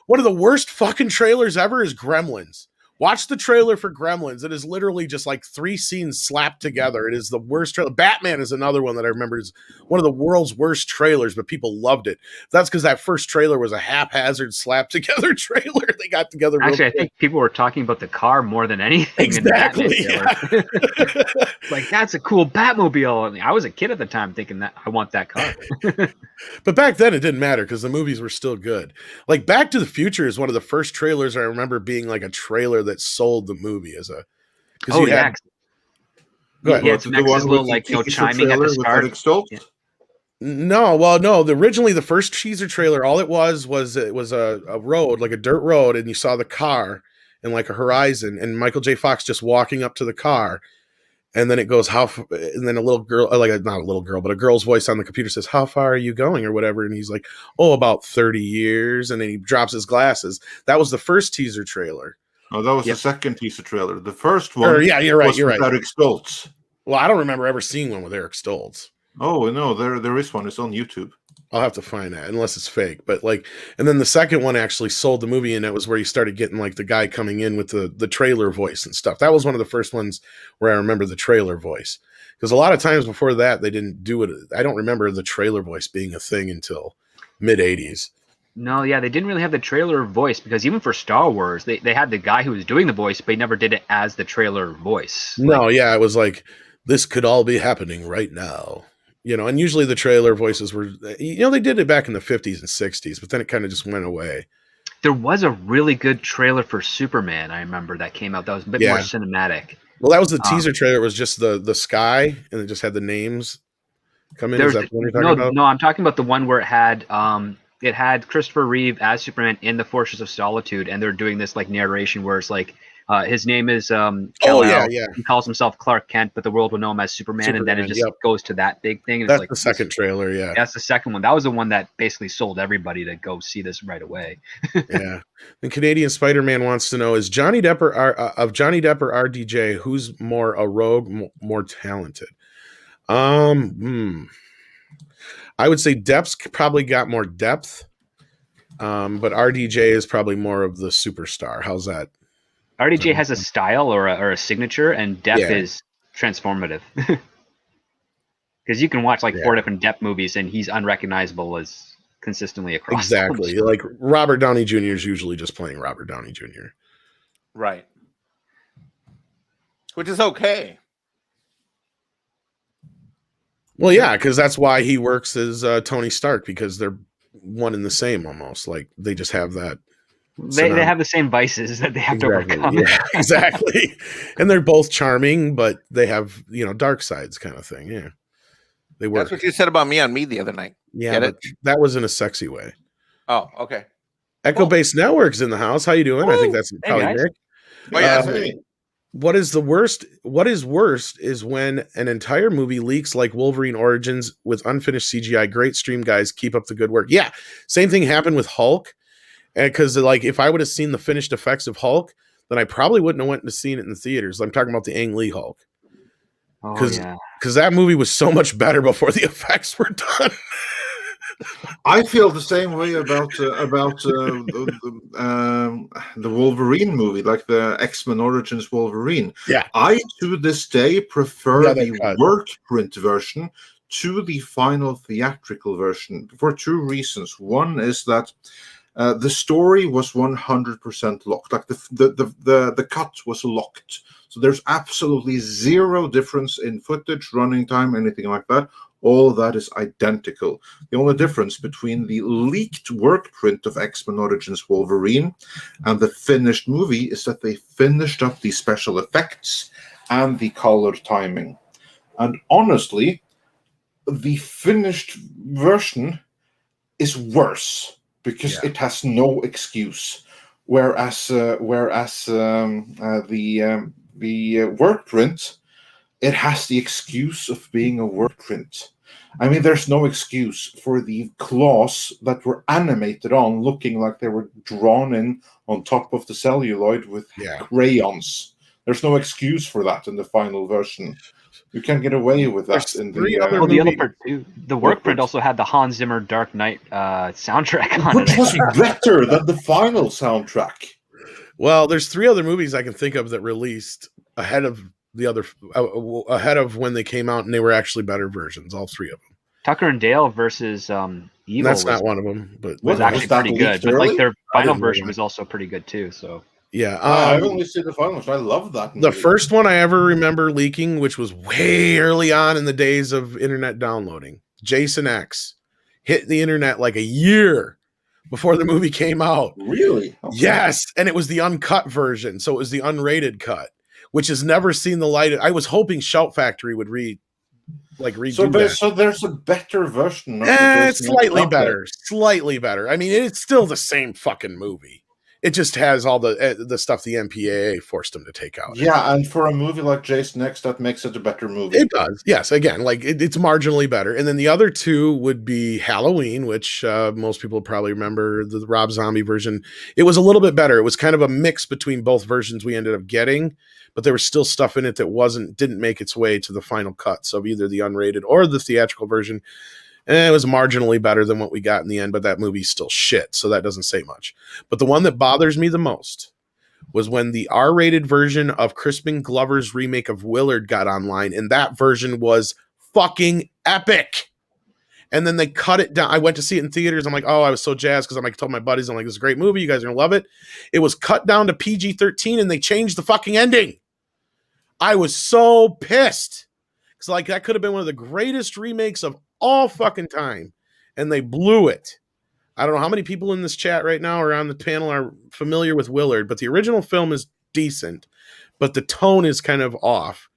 one of the worst fucking trailers ever is Gremlins. Watch the trailer for Gremlins. It is literally just like 3 scenes slapped together. It is the worst trailer. Batman is another one that I remember is one of the world's worst trailers, but people loved it. That's because that first trailer was a haphazard slapped together trailer. They got together. Actually, I think people were talking about the car more than anything. Exactly. Yeah. Like, that's a cool Batmobile. I mean, I was a kid at the time thinking that I want that car. But back then it didn't matter because the movies were still good. Like, Back to the Future is one of the first trailers I remember being like a trailer that sold the movie as a. Oh yeah. Go ahead. Yeah, it's Max's little chiming at the start. Yeah. No. Originally, the first teaser trailer, all it was a road, like a dirt road, and you saw the car and like a horizon, and Michael J. Fox just walking up to the car, and then it goes and then a little girl, like not a little girl, but a girl's voice on the computer says, "How far are you going?" or whatever, and he's like, "Oh, about 30 years," and then he drops his glasses. That was the first teaser trailer. Oh, that was the second teaser trailer. The first one, you're right. Eric Stoltz. Well, I don't remember ever seeing one with Eric Stoltz. Oh no, there is one. It's on YouTube. I'll have to find that, unless it's fake. But like, and then the second one actually sold the movie, and that was where you started getting like the guy coming in with the trailer voice and stuff. That was one of the first ones where I remember the trailer voice, because a lot of times before that they didn't do it. I don't remember the trailer voice being a thing until mid 80s. No, yeah, they didn't really have the trailer voice, because even for Star Wars, they had the guy who was doing the voice, but he never did it as the trailer voice. No, it was like, this could all be happening right now. And usually the trailer voices were, they did it back in the 50s and 60s, but then it kind of just went away. There was a really good trailer for Superman, I remember, that came out. That was a bit more cinematic. Well, that was the teaser trailer. It was just the sky, and it just had the names come in. Is that what you're talking about? No, I'm talking about the one where it had Christopher Reeve as Superman in the Fortress of Solitude, and they're doing this like narration where it's like, his name is Kal-El. He calls himself Clark Kent, but the world will know him as Superman, and then it just goes to that big thing. And that's it's like the second trailer, yeah. That's the second one. That was the one that basically sold everybody to go see this right away. Yeah. And Canadian Spider-Man wants to know, is Johnny Depp or RDJ, who's more a rogue, more talented? I would say Depp's probably got more depth, but RDJ is probably more of the superstar. How's that? RDJ has a style or a signature, and Depp is transformative. Because you can watch like 4 different Depp movies, and he's unrecognizable as consistently across. Exactly. Like Robert Downey Jr. is usually just playing Robert Downey Jr. Right. Which is okay. Well, yeah, because that's why he works as Tony Stark, because they're one and the same almost. Like, they just have that. They have the same vices that they have to overcome. Yeah, exactly. And they're both charming, but they have, dark sides kind of thing. Yeah. They work. That's what you said about me on Me the other night. Yeah, but that was in a sexy way. Oh, okay. Echo Base Network's in the house. How you doing? I think that's probably Nick. Oh, yeah, what is the worst? What is worst is when an entire movie leaks like Wolverine Origins with unfinished CGI. Great stream, guys. Keep up the good work. Yeah, same thing happened with Hulk. And because like if I would have seen the finished effects of Hulk, then I probably wouldn't have went to see it in the theaters. I'm talking about the Ang Lee Hulk. Oh Because yeah. that movie was so much better before the effects were done. I feel the same way about the Wolverine movie, like the X-Men Origins Wolverine. Yeah. I to this day prefer The the cut. work print version to the final theatrical version for two reasons. One is that the story was 100% locked, like the cut was locked. So there's absolutely zero difference in footage, running time, anything like that. All that is identical. The only difference between the leaked work print of X-Men Origins Wolverine and the finished movie is that they finished up the special effects and the color timing. And honestly, the finished version is worse because it has no excuse. Whereas the work print, it has the excuse of being a work print. I mean, there's no excuse for the claws that were animated on looking like they were drawn in on top of the celluloid with crayons. There's no excuse for that in the final version. You can't get away with that. There's in three the other Well, the other movie- part too, the work print also had the Hans Zimmer Dark Knight soundtrack on which it. was better than the final soundtrack. Well, there's three other movies I can think of that released ahead of the other, ahead of when they came out, and they were actually better versions. All three of them. Tucker and Dale versus Evil. That's not one of them, but was actually pretty good. But like their final version was also pretty good too. So yeah, I've only seen the final, so I love that movie. The first one I ever remember leaking, which was way early on in the days of internet downloading, Jason X, hit the internet like a year before the movie came out. Really? Okay. Yes, and it was the uncut version, so it was the unrated cut, which has never seen the light. I was hoping Shout Factory would redo that. So there's a better version. It's slightly better. Slightly better. I mean, it's still the same fucking movie. It just has all the stuff the MPAA forced them to take out. Yeah, and for a movie like Jason X, that makes it a better movie. It does. Yes, again, like it's marginally better. And then the other two would be Halloween, which most people probably remember, the Rob Zombie version. It was a little bit better. It was kind of a mix between both versions we ended up getting, but there was still stuff in it that didn't make its way to the final cuts of either the unrated or the theatrical version. And it was marginally better than what we got in the end, but that movie's still shit, so that doesn't say much. But the one that bothers me the most was when the R-rated version of Crispin Glover's remake of Willard got online, and that version was fucking epic. And then they cut it down. I went to see it in theaters. I'm like, oh, I was so jazzed because I told my buddies, I'm like, this is a great movie. You guys are going to love it. It was cut down to PG-13, and they changed the fucking ending. I was so pissed. Because like that could have been one of the greatest remakes of all fucking time, and they blew it. I don't know how many people in this chat right now or on the panel are familiar with Willard, but the original film is decent, but the tone is kind of off,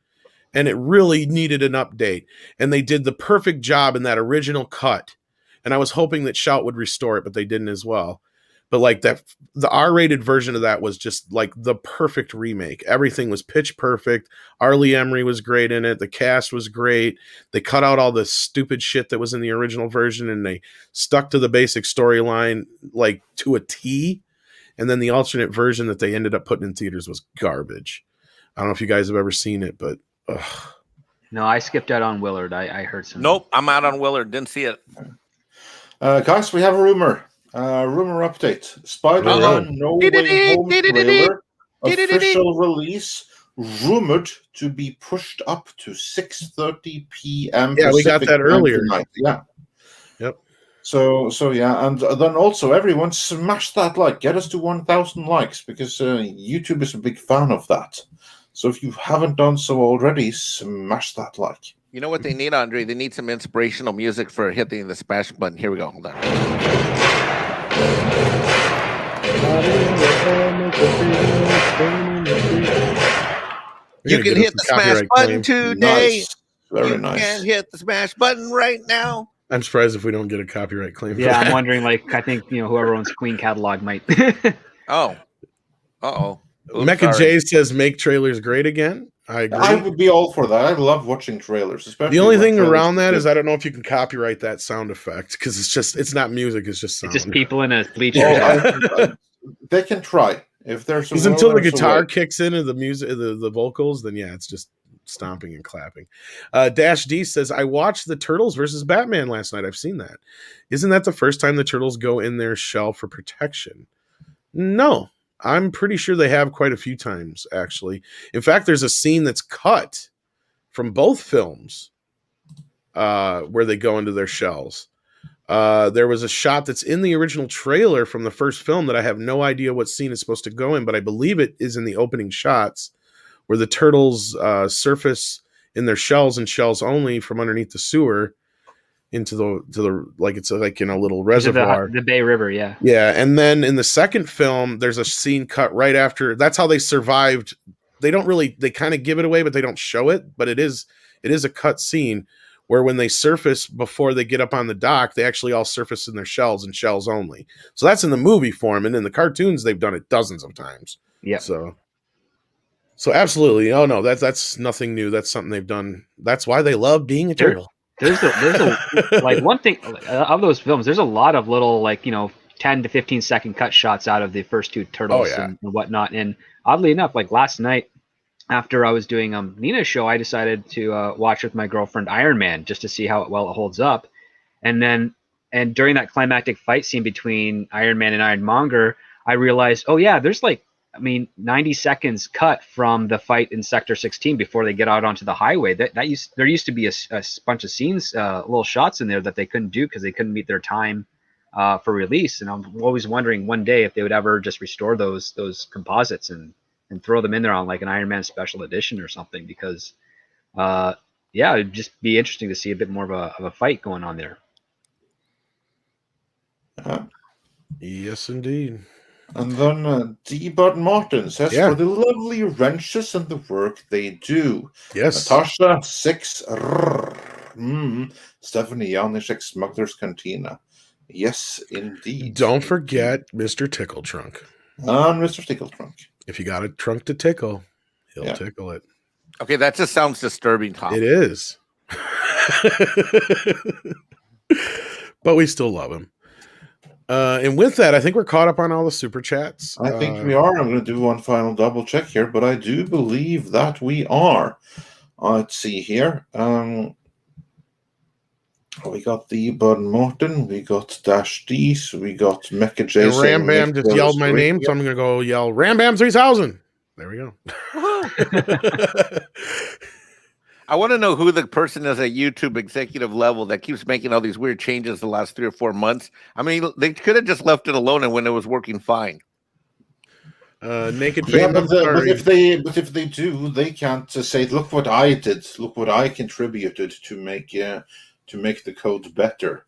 and it really needed an update. And they did the perfect job in that original cut, and I was hoping that Shout would restore it, but they didn't as well. But like that, the R-rated version of that was just like the perfect remake. Everything was pitch perfect. Arlie Emery was great in it. The cast was great. They cut out all the stupid shit that was in the original version, and they stuck to the basic storyline like to a T. And then the alternate version that they ended up putting in theaters was garbage. I don't know if you guys have ever seen it, but no, I skipped out on Willard. I heard some. Nope, I'm out on Willard. Didn't see it. Guys, we have a rumor. Rumor update. Spider-Man No Way Home trailer official release rumored to be pushed up to 6:30 p.m. Yeah, we got that earlier. Tonight. Yeah. Yep. So yeah, and then also everyone smash that like, get us to 1,000 likes because YouTube is a big fan of that. So if you haven't done so already, smash that like. You know what they need, Andre? They need some inspirational music for hitting the smash button. Here we go. Hold on. You can hit the smash button today. Nice. Very nice. You can hit the smash button right now. I'm surprised if we don't get a copyright claim. Yeah, I'm wondering. Like, I think whoever owns Queen catalog might. Oh. Uh-oh. Oops, Mecha sorry. J says make trailers great again. I agree. I would be all for that. I love watching trailers, especially The only when thing trailers around are that good. is I don't know if you can copyright that sound effect because it's not music, it's just sound. It's just people in a bleacher. Yeah. They can try. If there's a Because will, until the there's a guitar way. kicks in and the music, the vocals, then yeah, it's just stomping and clapping. Dash D says, I watched the Turtles versus Batman last night. I've seen that. Isn't that the first time the Turtles go in their shell for protection? No, I'm pretty sure they have quite a few times, actually. In fact, there's a scene that's cut from both films where they go into their shells. There was a shot that's in the original trailer from the first film that I have no idea what scene it's supposed to go in, but I believe it is in the opening shots where the turtles surface in their shells and shells only from underneath the sewer into the like it's like in a little reservoir. The Bay River, yeah. Yeah, and then in the second film, there's a scene cut right after. That's how they survived. They kind of give it away, but they don't show it. But it is a cut scene where when they surface before they get up on the dock, they actually all surface in their shells and shells only. So that's in the movie form, and in the cartoons, they've done it dozens of times. Yeah. So absolutely. Oh no, that's nothing new. That's something they've done. That's why they love being a turtle. There's a like one thing of those films. There's a lot of little 10 to 15 second cut shots out of the first two turtles and whatnot. And oddly enough, like last night after I was doing Nina's show, I decided to watch with my girlfriend Iron Man just to see how well it holds up. And during that climactic fight scene between Iron Man and Ironmonger, I realized, oh yeah, there's 90 seconds cut from the fight in Sector 16 before they get out onto the highway. There used to be a bunch of scenes, little shots in there that they couldn't do because they couldn't meet their time for release. And I'm always wondering one day if they would ever just restore those composites and throw them in there on like an Iron Man special edition or something, because it'd just be interesting to see a bit more of a fight going on there. Yes, indeed. And then D. Bud Martin says, for the lovely wrenches and the work they do. Yes. Natasha 6. Stephanie Janishek, Smuggler's Cantina. Yes, indeed. Don't forget Mr. Tickle Trunk. And Mr. Tickle Trunk. If you got a trunk to tickle, he'll tickle it. Okay, that just sounds disturbing, Tom. It is. But we still love him. And with that, I think we're caught up on all the super chats. I think we are. I'm going to do one final double check here, but I do believe that we are. Let's see here. We got the Bud Morton, we got Dash D's, we got Mecha J. And Ram Bam just yelled my name, so I'm going to go yell Ram Bam 3000. There we go. I want to know who the person is at YouTube executive level that keeps making all these weird changes the last 3 or 4 months. I mean, they could have just left it alone and when it was working fine. Naked yeah, Fame, but if they do, they can't say, "Look what I did. Look what I contributed to make the code better."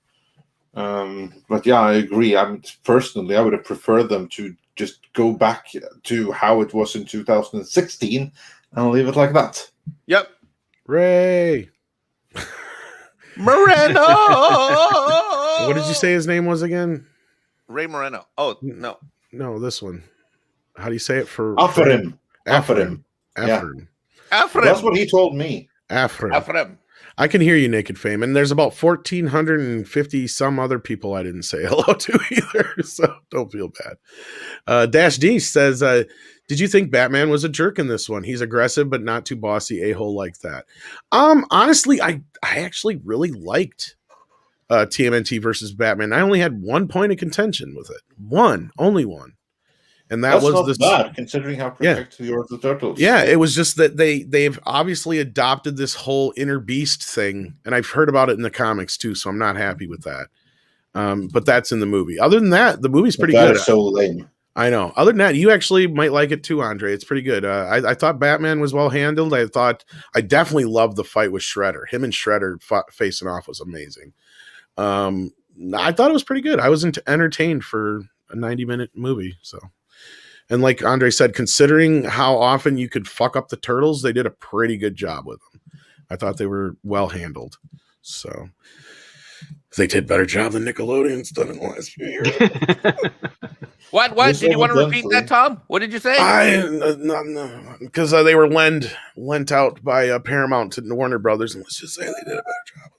But yeah, I agree. Personally, I would have preferred them to just go back to how it was in 2016 and leave it like that. Yep. Ray Moreno. What did you say his name was again? Ray Moreno. Oh no, this one. How do you say it for Afrim? Afrim. Afrim. Afrim. That's what he told me. Afrim. I can hear you, Naked Fame, and there's about 1,450 some other people I didn't say hello to either, so don't feel bad. Dash D says, did you think Batman was a jerk in this one? He's aggressive, but not too bossy a-hole like that. Honestly, I actually really liked TMNT versus Batman. I only had 1 point of contention with it. Only one. And that's not bad, considering how protective you are of the turtles. Yeah, it was just that they've obviously adopted this whole inner beast thing, and I've heard about it in the comics too, so I'm not happy with that. But that's in the movie. Other than that, the movie's pretty good. That is so lame. I know. Other than that, you actually might like it too, Andre. It's pretty good. I thought Batman was well handled. I definitely loved the fight with Shredder. Him and Shredder facing off was amazing. I thought it was pretty good. I was entertained for a 90-minute movie, so. And like Andre said, considering how often you could fuck up the turtles, they did a pretty good job with them. I thought they were well handled. So, They did a better job than Nickelodeon's done in the last few years. What? This Did you want to repeat evidently- that, Tom? What did you say? Because they were lent out by Paramount to Warner Brothers, and let's just say they did a better job.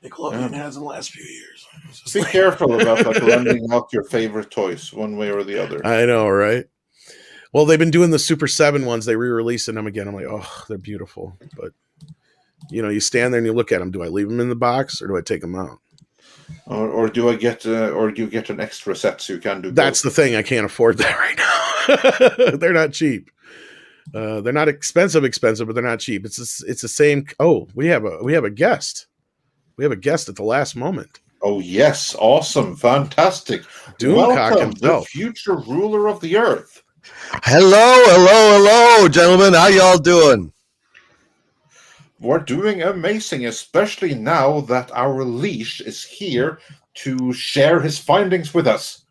Nickelodeon has in the last few years. Be careful about like lending out your favorite toys one way or the other. I know, right? Well, they've been doing the Super 7 ones. They re-releasing them again. I'm like, oh, they're beautiful. But, you stand there and you look at them. Do I leave them in the box or do I take them out? Or do I get or do you get an extra set so you can do That's both? the thing. I can't afford that right now. They're not cheap. They're not expensive, but they're not cheap. It's the same. Oh, we have a guest. We have a guest at the last moment. Oh yes, awesome, fantastic. Doomcock Welcome, the himself. future ruler of the earth. Hello, gentlemen. How y'all doing? We're doing amazing, especially now that our leash is here to share his findings with us.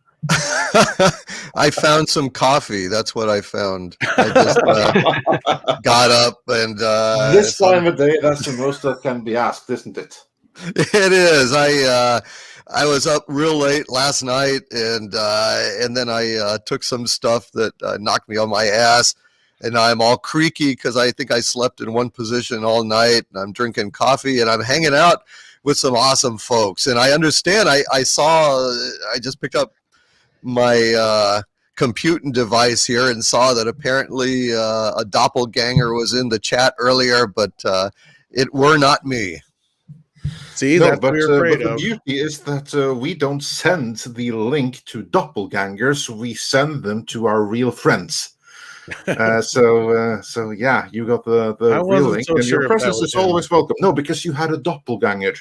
I found some coffee. That's what I found. I just got up and This time of day, that's the most that can be asked, isn't it? it is. I was up real late last night, and then I took some stuff that knocked me on my ass, and I'm all creaky because I think I slept in one position all night, and I'm drinking coffee, and I'm hanging out with some awesome folks. And I understand. I just picked up my computing device here and saw that apparently a doppelganger was in the chat earlier, but it were not me. See, No, that's what we're afraid the of. beauty is that we don't send the link to doppelgangers. We send them to our real friends. So yeah, you got the I real wasn't link, so and sure your if that presence was is him. always welcome. No, because you had a doppelganger,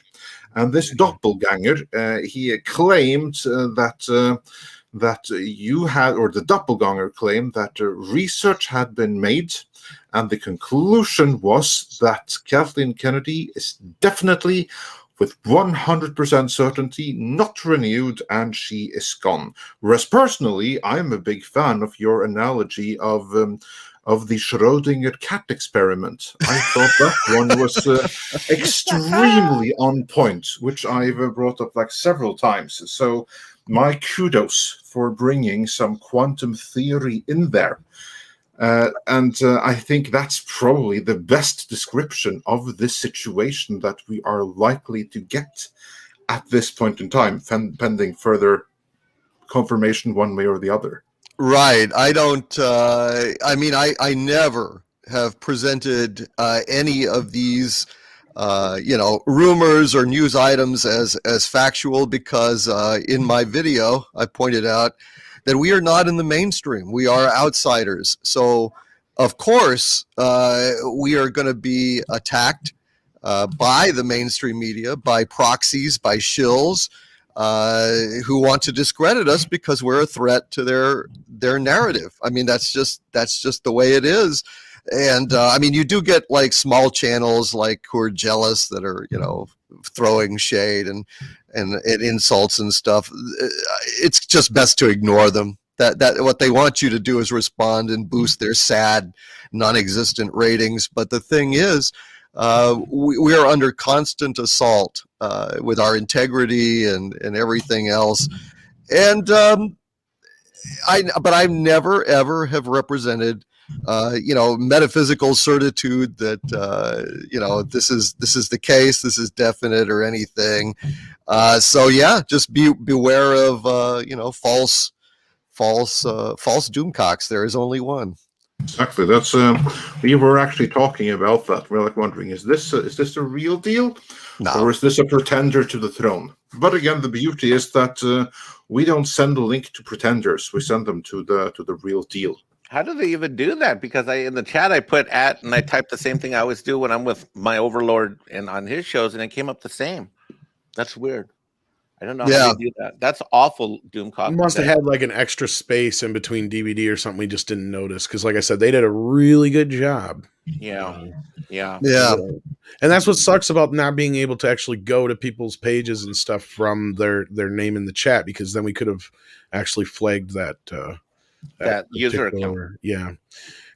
and this doppelganger, he claimed that you had, or the doppelganger claimed that research had been made, and the conclusion was that Kathleen Kennedy is definitely, with 100% certainty, not renewed, and she is gone. Whereas personally, I'm a big fan of your analogy of the Schrödinger cat experiment. I thought that one was extremely on point, which I've brought up like several times. So my kudos for bringing some quantum theory in there. And I think that's probably the best description of this situation that we are likely to get at this point in time, pending further confirmation one way or the other. Right. I don't, I never have presented any of these, rumors or news items as factual because in my video, I pointed out that we are not in the mainstream. We are outsiders. So, of course, we are going to be attacked by the mainstream media, by proxies, by shills who want to discredit us because we're a threat to their narrative. I mean, that's just the way it is. And you do get like small channels like who are jealous that are throwing shade and insults and stuff. It's just best to ignore them. That what they want you to do is respond and boost their sad, non-existent ratings. But the thing is, we are under constant assault with our integrity and everything else. And but I never ever have represented metaphysical certitude that this is the case, this is definite or anything. So yeah, just beware of false doomcocks. There is only one. Exactly. That's we were actually talking about that. We're like wondering, is this a real deal, or is this a pretender to the throne? But again, the beauty is that we don't send a link to pretenders. We send them to the real deal. How do they even do that? Because in the chat I put @ and I typed the same thing I always do when I'm with my overlord and on his shows, and it came up the same. That's weird. I don't know how they do that. That's awful, Doomcock. You must have had like an extra space in between DVD or something we just didn't notice. Because like I said, they did a really good job. Yeah. And that's what sucks about not being able to actually go to people's pages and stuff from their name in the chat, because then we could have actually flagged that user account. Yeah.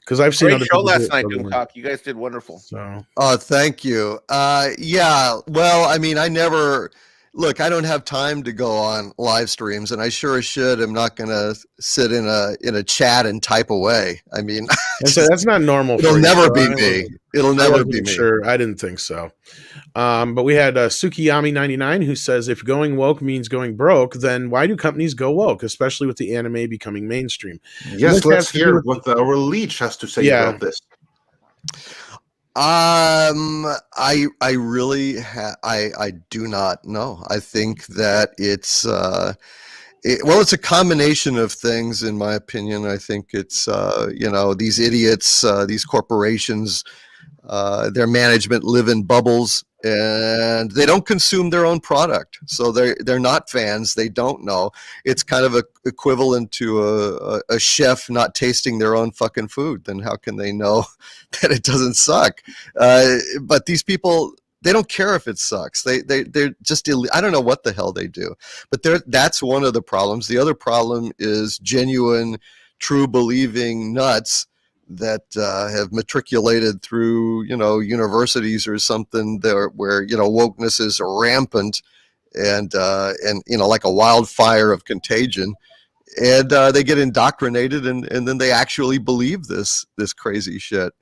because I've seen Great other show people do last it night, for everyone. Doomcock. You guys did wonderful. So Oh, thank you. Yeah. Well, I mean, I never look. I don't have time to go on live streams, and I sure as shit am not going to sit in a chat and type away. I mean, that's not normal. it'll for you, never so be I me. wasn't- It'll I never wasn't be me. Sure, I didn't think so. But we had Sukiyami99 who says, if going woke means going broke, then why do companies go woke, especially with the anime becoming mainstream? Yes, This let's has to do hear with- what our leech has to say Yeah. about this. I really I do not know. I think that it's it's a combination of things, in my opinion. I think it's these idiots, these corporations, their management live in bubbles and they don't consume their own product, so they're not fans. They don't know. It's kind of equivalent to a chef not tasting their own fucking food. Then how can they know that it doesn't suck? But these people, they don't care if it sucks. They're just I don't know what the hell they do. But that's one of the problems. The other problem is genuine, true believing nuts that have matriculated through universities or something there where wokeness is rampant and like a wildfire of contagion, and they get indoctrinated and then they actually believe this crazy shit.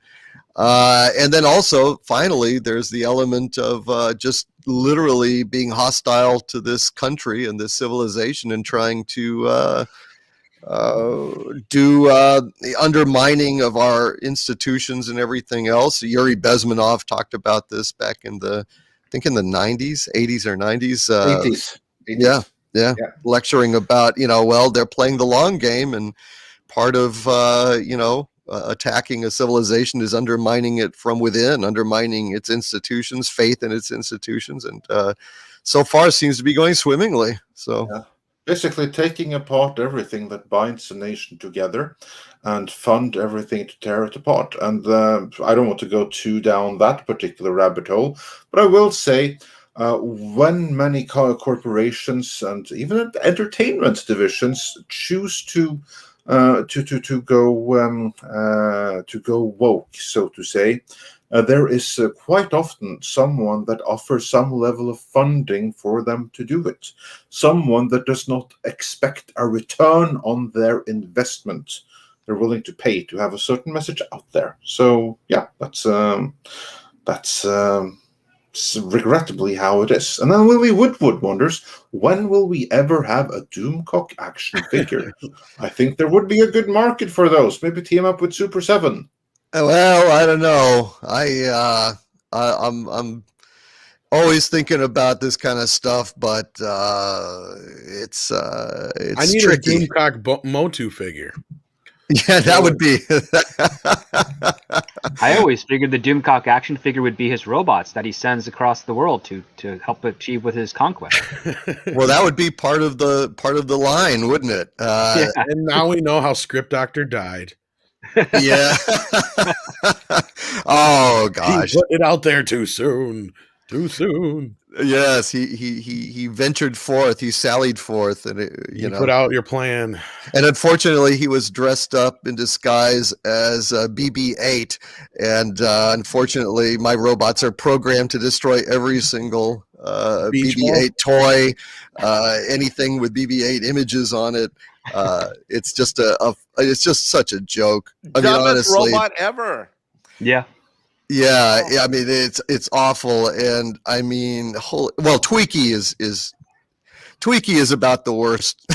And then also, finally, there's the element of just literally being hostile to this country and this civilization and trying to do the undermining of our institutions and everything else. Yuri Bezmenov talked about this back in the 90s, 80s or 90s. 80s. Yeah. Lecturing about, they're playing the long game, and part of, attacking a civilization is undermining it from within, undermining its institutions, faith in its institutions. And so far it seems to be going swimmingly. So. Yeah. Basically taking apart everything that binds a nation together and fund everything to tear it apart. And I don't want to go too down that particular rabbit hole, but I will say when many corporations and even entertainment divisions choose to go woke, so to say, there is quite often someone that offers some level of funding for them to do it. Someone that does not expect a return on their investment. They're willing to pay to have a certain message out there. So yeah, that's regrettably how it is. And then Willie Woodwood wonders, when will we ever have a Doomcock action figure? I think there would be a good market for those. Maybe team up with Super 7. Well, I don't know. I'm always thinking about this kind of stuff, but it's I need tricky. a Doomcock Motu figure. Yeah, that would be. I always figured the Doomcock action figure would be his robots that he sends across the world to help achieve with his conquest. Well, that would be part of the line, wouldn't it? Yeah. And now we know how Script Doctor died. Yeah. Oh gosh. He put it out there too soon. Too soon. Yes, he ventured forth. He sallied forth, and You put out your plan. And unfortunately, he was dressed up in disguise as BB-8. And unfortunately, my robots are programmed to destroy every single BB-8 toy, anything with BB-8 images on it. It's just it's just such a joke. I mean, Dumbest honestly, robot ever. Yeah. Yeah, I mean it's awful, and I mean, Tweaky is about the worst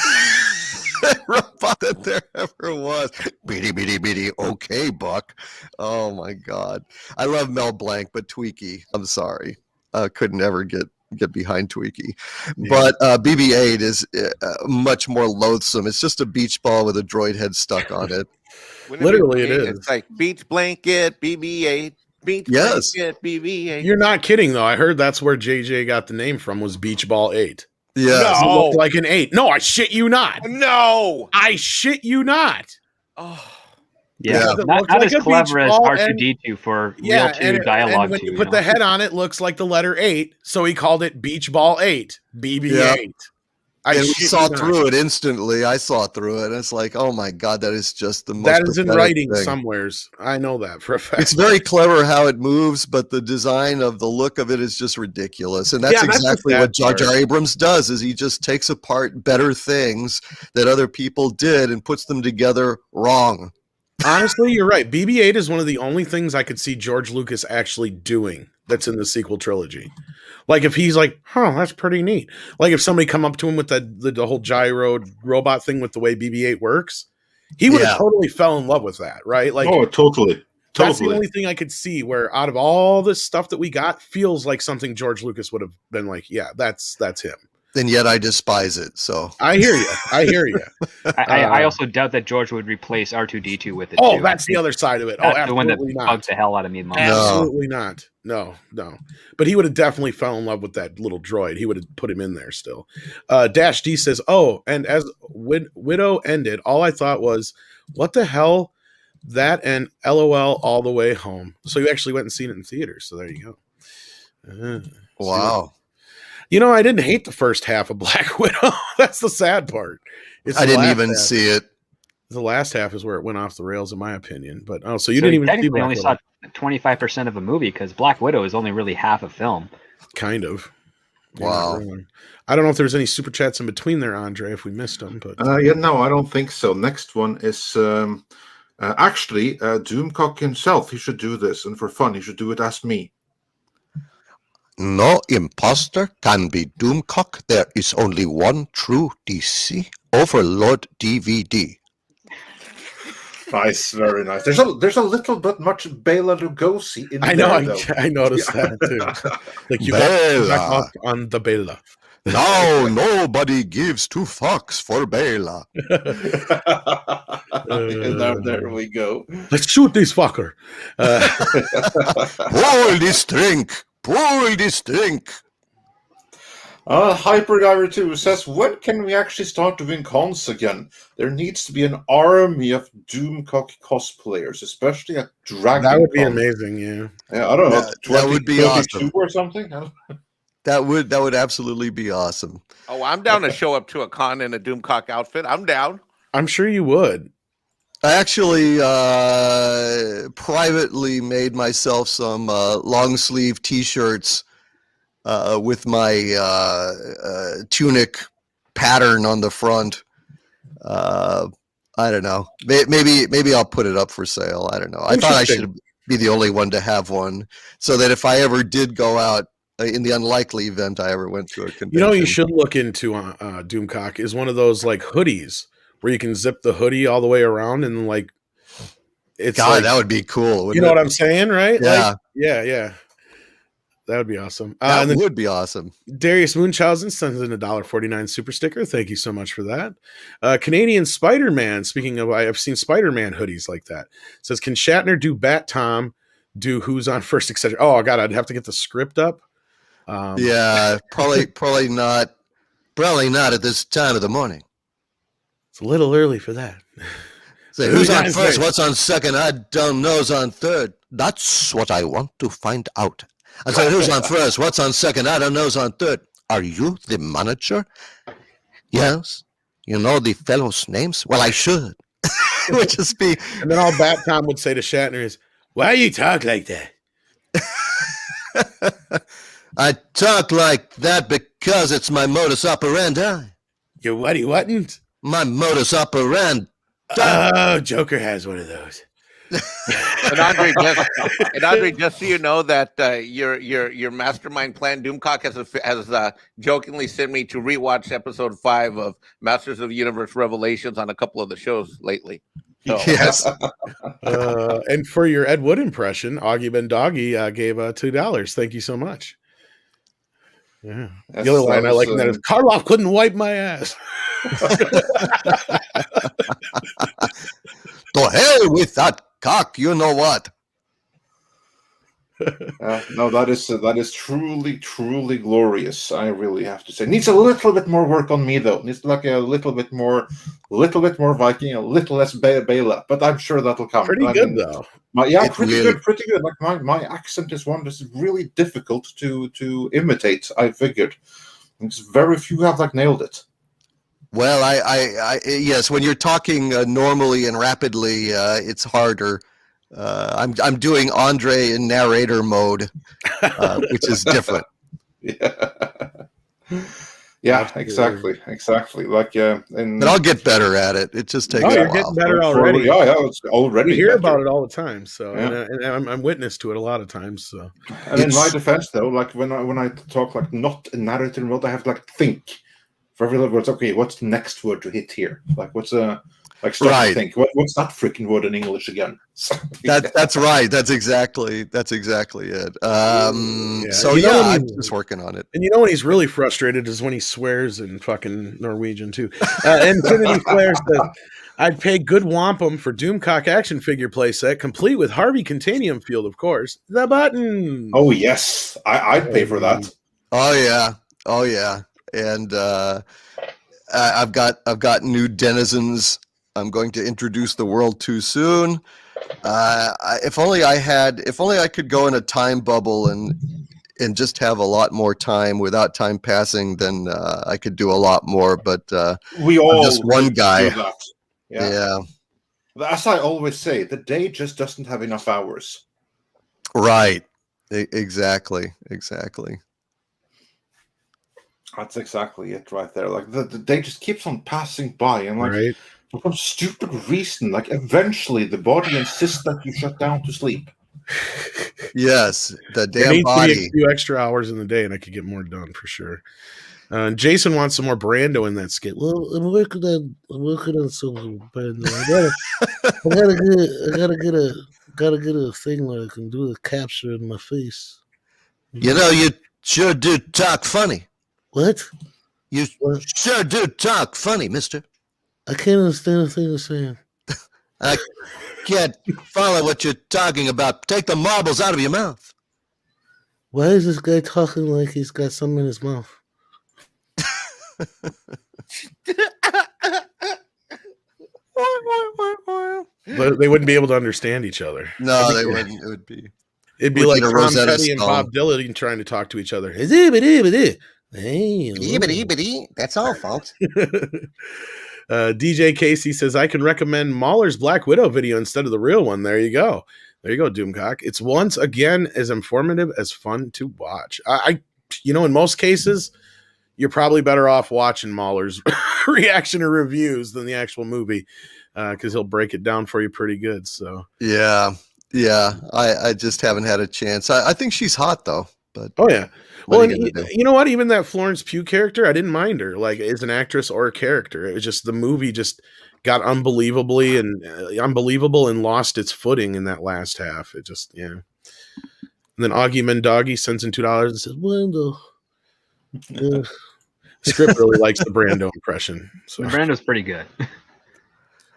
robot that there ever was. Beady, okay, Buck. Oh my God, I love Mel Blanc, but Tweaky, I'm sorry, couldn't ever get behind Tweaky. Yeah. But BB-8 is much more loathsome. It's just a beach ball with a droid head stuck on it. Literally, it is. It's like beach blanket, BB-8. Beach blanket, BB-8. You're not kidding, though. I heard that's where JJ got the name from, was Beach Ball 8. Yeah, it looked like an 8. No, I shit you not. No, I shit you not. Oh. Yeah, not like as clever as R2-D2 for real 2 dialogue. And when you put the head on it, looks like the letter 8, so he called it Beach Ball 8, BB-8. And we saw through it instantly. I saw through it. It's like, oh my God, that is just the most. That is in writing thing. somewheres. I know that for a fact. It's very clever how it moves, but the design of the look of it is just ridiculous. And that's exactly what Jar Jar Abrams does, is he just takes apart better things that other people did and puts them together wrong. Honestly, you're right. BB-8 is one of the only things I could see George Lucas actually doing that's in the sequel trilogy. Like if he's like, that's pretty neat. Like if somebody come up to him with the whole gyro robot thing with the way BB-8 works, he would have totally fell in love with that, right? Like, oh, totally. That's the only thing I could see where out of all this stuff that we got feels like something George Lucas would have been like, yeah, that's him. And yet I despise it. So I hear you. I also doubt that George would replace R2-D2 with it. Oh, too. that's the other side of it. That's absolutely the one that not. bugs the hell out of me. Absolutely not. No. But he would have definitely fell in love with that little droid. He would have put him in there still. Dash D says, "Oh, and as Widow ended, all I thought was, what the hell? That and LOL all the way home." So you actually went and seen it in theaters. So there you go. Wow. I didn't hate the first half of Black Widow. That's the sad part. I didn't even see it. The last half is where it went off the rails, in my opinion. But so you didn't even see Black only Widow. Saw 25% of a movie because Black Widow is only really half a film. Kind of. Wow. I don't know if there's any super chats in between there, Andre, if we missed them. But no, I don't think so. Next one is actually Doomcock himself. He should do this, and for fun, he should do it as me. No imposter can be Doomcock. There is only one true DC. Overlord DVD. Nice, very nice. There's a little bit much Bela Lugosi in I there. know, I noticed that too. Like you got off on the Bela. Now nobody gives two fucks for Bela. There we go. Let's shoot this fucker. Pour this drink. Pour this drink. Hyperdiver 2 says, when can we actually start doing cons again? There needs to be an army of Doomcock cosplayers, especially at Dragon That would be Con. amazing, yeah. I don't know, that would be awesome. or something? That would absolutely be awesome. Oh, I'm down to show up to a con in a Doomcock outfit. I'm down. I'm sure you would. I actually privately made myself some long sleeve T-shirts with my tunic pattern on the front. I don't know. Maybe I'll put it up for sale. I don't know. I thought I should be the only one to have one, so that if I ever did go out in the unlikely event I ever went to a convention. You should look into Doomcock is one of those like hoodies where you can zip the hoodie all the way around and like it's that would be cool. You know what I'm saying, right? Yeah. Like, yeah. That would be awesome. That would be awesome. Darius Munchausen sends in a $1.49 super sticker. Thank you so much for that. Canadian Spider-Man, speaking of, I've seen Spider-Man hoodies like that. Says, can Shatner do Bat Tom, do Who's on First, etc.? Oh, God, I'd have to get the script up. Yeah, probably not. Probably not at this time of the morning. It's a little early for that. Say, who's on first? What's on second? I don't know's on third. That's what I want to find out. I said, who's on first? What's on second? I don't know's on third. Are you the manager? Yes. You know the fellows' names? Well, I should. It would just be. And then all Bat Tom would say to Shatner is, why you talk like that? I talk like that because it's my modus operandi. Your what he wasn't? My modus operandi. Oh, Joker has one of those. And Andre, just so you know that your mastermind plan, Doomcock has jokingly sent me to rewatch episode 5 of Masters of the Universe Revelations on a couple of the shows lately. So. Yes. And for your Ed Wood impression, Augie Ben Doggy gave $2. Thank you so much. Yeah. The other line I like in that is Karloff couldn't wipe my ass. To hell with that cock, you know what? No, that is truly glorious. I really have to say, needs a little bit more work on me though. Needs like a little bit more Viking, a little less Bela. But I'm sure that'll come. Pretty good though. Pretty good. Like my accent is one that's really difficult to imitate. I figured. It's very few have nailed it. Well, yes, when you're talking normally and rapidly, it's harder. I'm doing Andre in narrator mode, which is different. Yeah, exactly. Like, But I'll get better at it. It just takes Oh, a you're while. getting better already. Yeah, it's already. We hear better. about it all the time, so Yeah. and I'm witness to it a lot of times. So, And in my defense, though, like when I talk like not a narrator mode, I have to like think for every words. Okay, what's the next word to hit here? Like what's like start Right. to think. What's that freaking word in English again? That's right. That's exactly it. So You know yeah, when I'm he's- just working on it. and you know when he's really frustrated is when he swears in fucking Norwegian too. Infinity Flare says, "I'd pay good wampum for Doomcock action figure playset, complete with Harvey Contanium Field, of course. The button. Oh yes, I'd pay for that. Oh yeah, and I've got new denizens. I'm going to introduce the world too soon. If only I could go in a time bubble and just have a lot more time without time passing, then I could do a lot more. But We all I'm just one do guy. that. Yeah, As I always say, the day just doesn't have enough hours. right. Exactly. That's exactly it right there. Like the day just keeps on passing by, and like Right. for some stupid reason, like eventually the body insists that you shut down to sleep. Yes, the There damn needs to be body. a few extra hours in the day, and I could get more done for sure. Jason wants some more Brando in that skit. Well, I'm working on some Brando. I gotta get a thing where I can do the capture in my face. You know, you sure do talk funny. What? You sure do talk funny, mister. I can't understand a thing you're saying. I can't follow what you're talking about. Take the marbles out of your mouth. Why is this guy talking like he's got something in his mouth? But they wouldn't be able to understand each other. No, they wouldn't. It'd be like a Tom Rosetta Petty and Stone. Bob Dylan trying to talk to each other. Hey, That's all, folks. DJ Casey says, I can recommend Mahler's Black Widow video instead of the real one. There you go, Doomcock. It's once again as informative as fun to watch. I in most cases, you're probably better off watching Mahler's reaction or reviews than the actual movie, because he'll break it down for you pretty good. So Yeah. I just haven't had a chance. I think she's hot though. But oh yeah. what Well, are you and gonna do? you know what? Even that Florence Pugh character, I didn't mind her, like as an actress or a character. It was just the movie just got unbelievable and lost its footing in that last half. It just And then Augie Mendoggy sends in $2 and says, "Brando." Script really likes the Brando impression. So Brando's pretty good.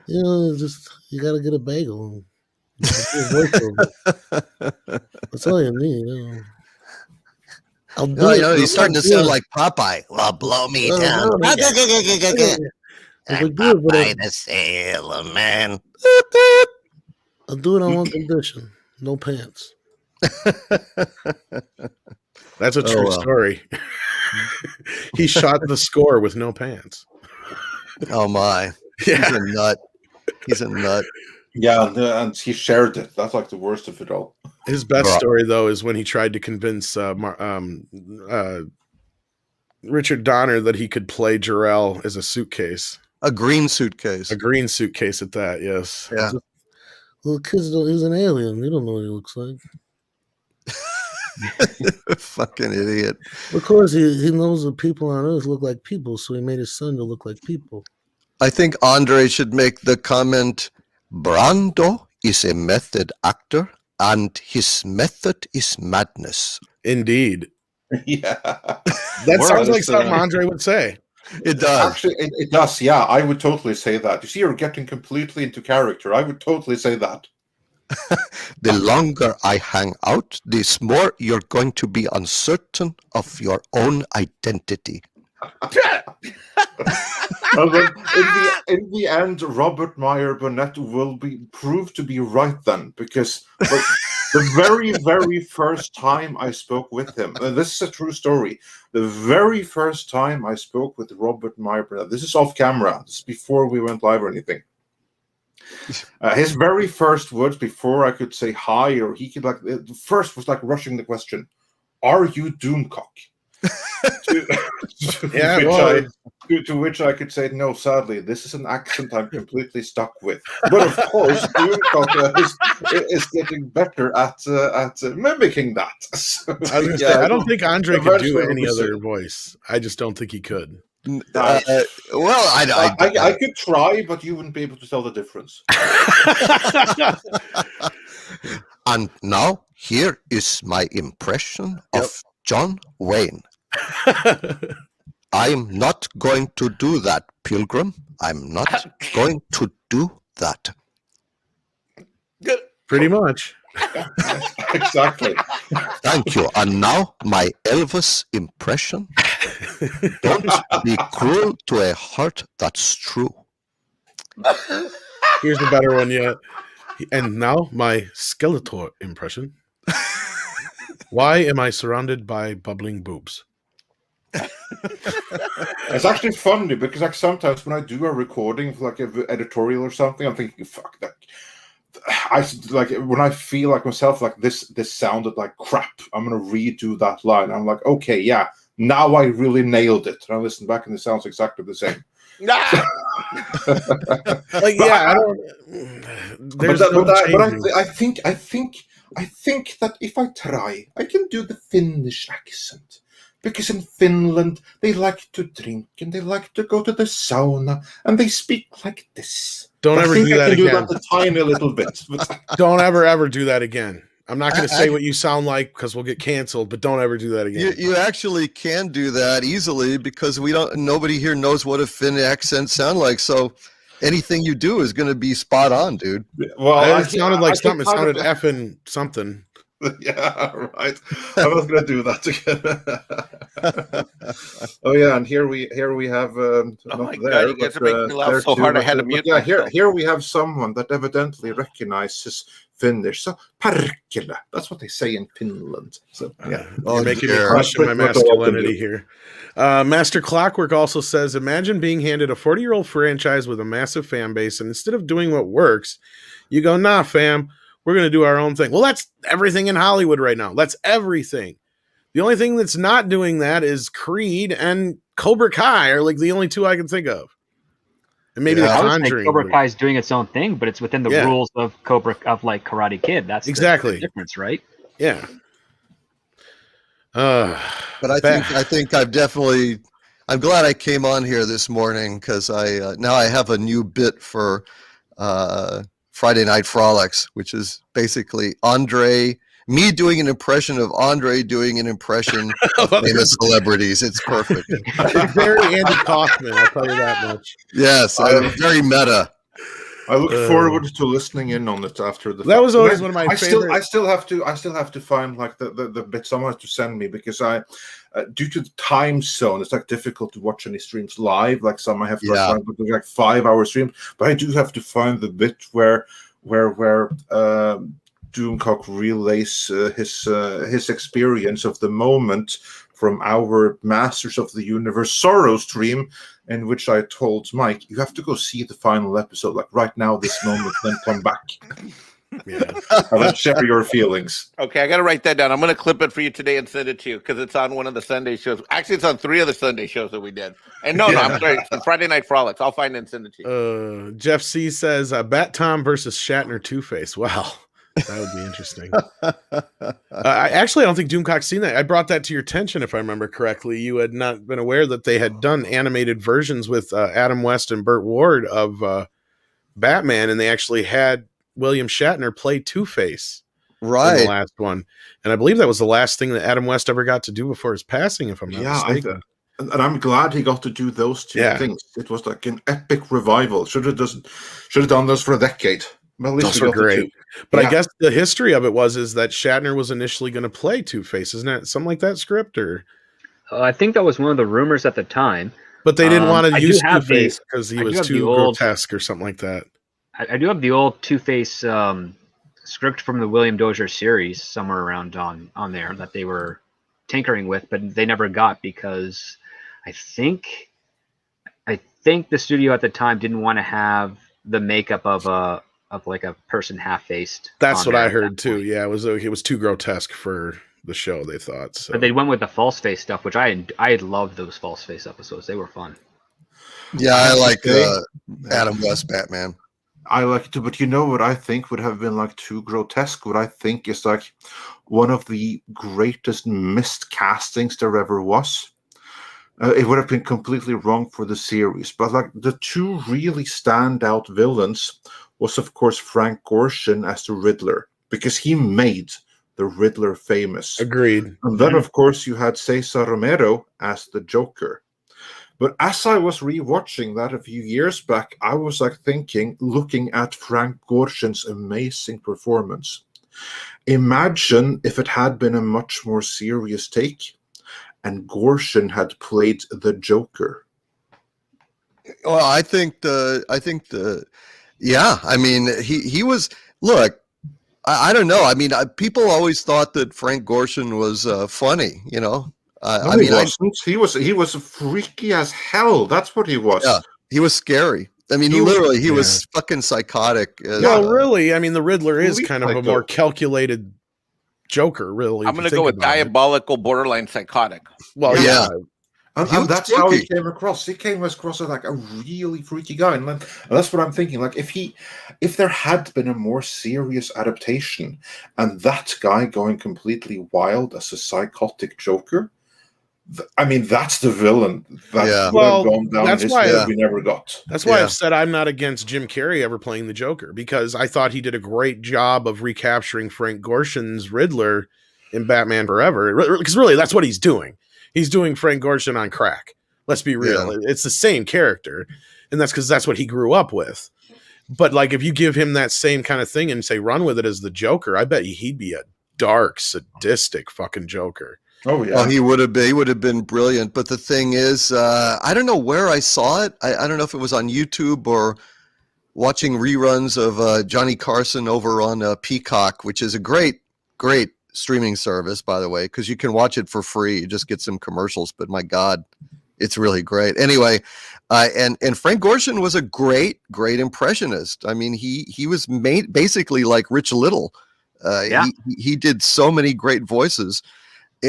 just you gotta get a bagel. That's all you need. I'll do it. He's starting to sound like Popeye. Well, blow me down. Popeye the Sailor Man. I'll do it on one condition: no pants. That's a true story. He shot the score with no pants. Oh my! Yeah. He's a nut. Yeah, and he shared it. That's like the worst of it all. His best story, though, is when he tried to convince Richard Donner that he could play Jor-El as a suitcase. A green suitcase. A green suitcase at that, yes. Yeah. Well, kids, he's an alien. They don't know what he looks like. Fucking idiot. Of course, he knows that people on Earth look like people, so he made his son to look like people. I think Andre should make the comment, Brando is a method actor, and his method is madness. Indeed. Yeah. That sounds like something Andre would say. It does. Actually, it does. Yeah, I would totally say that. You see, you're getting completely into character. I would totally say that. The longer I hang out, the more you're going to be uncertain of your own identity. Well, then, in the end, Robert Meyer Burnett will be proved to be right then, because The very, very first time I spoke with him, this is a true story. The very first time I spoke with Robert Myburn, this is off camera. This is before we went live or anything. His very first words before I could say hi, or he could the first was like rushing the question, "Are you Doomcock?" To which I could say, no, sadly, this is an accent I'm completely stuck with. But of course, Doomcock is getting better at mimicking that. So, I was gonna say, I don't think Andre could do any other voice. I just don't think he could. Well, I could try, but you wouldn't be able to tell the difference. And now, here is my impression of John Wayne. I'm not going to do that, Pilgrim. I'm not going to do that. Good. Pretty much. Exactly. Thank you. And now, my Elvis impression. Don't be cruel to a heart that's true. Here's a better one yet. And now, my Skeletor impression. Why am I surrounded by bubbling boobs? It's actually funny because like sometimes when I do a recording for like an editorial or something, I'm thinking, fuck that. I like when I feel like myself like this sounded like crap. I'm gonna redo that line. I'm like, okay, yeah, now I really nailed it. And I listen back and it sounds exactly the same. Like, yeah, I don't. There's I think that if I try, I can do the Finnish accent. Because in Finland, they like to drink and they like to go to the sauna and they speak like this. Don't ever do that again. I can do that a tiny little bit. Don't ever do that again. I'm not going to say what you sound like because we'll get canceled, but don't ever do that again. You actually can do that easily because nobody here knows what a Finn accent sound like. So anything you do is going to be spot on, dude. Well, it sounded like something. It sounded effing something. Yeah, right. I was gonna do that again. Oh yeah, and here we have. Oh my God, you guys are making me laugh so hard I had to mute. Yeah, here we have someone that evidently recognizes Finnish. So Parkkila, that's what they say in Finland. So yeah, you're making me question my masculinity here. Master Clockwork also says, imagine being handed a 40-year-old franchise with a massive fan base, and instead of doing what works, you go, nah, fam. We're going to do our own thing. Well, that's everything in Hollywood right now. That's everything. The only thing that's not doing that is Creed and Cobra Kai are like the only two I can think of. And maybe The Conjuring. Cobra Kai is doing its own thing, but it's within the rules of like Karate Kid. That's exactly the difference, right? Yeah. But I think I'm glad I came on here this morning because now I have a new bit for Friday Night Frolics, which is basically me doing an impression of Andre doing an impression of famous celebrities. It's perfect. It's very Andy Kaufman, I'll tell you that much. Yes, I'm very meta. I look forward to listening in on it after the. That was always one of my favorite. I still have to find like the bit someone has to send me because due to the time zone, it's like difficult to watch any streams live. Like some I have to find like 5-hour streams, but I do have to find the bit where Doomcock relays his experience of the moment from our Masters of the Universe Sorrow stream, in which I told Mike, you have to go see the final episode, like right now, this moment, then come back. Yeah, and then share your feelings. Okay, I got to write that down. I'm going to clip it for you today and send it to you because it's on one of the Sunday shows. Actually, it's on 3 of the Sunday shows that we did. And no, I'm sorry, it's on Friday Night Frolics. I'll find it and send it to you. Jeff C says, Bat Tom versus Shatner Two-Face. Wow. That would be interesting. I don't think Doomcock's seen that. I brought that to your attention, if I remember correctly. You had not been aware that they had done animated versions with Adam West and Burt Ward of Batman, and they actually had William Shatner play Two-Face in the last one. And I believe that was the last thing that Adam West ever got to do before his passing, if I'm not mistaken. And I'm glad he got to do those two things. It was like an epic revival. Should have done this for a decade. Well, those were great. But I guess the history of it is that Shatner was initially going to play Two-Face. Isn't that something like that script? Or I think that was one of the rumors at the time. But they didn't want to use Two-Face because he was too grotesque or something like that. I do have the old Two-Face script from the William Dozier series somewhere around on there that they were tinkering with, but they never got because I think the studio at the time didn't want to have the makeup of like a person half-faced. That's what I heard that too. point. Yeah, it was too grotesque for the show, they thought. So. But they went with the false face stuff, which I loved those false face episodes. They were fun. Yeah, I like Okay. Adam West Batman. I like it too, but you know what I think would have been like too grotesque? What I think is like one of the greatest missed castings there ever was. It would have been completely wrong for the series, but like the two really standout villains was of course Frank Gorshin as the Riddler, because he made the Riddler famous. Agreed. And then of course you had Cesar Romero as the Joker. But as I was rewatching that a few years back, I was like looking at Frank Gorshin's amazing performance. Imagine if it had been a much more serious take and Gorshin had played the Joker. Well, I think yeah, I mean, he was, look, I don't know. I mean, people always thought that Frank Gorshin was funny, you know. No, he wasn't. He was freaky as hell. That's what he was. Yeah, he was scary. I mean, he was fucking psychotic. Well, really, I mean, the Riddler is kind of like a more calculated Joker, really. I'm going to go with diabolical, borderline psychotic. Well, yeah. And that's how he came across. He came across as like a really freaky guy, and that's what I'm thinking. Like if there had been a more serious adaptation, and that guy going completely wild as a psychotic Joker, I mean, that's the villain. Gone down that's why we never got. That's why I've said I'm not against Jim Carrey ever playing the Joker, because I thought he did a great job of recapturing Frank Gorshin's Riddler in Batman Forever. Because really, that's what he's doing. He's doing Frank Gorshin on crack. Let's be real. Yeah. It's the same character, and that's because that's what he grew up with. But like, if you give him that same kind of thing and say run with it as the Joker, I bet he'd be a dark, sadistic fucking Joker. Oh yeah, well, he would have been brilliant. But the thing is, I don't know where I saw it. I don't know if it was on YouTube or watching reruns of Johnny Carson over on Peacock, which is a great streaming service, by the way, because you can watch it for free. You just get some commercials, but my God, it's really great. Anyway, and Frank Gorshin was a great impressionist. I mean, he was made basically like Rich Little. He did so many great voices.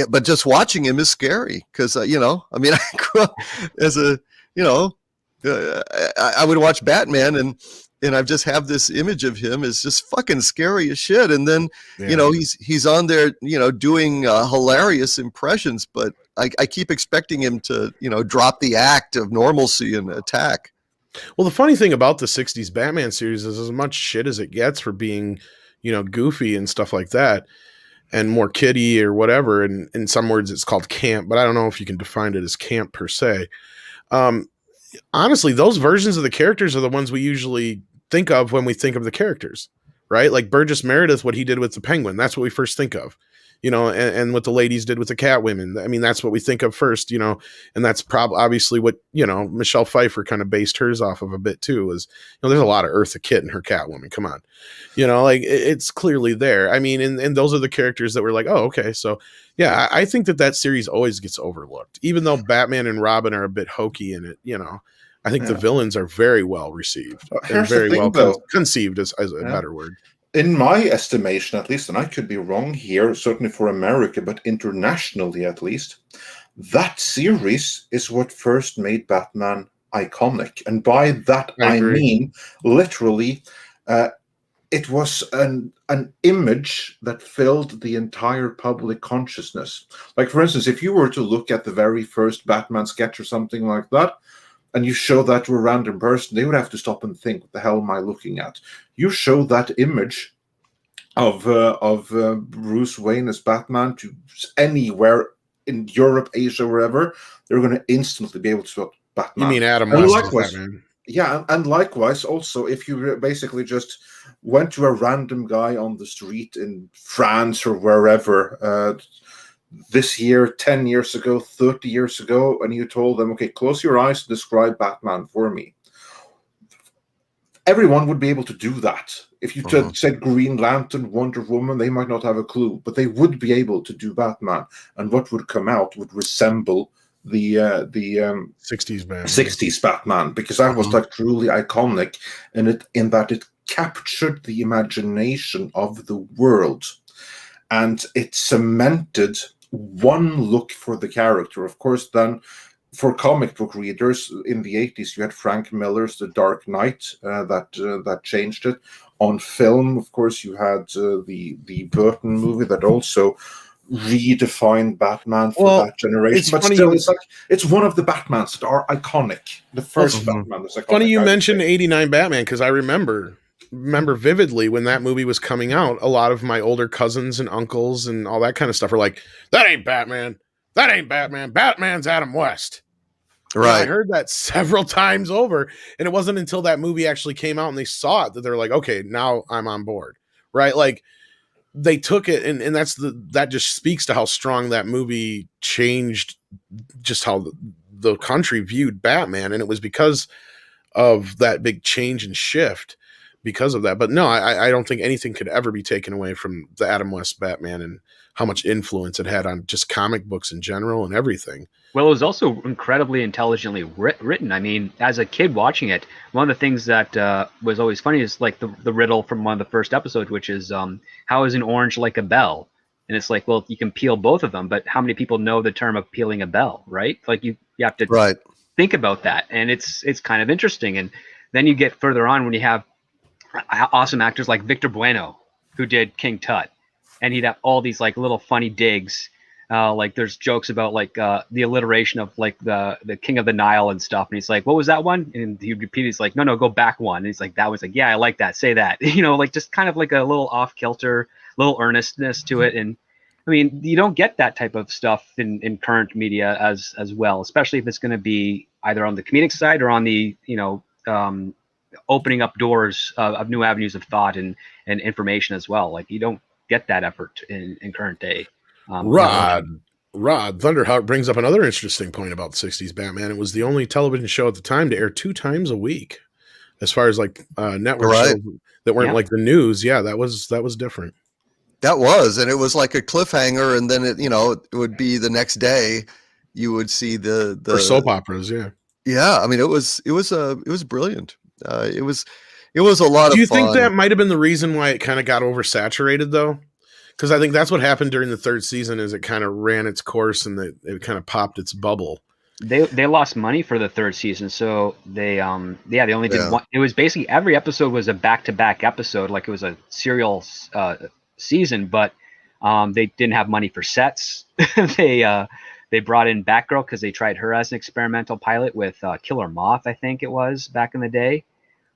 But just watching him is scary because, you know, I mean, I grew up as a, you know, I would watch Batman and I just have this image of him as just fucking scary as shit. And then, you know, he's on there, you know, doing hilarious impressions, but I keep expecting him to, you know, drop the act of normalcy and attack. Well, the funny thing about the 60s Batman series is as much shit as it gets for being, you know, goofy and stuff like that, and more kiddie or whatever, and in some words it's called camp, but I don't know if you can define it as camp per se. Honestly, those versions of the characters are the ones we usually think of when we think of the characters, right? Like Burgess Meredith, what he did with the Penguin, that's what we first think of, you know, and what the ladies did with the Catwomen. I mean, that's what we think of first, you know, and that's probably obviously what, you know, Michelle Pfeiffer kind of based hers off of a bit too, is, you know, there's a lot of Eartha Kitt in her Catwoman. Come on. You know, like it's clearly there. I mean, and those are the characters that were like, oh, okay. So yeah, I think that series always gets overlooked, even though Batman and Robin are a bit hokey in it, you know. I think the villains are very well received and very well conceived as a better word. In my estimation, at least, and I could be wrong here, certainly for America, but internationally at least, that series is what first made Batman iconic. And by that, I mean, literally, it was an image that filled the entire public consciousness. Like, for instance, if you were to look at the very first Batman sketch or something like that, and you show that to a random person, they would have to stop and think, what the hell am I looking at? You show that image of Bruce Wayne as Batman to anywhere in Europe, Asia, wherever, they're going to instantly be able to spot Batman. You mean Adam West as Batman? Yeah, and likewise, also, if you basically just went to a random guy on the street in France or wherever, this year, 10 years ago, 30 years ago, and you told them, okay, close your eyes and describe Batman for me. everyone would be able to do that. If you said Green Lantern, Wonder Woman, they might not have a clue, but they would be able to do Batman, and what would come out would resemble the 60s Batman. 60s Batman, because that was like truly iconic in that it captured the imagination of the world, and it cemented one look for the character. Of course, then for comic book readers in the 80s, you had Frank Miller's The Dark Knight that changed it. On film, of course, you had the Burton movie that also redefined Batman for that generation. But still, it's one of the Batmans that are iconic. The first Batman is iconic. Funny you mentioned 89 Batman, because I remember vividly when that movie was coming out, a lot of my older cousins and uncles and all that kind of stuff were like, that ain't Batman. That ain't Batman. Batman's Adam West. Right. I heard that several times over, and it wasn't until that movie actually came out and they saw it that they're like, okay, now I'm on board. Right? Like, they took it, and that just speaks to how strong that movie changed just how the country viewed Batman, and it was because of that big change and shift because of that. But no, I don't think anything could ever be taken away from the Adam West Batman and how much influence it had on just comic books in general and everything. Well, it was also incredibly intelligently written. I mean, as a kid watching it, one of the things that was always funny is like the riddle from one of the first episodes, which is how is an orange like a bell? And it's like, well, you can peel both of them, but how many people know the term of peeling a bell, right? Like you have to think about that, and it's kind of interesting. And then you get further on when you have awesome actors like Victor Bueno, who did King Tut, and he'd have all these like little funny digs. Like there's jokes about like the alliteration of like the King of the Nile and stuff, and he's like, what was that one? And he repeated, he's like, no, go back one. And he's like, that was like, yeah, I like that, say that. Like just kind of like a little off kilter, little earnestness to it. And I mean, you don't get that type of stuff in current media as well, especially if it's going to be either on the comedic side or on the opening up doors of new avenues of thought and information as well. Like you don't get that effort in current day. Rod Thunderhawk brings up another interesting point about the 60s Batman. It was the only television show at the time to air 2 times a week, as far as like network shows that weren't like the news. Yeah, that was different. That was, and it was like a cliffhanger, and then it would be the next day. You would see the for soap operas. Yeah. I mean, it was brilliant. It was a lot of fun. Do you think that might have been the reason why it kind of got oversaturated though? Because I think that's what happened during the 3rd season is it kind of ran its course and it kind of popped its bubble. They lost money for the 3rd season, so they only did one. It was basically every episode was a back-to-back episode, like it was a serial season, but they didn't have money for sets. They brought in Batgirl because they tried her as an experimental pilot with Killer Moth, I think it was back in the day.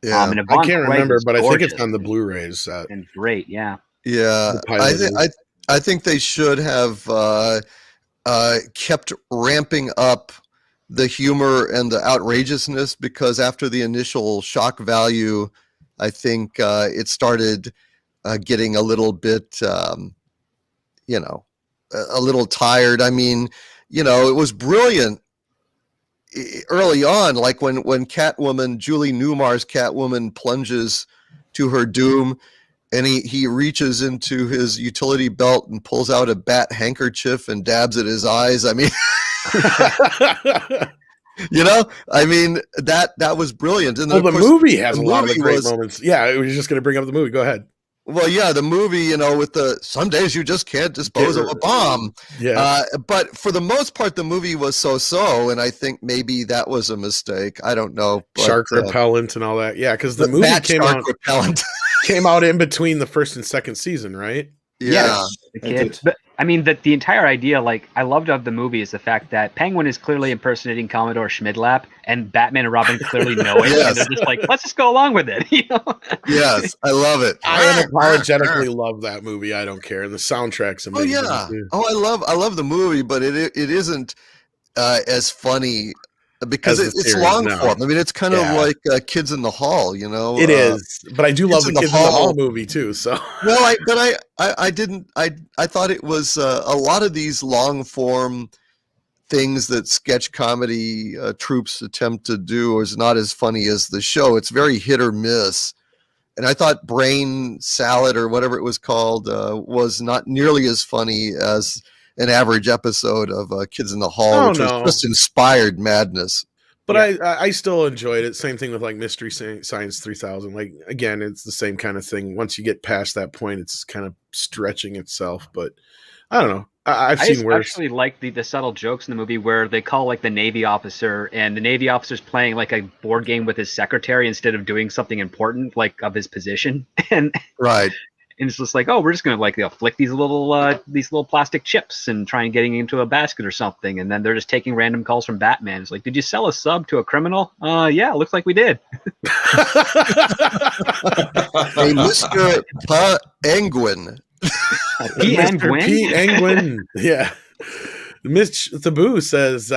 Yeah, and I can't remember, but I think it's on the Blu-rays. And great, yeah. Yeah, I think they should have kept ramping up the humor and the outrageousness, because after the initial shock value, I think it started getting a little bit, a little tired. I mean, it was brilliant early on, like when Catwoman, Julie Newmar's Catwoman, plunges to her doom. And he reaches into his utility belt and pulls out a bat handkerchief and dabs at his eyes. I mean, that was brilliant. And the movie has a lot of great moments. Yeah, I was just going to bring up the movie. Go ahead. Well, yeah, the movie, with some days you just can't dispose of a bomb. Yeah. But for the most part, the movie was so, and I think maybe that was a mistake. I don't know. But, shark repellent and all that. Yeah, because the movie came out in between the 1st and 2nd season, right? Yeah. Yes, but I mean that the entire idea, like I loved of the movie, is the fact that Penguin is clearly impersonating Commodore Schmidlap, and Batman and Robin clearly know it, and they're just like, let's just go along with it. Yes, I love it. I unapologetically love that movie. I don't care, and the soundtrack's amazing. Oh yeah. Oh, I love the movie, but it isn't as funny. Because it's long form. I mean, it's kind of like Kids in the Hall, It is, but I do love the Kids in the Hall movie too. So well, I didn't. I thought it was a lot of these long form things that sketch comedy troupes attempt to do is not as funny as the show. It's very hit or miss. And I thought Brain Salad or whatever it was called was not nearly as funny as an average episode of Kids in the Hall, which was just inspired madness. But I still enjoyed it. Same thing with like Mystery Science 3000. Like, again, it's the same kind of thing. Once you get past that point, it's kind of stretching itself. But I don't know. I've seen worse. I actually like the subtle jokes in the movie where they call like the Navy officer, and the Navy officer's playing like a board game with his secretary instead of doing something important, like of his position. And right. And it's just like, oh, we're just gonna like flick these little plastic chips and try and getting into a basket or something, and then they're just taking random calls from Batman. It's like, did you sell a sub to a criminal? Yeah, looks like we did. Hey, Mr. Penguin. Pete Angwin. Yeah. Mitch Thibault says,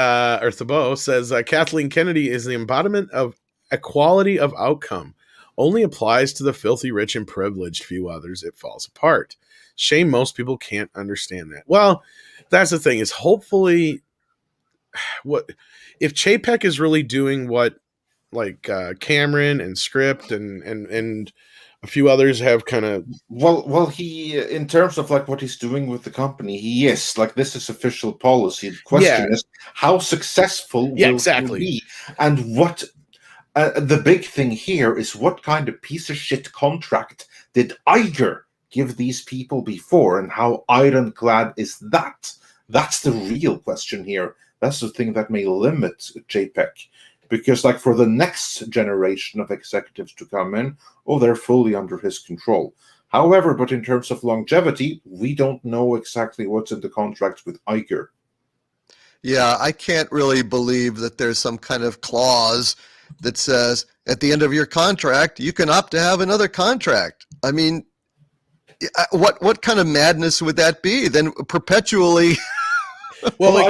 Kathleen Kennedy is the embodiment of equality of outcome. Only applies to the filthy rich and privileged. Few others, it falls apart. Shame most people can't understand that. Well, that's the thing, is hopefully what if Chapek is really doing what like Cameron and Script and a few others have kind of well he in terms of like what he's doing with the company, he is like, this is official policy. The question is how successful will it be, and what the big thing here is what kind of piece of shit contract did Iger give these people before, and how ironclad is that? That's the real question here. That's the thing that may limit JPEG. Because like for the next generation of executives to come in, they're fully under his control. However, but in terms of longevity, we don't know exactly what's in the contracts with Iger. Yeah, I can't really believe that there's some kind of clause that says at the end of your contract, you can opt to have another contract. I mean, what kind of madness would that be? Then perpetually... Well, they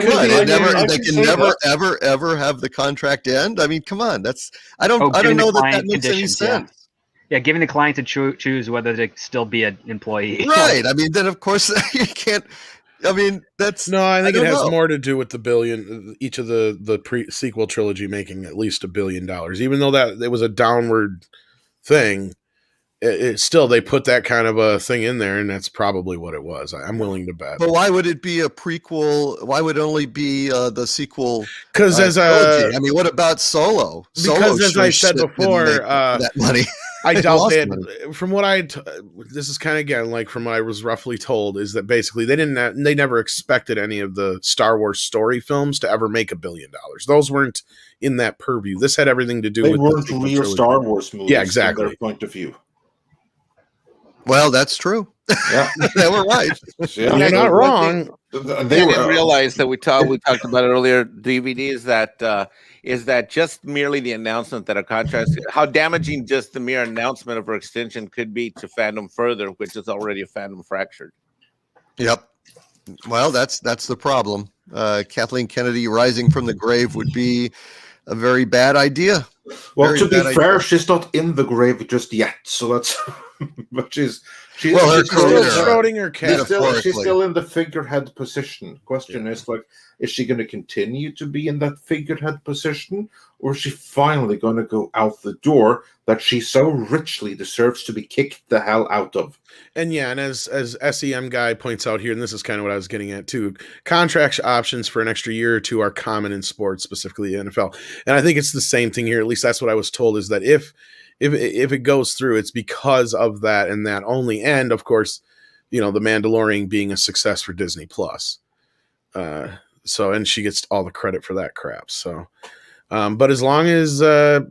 can never, ever have the contract end. I mean, come on, I don't know that makes any sense. Yeah, giving the client to choose whether to still be an employee. Right. I mean, then of course you can't. I mean, that's no. I think it has more to do with the billion. Each of the sequel trilogy making at least $1 billion, even though that it was a downward thing. It still, they put that kind of a thing in there, and that's probably what it was. I'm willing to bet. But why would it be a prequel? Why would it only be the sequel? Because I mean, what about Solo? Because as I said before, that money. I doubt they had, from what this is kind of again like from what I was roughly told, is that basically they never expected any of the Star Wars story films to ever make $1 billion. Those weren't in that purview. This had everything to do with they weren't real Star Wars movies. Yeah, exactly. From their point of view. Well, that's true. Yeah, they were right. Yeah, you're not wrong. They didn't realize that we talked about it earlier. DVD is that just merely the announcement that a contract, how damaging just the mere announcement of her extension could be to fandom further, which is already a fandom fractured. Yep. Well, that's the problem. Kathleen Kennedy rising from the grave would be a very bad idea. Well, to be fair, she's not in the grave just yet, so that's. But she's still Schrodinger cat. She's still in the figurehead position. Question is like, is she going to continue to be in that figurehead position, or is she finally going to go out the door that she so richly deserves to be kicked the hell out of? And yeah, and as SEM guy points out here, and this is kind of what I was getting at too, contract options for an extra year or two are common in sports, specifically the NFL. And I think it's the same thing here. At least that's what I was told, is that if it goes through, it's because of that and that only. And of course, The Mandalorian being a success for Disney Plus. So, and she gets all the credit for that crap. So, but as long as, we'll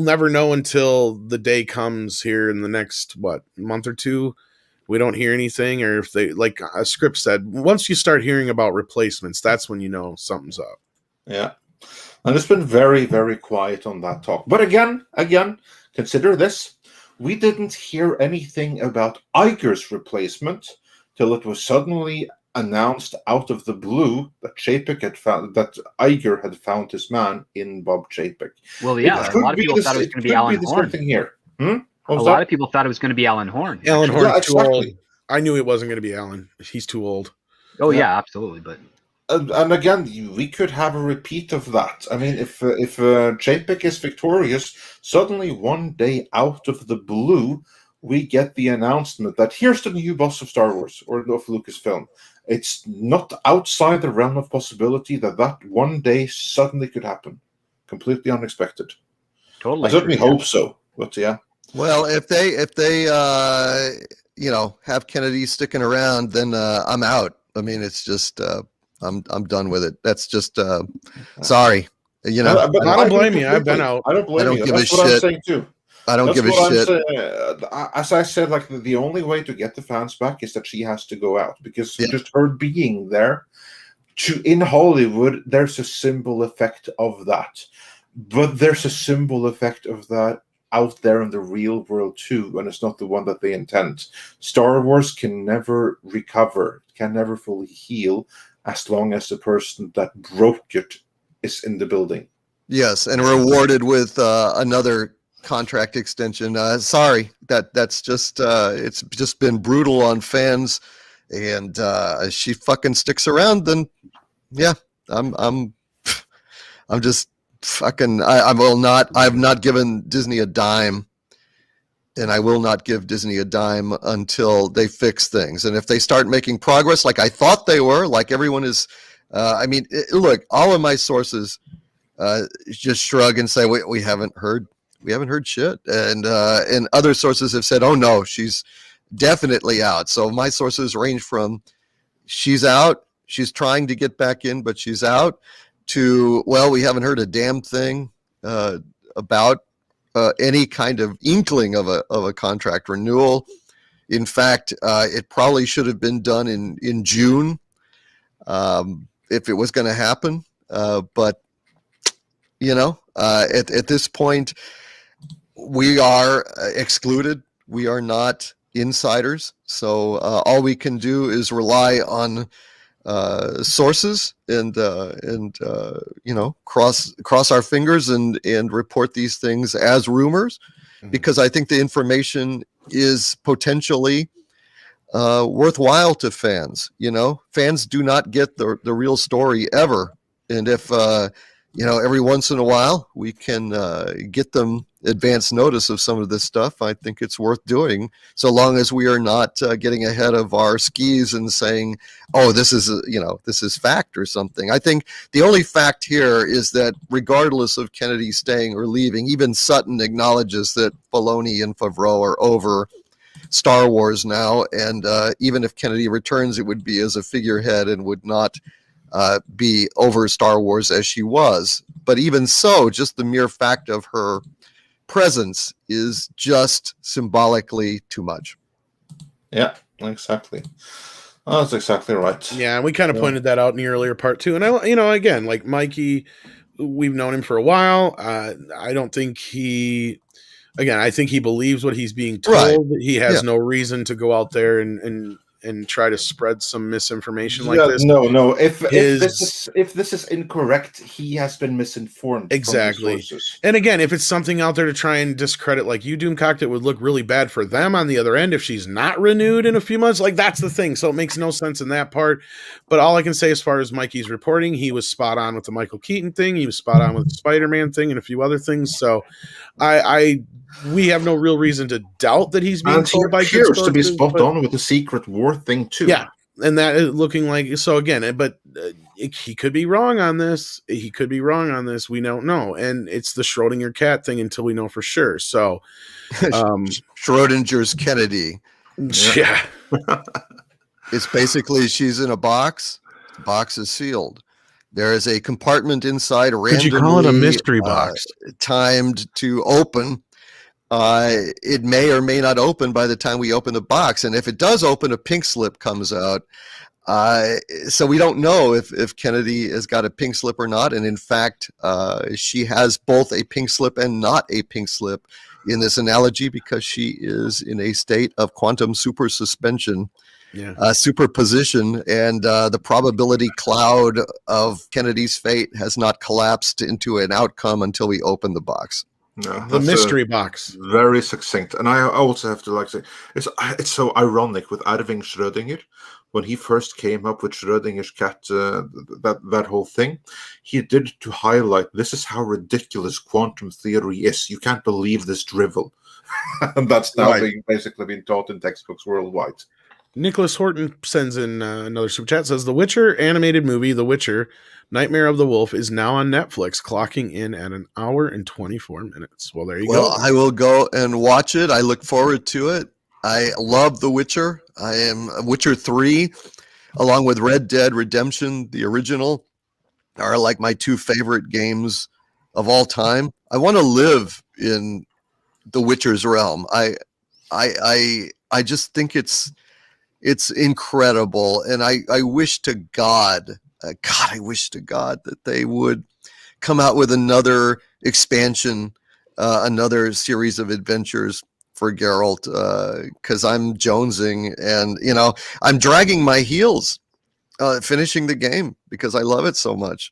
never know until the day comes here in the next, month or two. We don't hear anything, or if they, like a Script said, once you start hearing about replacements, that's when you know something's up. Yeah. And it's been very, very quiet on that talk. But again, consider this. We didn't hear anything about Iger's replacement till it was suddenly announced out of the blue that Iger had found his man in Bob Chapek. Well, yeah, a lot of people thought it was going to be Alan Horn. Here. A lot of people thought it was going to be Alan Horn. Alan Horn, yeah, exactly. I knew it wasn't going to be Alan. He's too old. Oh Yeah. yeah, absolutely. But And again, we could have a repeat of that. I mean, if JPEG is victorious, suddenly one day out of the blue, we get the announcement that here's the new boss of Star Wars or of Lucasfilm. It's not outside the realm of possibility that one day suddenly could happen, completely unexpected. totally. I certainly agree, yeah. hope so. But yeah, Well, if they have Kennedy sticking around, then I'm out. I mean, it's just I'm done with it. That's just sorry. You know, But I don't blame you. completely. I've been out. I don't blame I don't you. give a That's what I'm shit. saying too. I don't That's give a what shit. I'm saying. As I said, like the only way to get the fans back is that she has to go out, because Yeah. just her being there in Hollywood, there's a symbol effect of that. But there's a symbol effect of that out there in the real world too, and it's not the one that they intend. Star Wars can never recover, can never fully heal, as long as the person that broke it is in the building. Yes, and rewarded with another contract extension. Sorry, that's just it's just been brutal on fans, and she fucking sticks around. Then, yeah, I'm just fucking. I will not. I've not given Disney a dime, and I will not give Disney a dime until they fix things. And if they start making progress, like I thought they were, like everyone is. I mean, look, all of my sources. Just shrug and say we haven't heard shit, and other sources have said, oh no, she's definitely out. So my sources range from she's out, she's trying to get back in, but she's out, to well, we haven't heard a damn thing about any kind of inkling of a contract renewal. In fact, it probably should have been done in June if it was going to happen, but you know, at this point, we are excluded. We are not insiders. So all we can do is rely on sources and you know, cross our fingers and report these things as rumors, because I think the information is potentially worthwhile to fans. You know, fans do not get the real story ever, and if you know, every once in a while we can get them advance notice of some of this stuff, I think it's worth doing, so long as we are not getting ahead of our skis and saying, oh, this is this is fact or something. I think the only fact here is that regardless of Kennedy staying or leaving, even Sutton acknowledges that Filoni and Favreau are over Star Wars now, and even if Kennedy returns, it would be as a figurehead and would not be over Star Wars as she was. But even so, just the mere fact of her presence is just symbolically too much. Yeah, exactly. Oh, that's exactly right. Yeah, and we kind of pointed that out in the earlier part too. And I, you know, again, like Mikey, we've known him for a while. I don't think I think he believes what he's being told. Right. He has Yeah. no reason to go out there and try to spread some misinformation like this. No. If this is incorrect, he has been misinformed. Exactly. From the sources. And again, if it's something out there to try and discredit, like you, Doomcocked, it would look really bad for them on the other end if she's not renewed in a few months. Like, that's the thing. So it makes no sense in that part. But all I can say as far as Mikey's reporting, he was spot on with the Michael Keaton thing. He was spot on with the Spider-Man thing and a few other things. So we have no real reason to doubt that he's being And he told by good appears to be sources, spot but- on with the Secret War thing too. Yeah. And that is looking like, so again, but he could be wrong on this. He could be wrong on this. We don't know. And it's the Schrodinger cat thing until we know for sure. So, Schrodinger's Kennedy. yeah. It's basically she's in a box. The box is sealed. There is a compartment inside, Could you call it a randomly, mystery box? timed to open. It may or may not open by the time we open the box, and if it does open, a pink slip comes out. So we don't know if Kennedy has got a pink slip or not, and in fact, she has both a pink slip and not a pink slip in this analogy, because she is in a state of quantum super suspension. Yeah. Superposition, and the probability cloud of Kennedy's fate has not collapsed into an outcome until we open the box. No, The that's mystery box. very succinct. And I also have to like say it's so ironic with Erving Schrödinger. When he first came up with Schrödinger's cat, that whole thing, he did to highlight this is how ridiculous quantum theory is. You can't believe this drivel, and that's now Right. basically being taught in textbooks worldwide. Nicholas Horton sends in another super chat. Says The Witcher animated movie, The Witcher: Nightmare of the Wolf, is now on Netflix, clocking in at an hour and 24 minutes. Well, there you Well, go. I will go and watch it. I look forward to it. I love The Witcher. I am Witcher 3, along with Red Dead Redemption, the original, are like my two favorite games of all time. I want to live in The Witcher's realm. I just think it's incredible, and I wish to God, I wish to God that they would come out with another expansion, another series of adventures for Geralt, because I'm jonesing, and I'm dragging my heels finishing the game because I love it so much.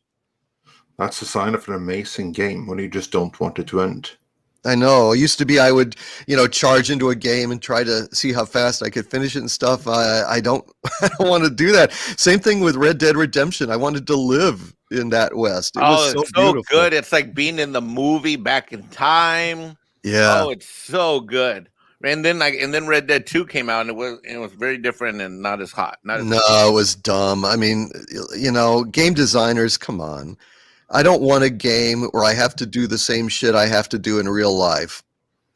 That's a sign of an amazing game when you just don't want it to end. I know. It used to be I would, charge into a game and try to see how fast I could finish it and stuff. I don't I don't want to do that. Same thing with Red Dead Redemption. I wanted to live in that West. It was so it's so beautiful. good. It's like being in the movie back in time. Yeah. Oh, it's so good. And then Red Dead 2 came out, and it was very different and not as hot. No, it was dumb. I mean, game designers, come on. I don't want a game where I have to do the same shit I have to do in real life.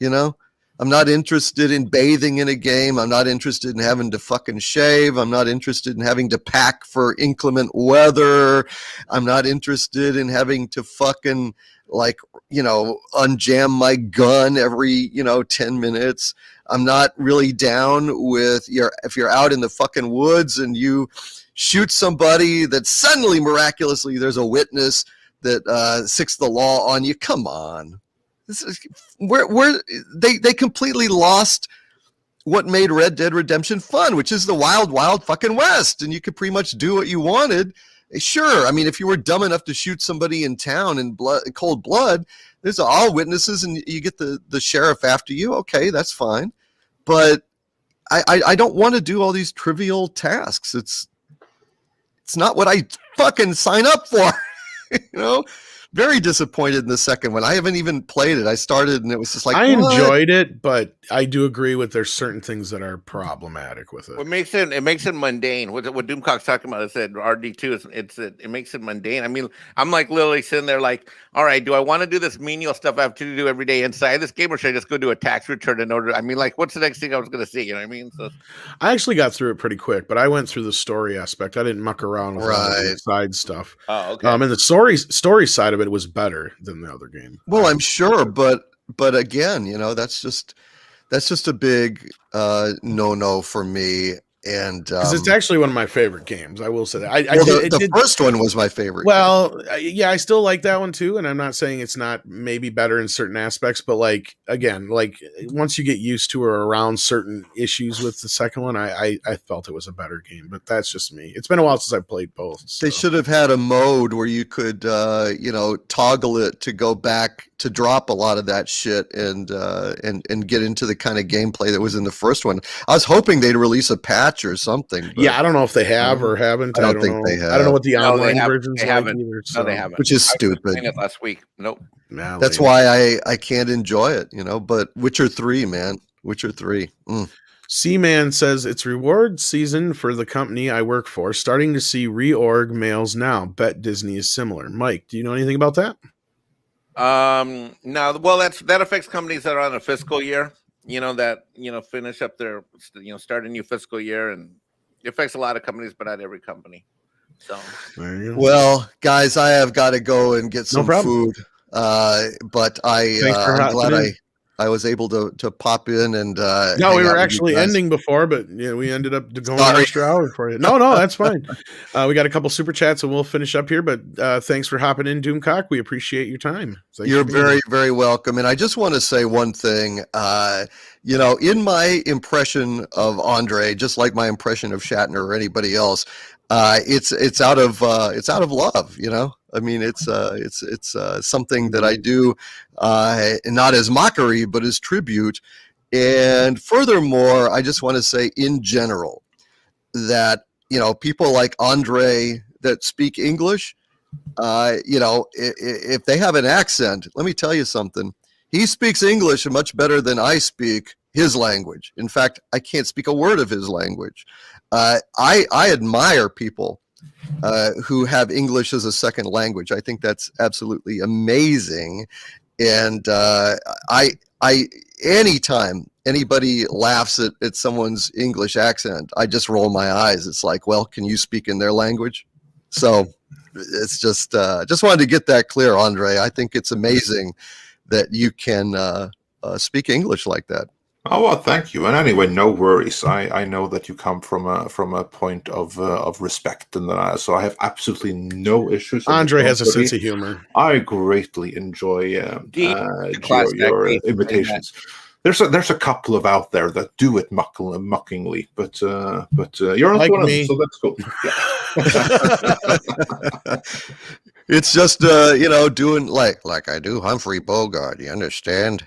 I'm not interested in bathing in a game. I'm not interested in having to fucking shave. I'm not interested in having to pack for inclement weather. I'm not interested in having to fucking unjam my gun every 10 minutes. I'm not really down with if you're out in the fucking woods and you shoot somebody that suddenly miraculously there's a witness that sicks the law on you. Come on. This is where they completely lost what made Red Dead Redemption fun, which is the wild, wild fucking West. And you could pretty much do what you wanted. Sure. I mean, if you were dumb enough to shoot somebody in town in cold blood, there's all witnesses and you get the sheriff after you. Okay, that's fine. But I don't want to do all these trivial tasks. It's not what I fucking sign up for. Very disappointed in the second one. I haven't even played it. I started and it was just like, I what? enjoyed it, but I do agree with there's certain things that are problematic with it. What makes it mundane. What Doomcock's talking about, I said RD2 it makes it mundane. I mean, I'm like literally sitting there like, all right, do I want to do this menial stuff I have to do every day inside this game, or should I just go do a tax return in order? I mean, like, what's the next thing I was going to see? You know what I mean? So I actually got through it pretty quick, but I went through the story aspect. I didn't muck around with all the side stuff. Oh, okay. And the story side of it was better than the other game. Well, I'm sure, but again, that's just a big no for me. And because it's actually one of my favorite games, I will say that. The first one was my favorite. Well, yeah, I still like that one too, and I'm not saying it's not maybe better in certain aspects, but again, once you get used to or around certain issues with the second one, I felt it was a better game. But that's just me. It's been a while since I played both. So. They should have had a mode where you could toggle it to go back to drop a lot of that shit and get into the kind of gameplay that was in the first one. I was hoping they'd release a patch or something. But, yeah, I don't know if they have or haven't. I don't think they have. I don't know what the online versions they haven't. like either. No, they haven't. Which is stupid. I was playing it last week. Nope. Nah, That's why I can't enjoy it, But Witcher 3, man. Witcher 3. C-Man says it's reward season for the company I work for. Starting to see reorg mails now. Bet Disney is similar. Mike, do you know anything about that? No. Well, that affects companies that are on a fiscal year. Finish up their, start a new fiscal year, and it affects a lot of companies, but not every company. So, well, guys, I have got to go and get some food. But I'm glad I was able to pop in and. No, we were actually ending before, but we ended up going an extra hour for you. No, that's fine. We got a couple super chats and we'll finish up here. But thanks for hopping in, Doomcock. We appreciate your time. You're very, very welcome. And I just want to say one thing. In my impression of Andre, just like my impression of Shatner or anybody else, it's out of love. I mean, it's something that I do, not as mockery, but as tribute. And furthermore, I just want to say in general that, people like Andre that speak English, if they have an accent, let me tell you something. He speaks English much better than I speak his language. In fact, I can't speak a word of his language. I admire people who have English as a second language. I think that's absolutely amazing. And anytime anybody laughs at someone's English accent, I just roll my eyes. It's like, well, can you speak in their language? So it's just wanted to get that clear, Andre. I think it's amazing that you can speak English like that. Oh, well, thank you. And anyway, no worries. I know that you come from a point of respect, and so I have absolutely no issues. Andre has a sense of humor. I greatly enjoy your imitations. There's a couple of out there that do it mockingly, but you're not like one me. of them, so that's cool. It's just doing like I do Humphrey Bogart. You understand?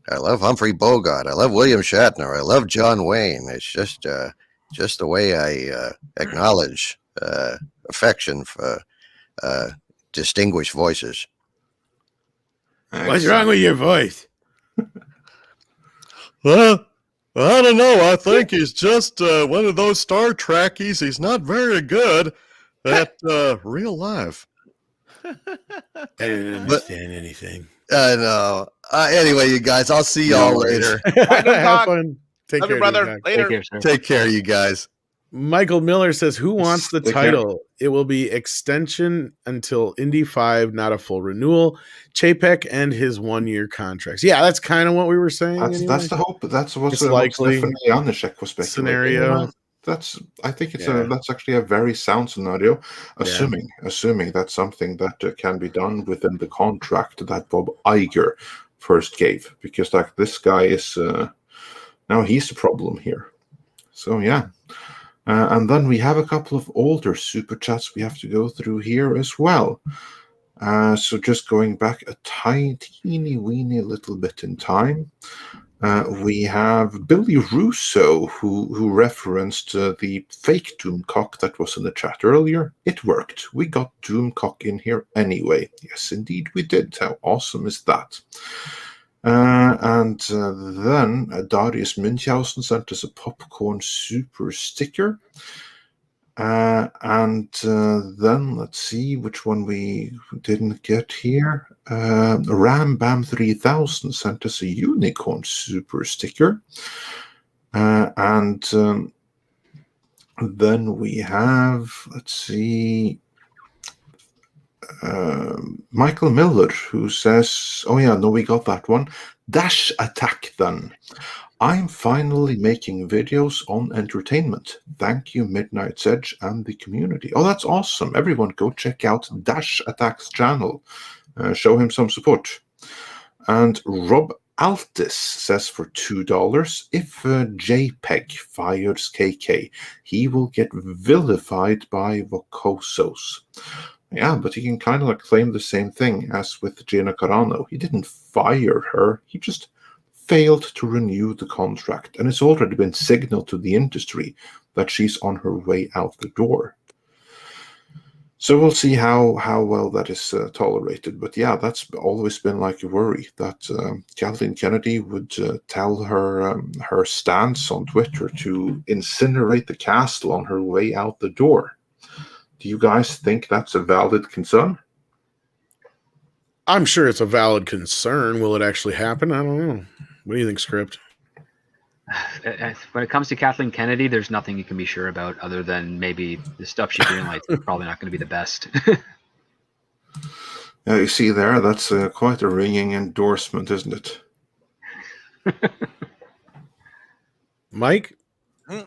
I love Humphrey Bogart. I love William Shatner. I love John Wayne. It's just the way I acknowledge affection for distinguished voices. What's wrong with your voice? Well, I don't know. I think he's just one of those Star Trekkies. He's not very good at real life. I didn't understand anything. I know. Anyway, you guys, I'll see y'all later. Have fun. Take Love care, you, brother. Jack. Later. Take care, sir. Take care, you guys. Michael Miller says, who wants the Take care. title? It will be extension until Indy 5, not a full renewal. Chapek and his 1-year contracts. Yeah, that's kind of what we were saying. That's the hope. That's what's It's likely definitely on the check was speculating. scenario. I think that's actually a very sound scenario, assuming that's something that can be done within the contract that Bob Iger first gave, because like this guy is now he's the problem here. So yeah. And then we have a couple of older super chats we have to go through here as well. So just going back a teeny weeny little bit in time, we have Billy Russo who referenced the fake Doomcock that was in the chat earlier. It worked. We got Doomcock in here anyway. Yes, indeed we did. How awesome is that? And then Darius Münchhausen sent us a popcorn super sticker. And then let's see which one we didn't get here. Ram Bam 3000 sent us a unicorn super sticker. And then we have, let's see, Michael Miller, who says, oh yeah, no, we got that one. Dash Attack then. I'm finally making videos on entertainment. Thank you, Midnight's Edge and the community. Oh, that's awesome. Everyone go check out Dash Attack's channel. Show him some support. And Rob Altis says for $2, if JPEG fires KK, he will get vilified by Vocosos. Yeah, but he can kind of like claim the same thing as with Gina Carano. He didn't fire her. He just failed to renew the contract. And it's already been signaled to the industry that she's on her way out the door. So we'll see how well that is tolerated. But yeah, that's always been like a worry that Kathleen Kennedy would tell her stance on Twitter to incinerate the castle on her way out the door. Do you guys think that's a valid concern? I'm sure it's a valid concern. Will it actually happen? I don't know. What do you think, Script? When it comes to Kathleen Kennedy, there's nothing you can be sure about other than maybe the stuff she greenlights is probably not going to be the best. Yeah, you see there, that's quite a ringing endorsement, isn't it? Mike?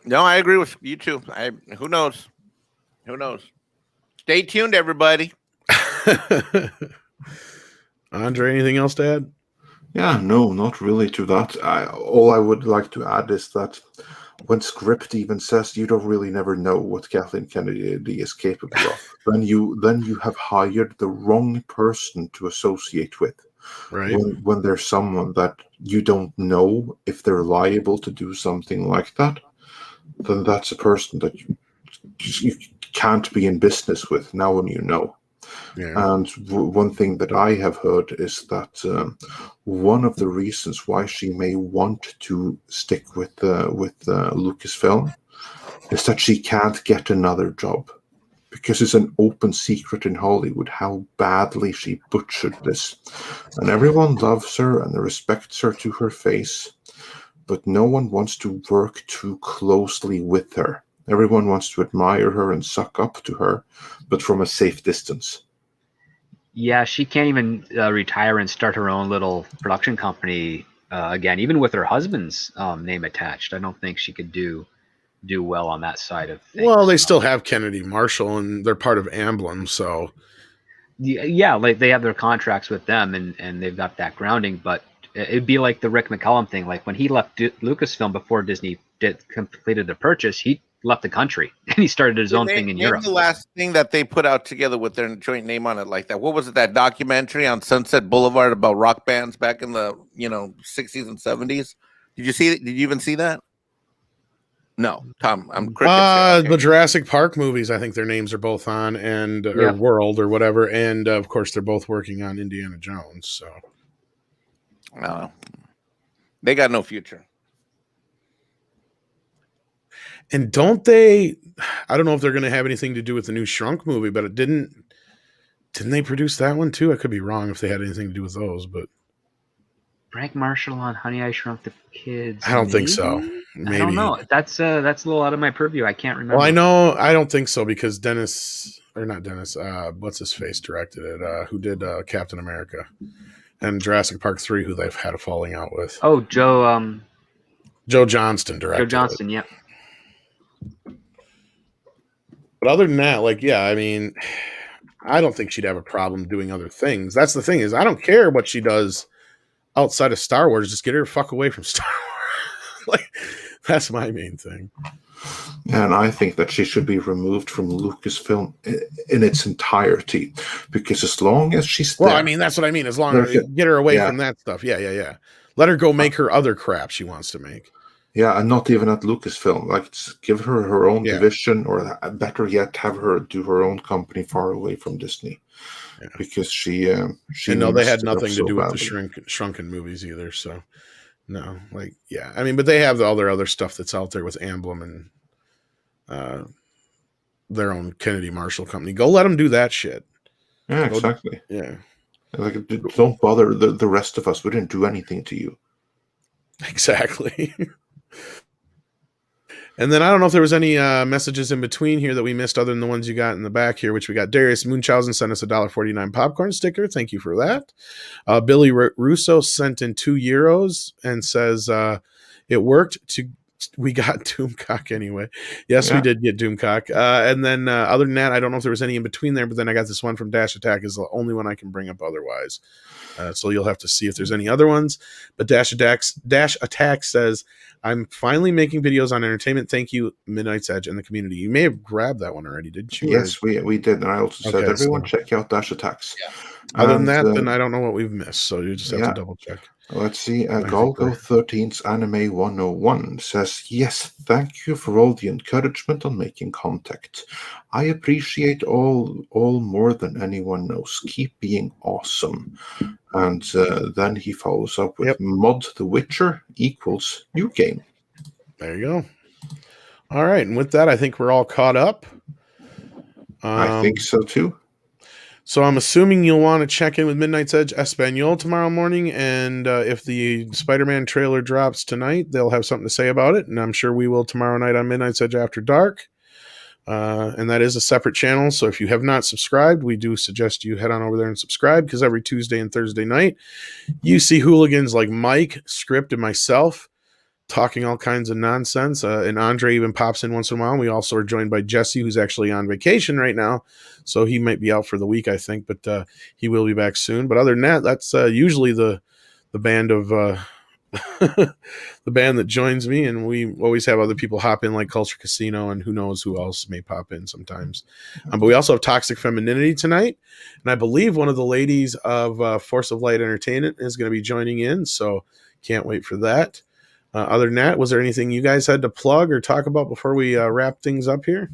No, I agree with you too. Who knows? Who knows? Stay tuned, everybody. Andre, anything else to add? Yeah, no, not really to that. All I would like to add is that when script even says you don't really never know what Kathleen Kennedy is capable of, then you have hired the wrong person to associate with. Right. When there's someone that you don't know if they're liable to do something like that, then that's a person that you can't be in business with now when you know. Yeah. And one thing that I have heard is that one of the reasons why she may want to stick with Lucasfilm is that she can't get another job, because it's an open secret in Hollywood how badly she butchered this. And everyone loves her and respects her to her face, but no one wants to work too closely with her. Everyone wants to admire her and suck up to her, but from a safe distance. Yeah, she can't even retire and start her own little production company again, even with her husband's name attached. I don't think she could do well on that side of things. Well, they still have Kennedy Marshall, and they're part of Amblin, so yeah, like they have their contracts with them, and they've got that grounding. But it'd be like the Rick McCallum thing. Like when he left Lucasfilm before Disney completed the purchase, he left the country and he started his own thing in Europe. The last thing that they put out together with their joint name on it like that. What was it? That documentary on Sunset Boulevard about rock bands back in the 60s and 70s. Did you see it? Did you even see that? No, Tom. I'm the Jurassic Park movies. I think their names are both on, and or World or whatever, and of course they're both working on Indiana Jones. So they got no future. And don't they? I don't know if they're going to have anything to do with the new Shrunk movie, but didn't they produce that one too? I could be wrong if they had anything to do with those, but Frank Marshall on Honey, I Shrunk the Kids. I don't think so. Maybe. I don't know. That's a little out of my purview. I can't remember. Well, I don't think so because what's his face directed it? Who did Captain America and Jurassic Park 3? Who they've had a falling out with? Oh, Joe Johnston directed. Joe Johnston, yep. But other than that, I mean, I don't think she'd have a problem doing other things. That's the thing is, I don't care what she does outside of Star Wars. Just get her the fuck away from Star Wars. That's my main thing. And I think that she should be removed from Lucasfilm in its entirety, because as long as she's there, I mean, that's what I mean. As long as get her away from that stuff. Yeah. Let her go make her other crap she wants to make. Yeah, and not even at Lucasfilm. Give her her own division, or better yet, have her do her own company far away from Disney. Yeah. Because she they had nothing to do with the Shrunken movies either. So no, I mean, but they have all their other stuff that's out there with Amblin and their own Kennedy Marshall company. Go let them do that shit. Yeah, exactly. Yeah. Don't bother the rest of us. We didn't do anything to you. Exactly. And then I don't know if there was any messages in between here that we missed other than the ones you got in the back here, which we got. Darius Munchausen sent us a $1.49 popcorn sticker. Thank you for that. Billy Russo sent in €2 and says it worked. We got Doomcock anyway. Yes, we did get Doomcock. And then other than that, I don't know if there was any in between there, but then I got this one from Dash Attack is the only one I can bring up otherwise. So you'll have to see if there's any other ones. But Dash Attack says, I'm finally making videos on entertainment. Thank you, Midnight's Edge and the community. You may have grabbed that one already, didn't you? Yes, we did. And I also said, everyone check out Dash Attacks. Yeah. Other than that, then I don't know what we've missed. So you just have to double check. Let's see. Golgo13's Anime 101 says, yes, thank you for all the encouragement on making contact. I appreciate all more than anyone knows. Keep being awesome. And then he follows up with mod The Witcher equals new game. There you go. All right. And with that, I think we're all caught up. I think so too. So I'm assuming you'll want to check in with Midnight's Edge Espanol tomorrow morning. And if the Spider-Man trailer drops tonight, they'll have something to say about it. And I'm sure we will tomorrow night on Midnight's Edge After Dark. And that is a separate channel. So if you have not subscribed, we do suggest you head on over there and subscribe, because every Tuesday and Thursday night, you see hooligans like Mike, Script, and myself talking all kinds of nonsense. And Andre even pops in once in a while. We also are joined by Jesse, who's actually on vacation right now. So he might be out for the week, I think, but he will be back soon. But other than that, that's usually the band of the band that joins me, and we always have other people hop in like Culture Casino, and who knows who else may pop in sometimes. But we also have Toxic Femininity tonight, and I believe one of the ladies of Force of Light Entertainment is going to be joining in, so can't wait for that. Other than that, was there anything you guys had to plug or talk about before we wrap things up here?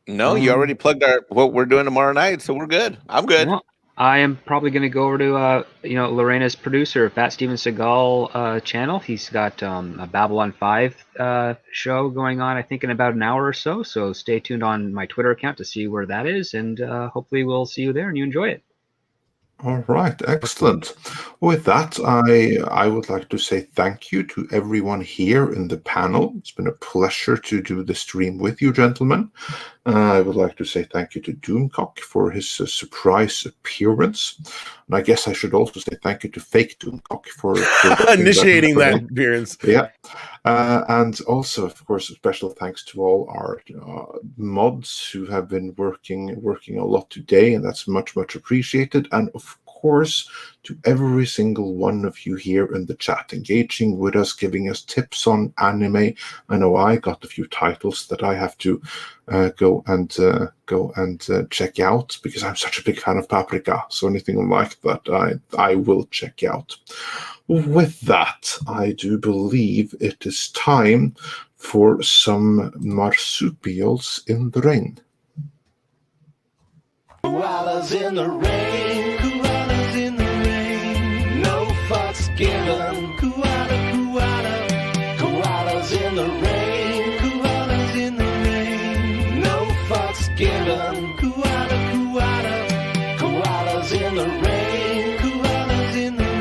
No, you already plugged what we're doing tomorrow night, so we're good. I'm good. Well, I am probably going to go over to Lorena's producer, Fat Steven Seagal channel. He's got a Babylon 5 show going on, I think, in about an hour or so. So stay tuned on my Twitter account to see where that is, and hopefully we'll see you there and you enjoy it. All right, excellent. With that, I would like to say thank you to everyone here in the panel. It's been a pleasure to do the stream with you, gentlemen. I would like to say thank you to Doomcock for his surprise appearance. And I guess I should also say thank you to fake Doomcock for initiating that appearance. Yeah. And also, of course, a special thanks to all our mods who have been working a lot today, and that's much appreciated. And of course, to every single one of you here in the chat, engaging with us, giving us tips on anime. I know I got a few titles that I have to go and check out, because I'm such a big fan of Paprika. So anything like that, I will check out. With that, I do believe it is time for some marsupials in the rain. Koalas in the rain, koalas in the rain, no fucks given, koalas in the rain.